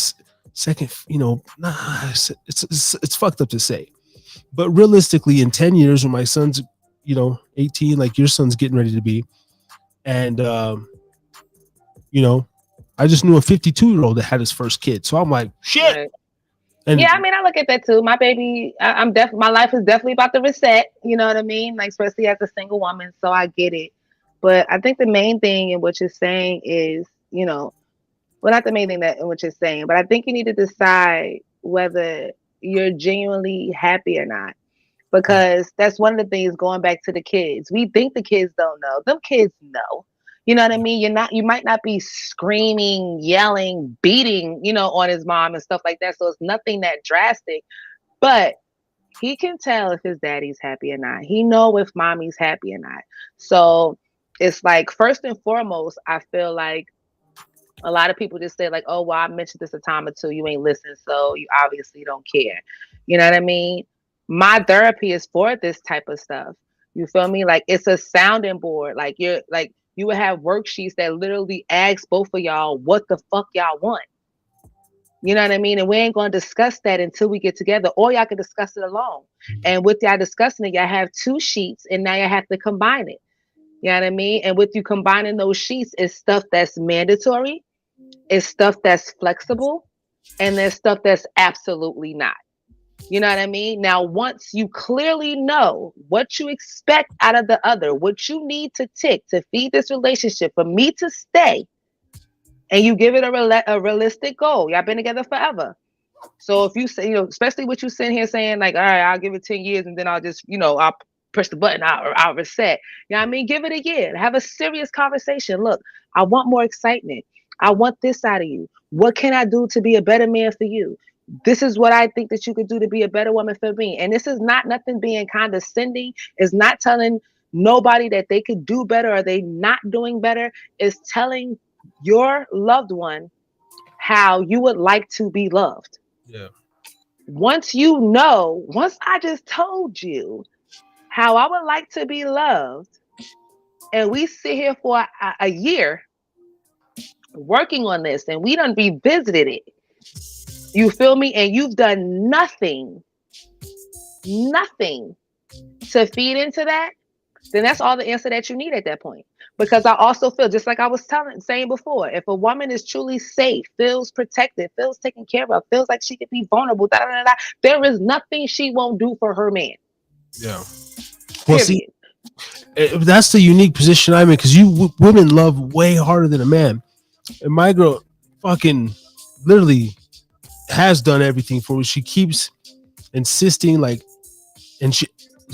second. It's fucked up to say, but realistically, in 10 years, when my son's 18, like your son's getting ready to be, and I just knew a 52-year-old that had his first kid, so I'm like, shit. Right. And yeah, I mean, I look at that too. My baby, my life is definitely about to reset. You know what I mean? Like, especially as a single woman, so I get it. But I think the main thing in what you're saying is, well, not the main thing that in what you're saying, but I think you need to decide whether you're genuinely happy or not. Because that's one of the things, going back to the kids. We think the kids don't know. Them kids know. You know what I mean? You might not be screaming, yelling, beating, on his mom and stuff like that. So it's nothing that drastic, but he can tell if his daddy's happy or not. He know if mommy's happy or not. So it's like, first and foremost, I feel like a lot of people just say like, oh, well, I mentioned this a time or two. You ain't listening, so you obviously don't care. You know what I mean? My therapy is for this type of stuff. You feel me? Like it's a sounding board. Like you would have worksheets that literally ask both of y'all what the fuck y'all want. You know what I mean? And we ain't going to discuss that until we get together, or y'all can discuss it alone. And with y'all discussing it, y'all have two sheets, and now you have to combine it. You know what I mean? And with you combining those sheets is stuff that's mandatory, is stuff that's flexible, and there's stuff that's absolutely not. You know what I mean? Now, once you clearly know what you expect out of the other, what you need to tick to feed this relationship for me to stay, and you give it a realistic goal. Y'all been together forever. So if you say, especially what you sitting here saying, like, all right, I'll give it 10 years and then I'll just, I'll push the button out or I'll reset. You know what I mean? Give it a year. Have a serious conversation. Look, I want more excitement. I want this out of you. What can I do to be a better man for you? This is what I think that you could do to be a better woman for me. And this is not nothing being condescending. It's not telling nobody that they could do better or they not doing better. It's telling your loved one how you would like to be loved. Yeah. Once I just told you how I would like to be loved, and we sit here for a year working on this, and we done revisited it. You feel me? And you've done nothing to feed into that, then that's all the answer that you need at that point. Because I also feel, just like I was saying before, if a woman is truly safe, feels protected, feels taken care of, feels like she could be vulnerable, there is nothing she won't do for her man. Yeah. Well, Period. see, that's the unique position I'm in, because women love way harder than a man. And my girl fucking literally has done everything for me. She keeps insisting, like, and she's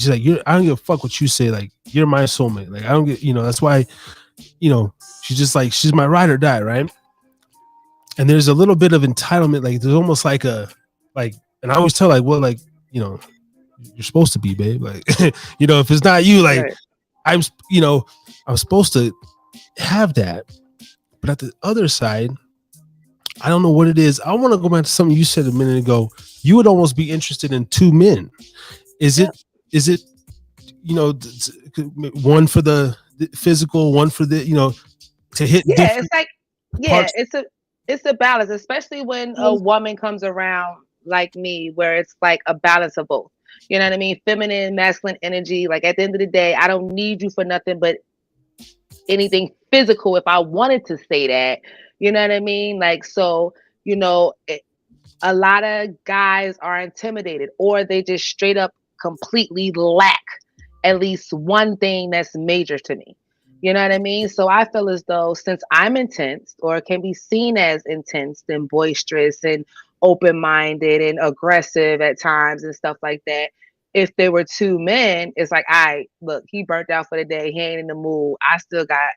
like, I don't give a fuck what you say. Like, you're my soulmate. Like, I don't get, that's why, she's just like, she's my ride or die, right? And there's a little bit of entitlement. Like, there's almost like and I always tell, like, well, like, you're supposed to be, babe. Like, if it's not you, like, right. I'm supposed to have that. But at the other side, I don't know what it is. I want to go back to something you said a minute ago. You would almost be interested in two men. Is it, one for the physical, one for the, to hit? Yeah, it's like, yeah, it's a balance, especially when a woman comes around like me, where it's like a balance of both. You know what I mean? Feminine, masculine energy. Like, at the end of the day, I don't need you for nothing but anything physical if I wanted to say that. You know what I mean? Like, so, a lot of guys are intimidated, or they just straight up completely lack at least one thing that's major to me. You know what I mean? So I feel as though, since I'm intense, or can be seen as intense and boisterous and open-minded and aggressive at times and stuff like that, if there were two men, it's like, all right, look, he burnt out for the day. He ain't in the mood. I still got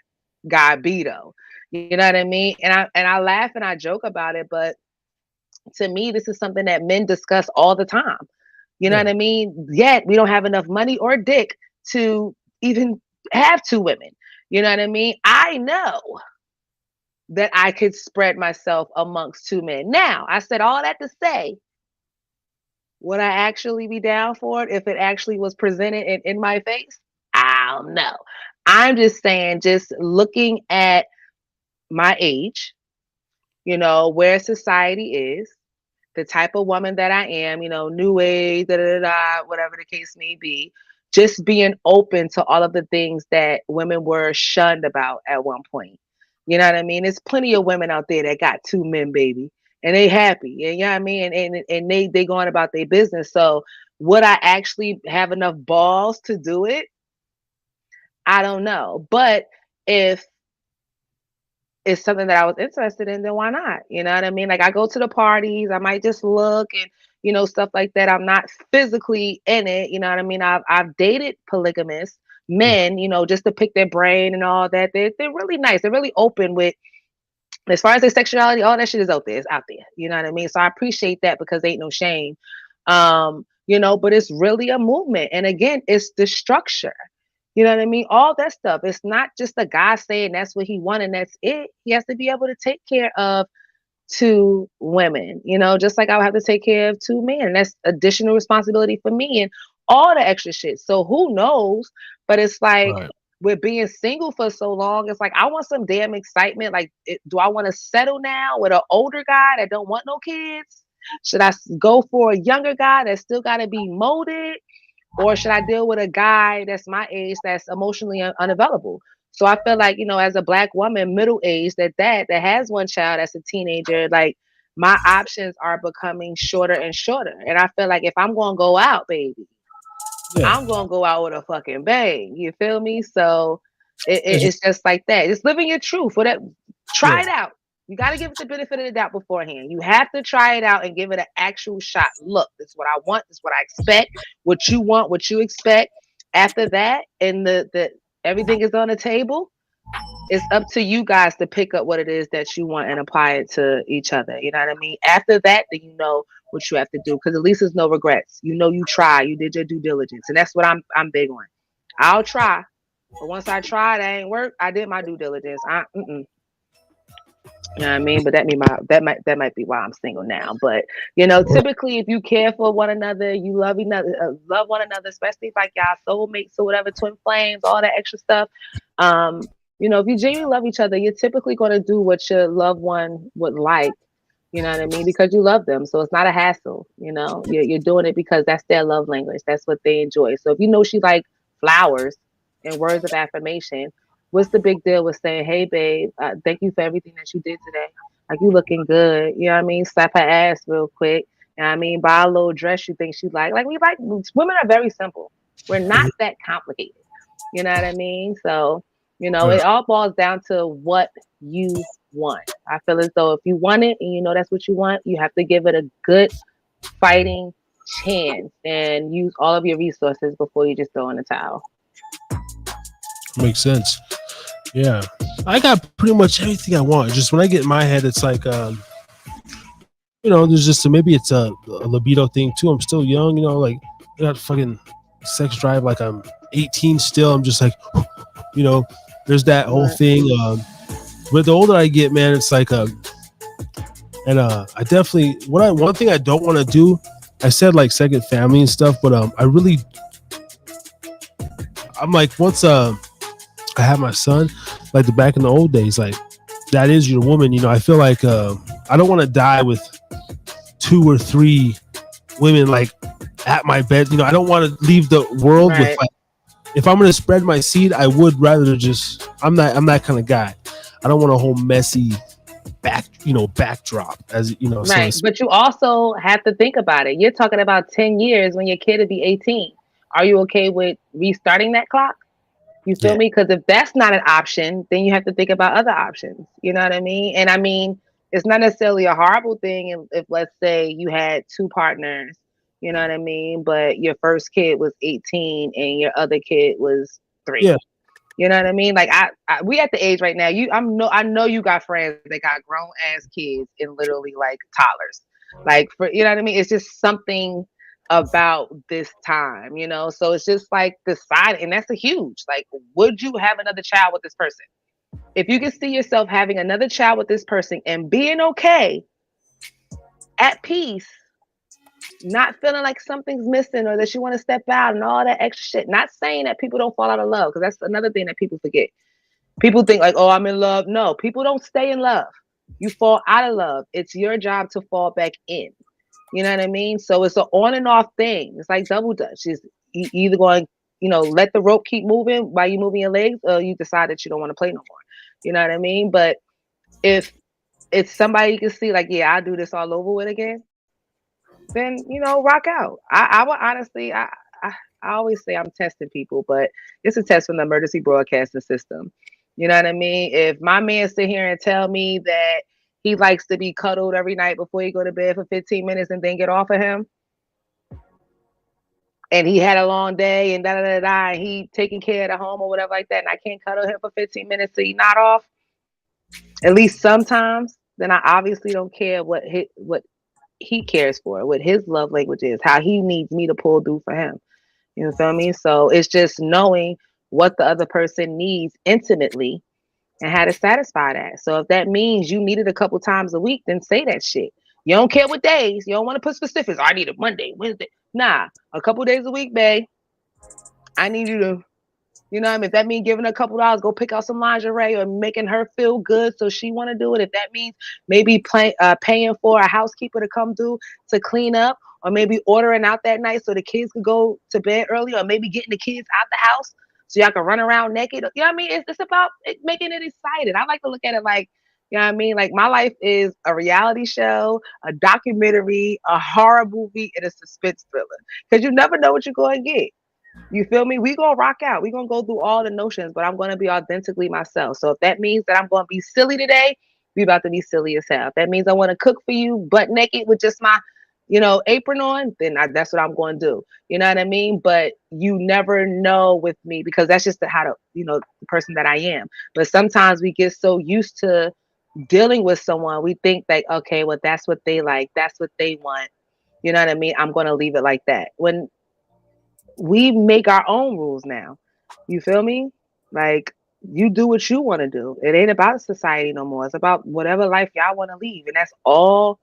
Beto. You know what I mean? And I laugh and I joke about it, but to me, this is something that men discuss all the time. You know what I mean? Yet we don't have enough money or dick to even have two women. You know what I mean? I know that I could spread myself amongst two men. Now, I said all that to say, would I actually be down for it if it actually was presented in my face? I don't know. I'm just saying, just looking at my age, where society is, the type of woman that I am, new age, whatever the case may be, just being open to all of the things that women were shunned about at one point. You know what I mean? There's plenty of women out there that got two men, baby, and they happy. And you know what I mean? And they going about their business. So would I actually have enough balls to do it? I don't know. But if it's something that I was interested in, then why not? You know what I mean? Like, I go to the parties, I might just look and, stuff like that. I'm not physically in it. You know what I mean? I've dated polygamous men, just to pick their brain and all that. They're really nice. They're really open with, as far as their sexuality, all that shit is out there. It's out there. You know what I mean? So I appreciate that, because ain't no shame. But it's really a movement. And again, it's the structure. You know what I mean? All that stuff. It's not just a guy saying that's what he wants and that's it. He has to be able to take care of two women, just like I would have to take care of two men. That's additional responsibility for me and all the extra shit. So who knows? But it's like, with being single for so long, it's like I want some damn excitement. Like, do I want to settle now with an older guy that don't want no kids? Should I go for a younger guy that still got to be molded? Or should I deal with a guy that's my age that's emotionally unavailable? So I feel like, as a Black woman, middle aged, that has one child that's a teenager, like my options are becoming shorter and shorter. And I feel like if I'm going to go out, baby, I'm going to go out with a fucking bang. You feel me? So it's just like that. Just living your truth. Try it out. You got to give it the benefit of the doubt beforehand. You have to try it out and give it an actual shot. Look, this is what I want. This is what I expect. What you want, what you expect. After that, and the everything is on the table, it's up to you guys to pick up what it is that you want and apply it to each other. You know what I mean? After that, then you know what you have to do, because at least there's no regrets. You try, you did your due diligence, and that's what I'm big on. I'll try, but once I tried, it ain't work. I did my due diligence. You know what I mean? But that might be why I'm single now. But typically, if you care for one another, you love love one another, especially if like y'all soulmates or whatever, twin flames, all that extra stuff. If you genuinely love each other, you're typically going to do what your loved one would like. You know what I mean? Because you love them, so it's not a hassle. You're doing it because that's their love language. That's what they enjoy. So if she like flowers and words of affirmation, what's the big deal with saying, "Hey, babe, thank you for everything that you did today. Like, you looking good." You know what I mean? Slap her ass real quick. You know what I mean? Buy a little dress you think she like. Like, women are very simple. We're not that complicated. You know what I mean? So, it all boils down to what you want. I feel as though if you want it and that's what you want, you have to give it a good fighting chance and use all of your resources before you just throw in the towel. Makes sense. Yeah, I got pretty much everything I want. Just when I get in my head, it's like, there's just maybe it's a libido thing too. I'm still young, like I got fucking sex drive. Like I'm 18 still. I'm just like, there's that whole thing. But the older I get, man, it's like, I definitely one thing I don't want to do. I said like second family and stuff, but I'm like once I have my son, like back in the old days, like that is your woman. I feel like I don't want to die with 2 or 3 women like at my bed. I don't want to leave the world with like, if I'm going to spread my seed, I would rather just, I'm that kind of guy. I don't want a whole messy backdrop as right. But you also have to think about it. You're talking about 10 years when your kid will be 18. Are you okay with restarting that clock? You feel me? Because if that's not an option, then you have to think about other options. You know what I mean? And I mean, it's not necessarily a horrible thing if let's say you had 2 partners, you know what I mean? But your first kid was 18 and your other kid was 3. Yeah. You know what I mean? Like we at the age right now. I know you got friends that got grown ass kids and literally like toddlers. Like you know what I mean? It's just something about this time, so it's just like deciding, and that's a huge, like, would you have another child with this person? If you can see yourself having another child with this person and being okay, at peace, not feeling like something's missing or that you want to step out and all that extra shit. Not saying that people don't fall out of love, because that's another thing that people forget. People think like, oh, I'm in love. No, people don't stay in love. You fall out of love. It's your job to fall back in. You know what I mean? So it's an on and off thing. It's like double dutch. It's either going, let the rope keep moving while you moving your legs, or you decide that you don't want to play no more. You know what I mean? But if it's somebody you can see like, yeah, I'll do this all over with again, then, rock out. I would honestly, I always say I'm testing people, but it's a test from the emergency broadcasting system. You know what I mean? If my man sit here and tell me that he likes to be cuddled every night before he go to bed for 15 minutes and then get off of him, and he had a long day and and he taking care of the home or whatever like that, and I can't cuddle him for 15 minutes so he not off, at least sometimes, then I obviously don't care what he cares for, what his love language is, how he needs me to pull through for him. You feel me? So it's just knowing what the other person needs intimately and how to satisfy that. So if that means you need it a couple times a week, then say that shit. You don't care what days. You don't want to put specifics. I need it Monday, Wednesday. Nah, a couple days a week, babe. I need you to You know what I mean? If that means giving her a couple dollars, go pick out some lingerie or making her feel good so she want to do it. If that means maybe paying for a housekeeper to come through to clean up, or maybe ordering out that night so the kids could go to bed early, or maybe getting the kids out the house so y'all can run around naked. You know what I mean? It's about making it exciting. I like to look at it like, you know what I mean? Like my life is a reality show, a documentary, a horror movie, and a suspense thriller. Because you never know what you're going to get. You feel me? We gonna rock out. We gonna go through all the notions, but I'm gonna be authentically myself. So if that means that I'm gonna be silly today, we about to be silly as hell. If that means I want to cook for you, butt naked with just my, apron on, then that's what I'm going to do. You know what I mean? But you never know with me because that's just the person that I am. But sometimes we get so used to dealing with someone, we think like, okay, well, that's what they like, that's what they want. You know what I mean? I'm going to leave it like that. When we make our own rules now. You feel me? Like you do what you want to do. It ain't about society no more. It's about whatever life y'all want to leave. And that's all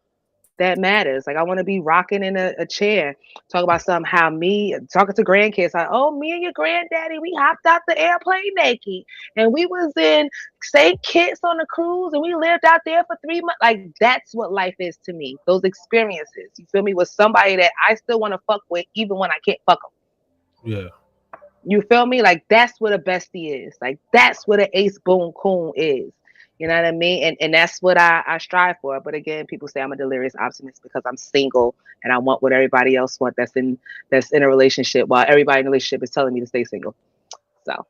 that matters. Like I want to be rocking in a chair, talk about something how me talking to grandkids, like, oh, me and your granddaddy, we hopped out the airplane naked and we was in St. Kitts on the cruise and we lived out there for 3 months. Like that's what life is to me. Those experiences, you feel me, with somebody that I still want to fuck with even when I can't fuck them. Yeah. You feel me? Like that's what a bestie is. Like that's what an ace boon coon is. You know what I mean? And that's what I strive for. But again, people say I'm a delirious optimist because I'm single and I want what everybody else wants that's in a relationship while everybody in a relationship is telling me to stay single. So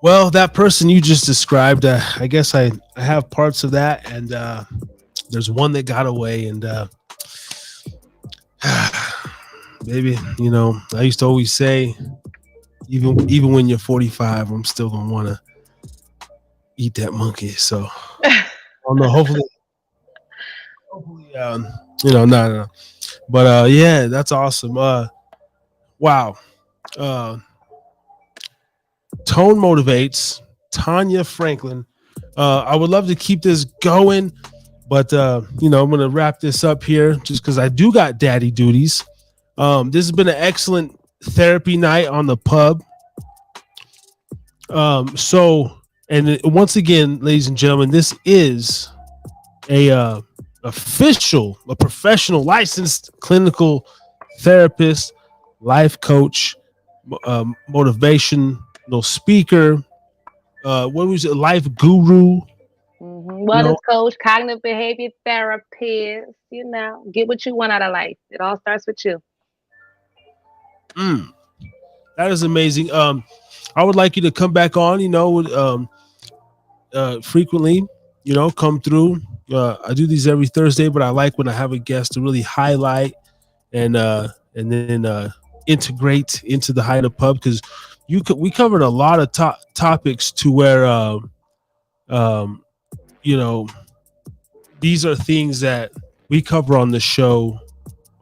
Well, that person you just described, I guess I have parts of that, and there's one that got away, and baby, I used to always say, even when you're '45, I'm still gonna want to eat that monkey. So, I don't know. Hopefully, no. But yeah, that's awesome. Wow. Tone motivates. Tanya Franklin. I would love to keep this going, but I'm gonna wrap this up here just because I do got daddy duties. This has been an excellent therapy night on the pub. And once again, ladies and gentlemen, this is a professional, licensed clinical therapist, life coach, motivational speaker. What was it? Life guru. Wellness coach, cognitive behavior therapist. Get what you want out of life. It all starts with you. That is amazing. I would like you to come back on, frequently, come through. I do these every Thursday, but I like when I have a guest to really highlight and then integrate into the High Pub, because we covered a lot of topics to where these are things that we cover on the show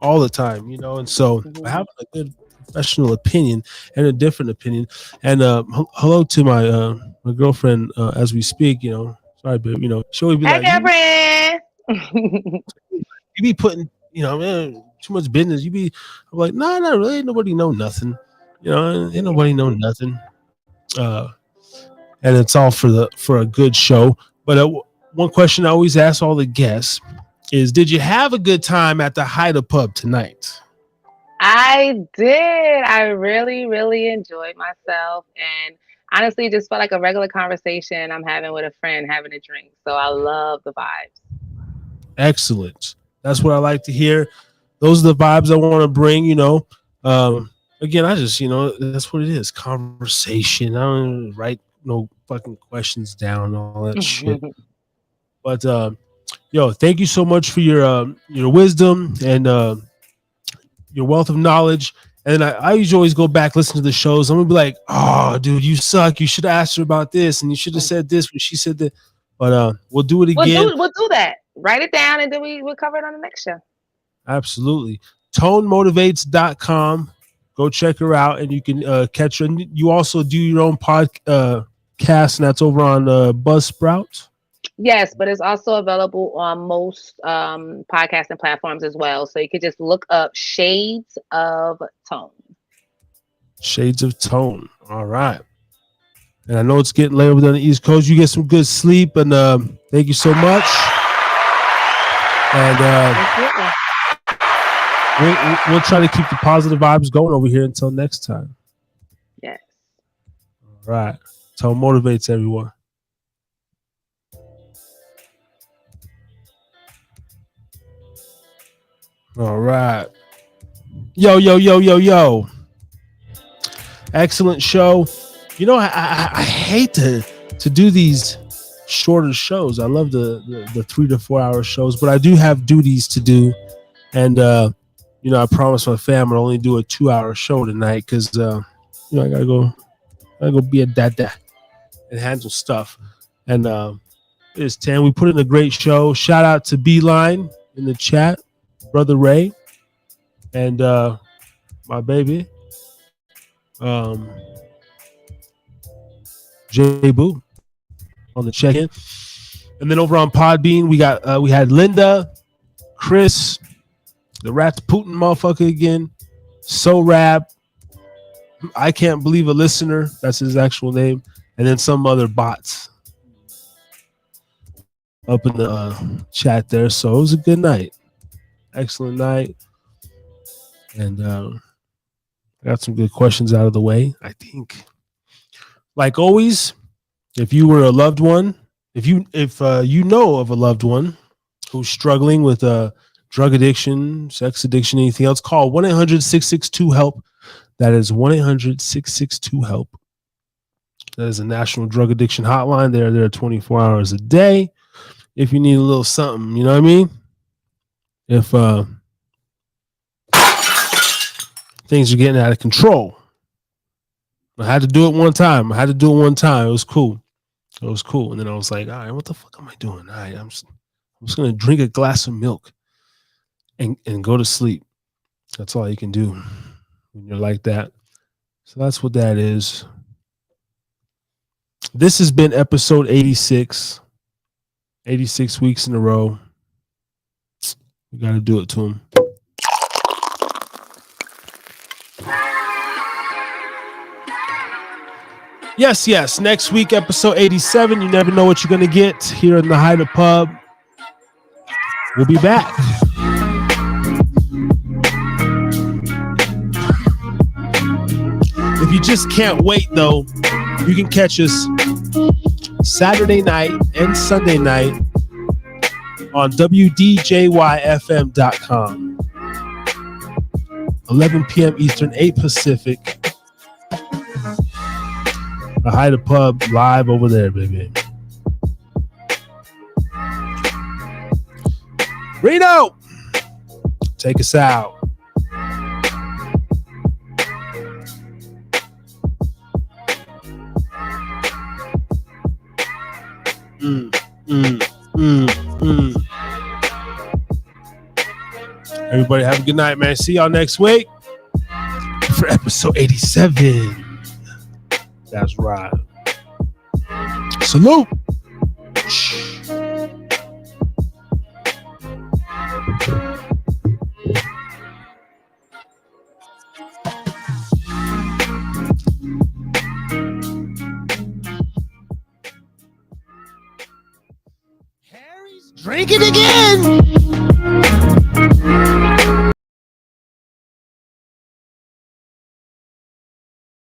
all the time, and so I have a good professional opinion and a different opinion. And hello to my girlfriend as we speak. Sorry, babe. She'll always be hey, like, girlfriend. you be putting too much business. I'm like, no, not really. Ain't nobody know nothing. Ain't nobody know nothing. And it's all for a good show. But one question I always ask all the guests is, did you have a good time at the Haida Pub tonight? I did. I really, really enjoyed myself, and honestly, it just felt like a regular conversation I'm having with a friend having a drink. So I love the vibes. Excellent. That's what I like to hear. Those are the vibes I want to bring. Again, I just that's what it is. Conversation. I don't write no fucking questions down and all that shit. But thank you so much for your wisdom and your wealth of knowledge. And I usually always go back, listen to the shows. I'm gonna be like, oh, dude, you suck. You should have asked her about this, and you should have said this when she said that. But we'll do it again. We'll do that. Write it down, and then we'll cover it on the next show. Absolutely. ToneMotivates.com. Go check her out, and you can catch her. And you also do your own podcast, and that's over on Buzzsprout. Yes, but it's also available on most podcasting platforms as well. So you could just look up Shades of Tone. Shades of Tone. All right. And I know it's getting late over there on the East Coast. You get some good sleep, and thank you so much. And we'll try to keep the positive vibes going over here until next time. Yes. All right. Tone motivates everyone. All right. Yo. Excellent show. You know, I hate to do these shorter shows. I love the 3 to 4 hour shows, but I do have duties to do. And, you know, I promised my family I'll only do a 2 hour show tonight because, you know, I gotta go be a dada and handle stuff. And it's 10. We put in a great show. Shout out to Beeline in the chat, Brother Ray, and my baby, J Boo on the check-in. And then over on Podbean, we had Linda, Chris, the Rats Putin motherfucker again, So Rap, I Can't Believe a Listener, that's his actual name, and then some other bots up in the chat there. So it was a good night. Excellent night. And I got some good questions out of the way. I think, like always, if you were a loved one, if you know of a loved one who's struggling with drug addiction, sex addiction, anything else, call 1-800-662-HELP. That is 1-800-662-HELP. That is a national drug addiction hotline. They're there 24 hours a day. If you need a little something, you know what I mean? If things are getting out of control. I had to do it one time. It was cool. And then I was like, all right, what the fuck am I doing? All right, I'm just going to drink a glass of milk and go to sleep. That's all you can do when you're like that. So that's what that is. This has been episode 86. 86 weeks in a row. We got to do it to him. Yes. Next week, episode 87. You never know what you're going to get here in the Hyder Pub. We'll be back. If you just can't wait, though, you can catch us Saturday night and Sunday night on WDJYFM.com. 11 p.m. Eastern, 8 Pacific. The Hyder Pub live over there, baby. Reno, take us out. Everybody have a good night, man. See y'all next week for episode 87. That's right. Salute. Harry's drinking again.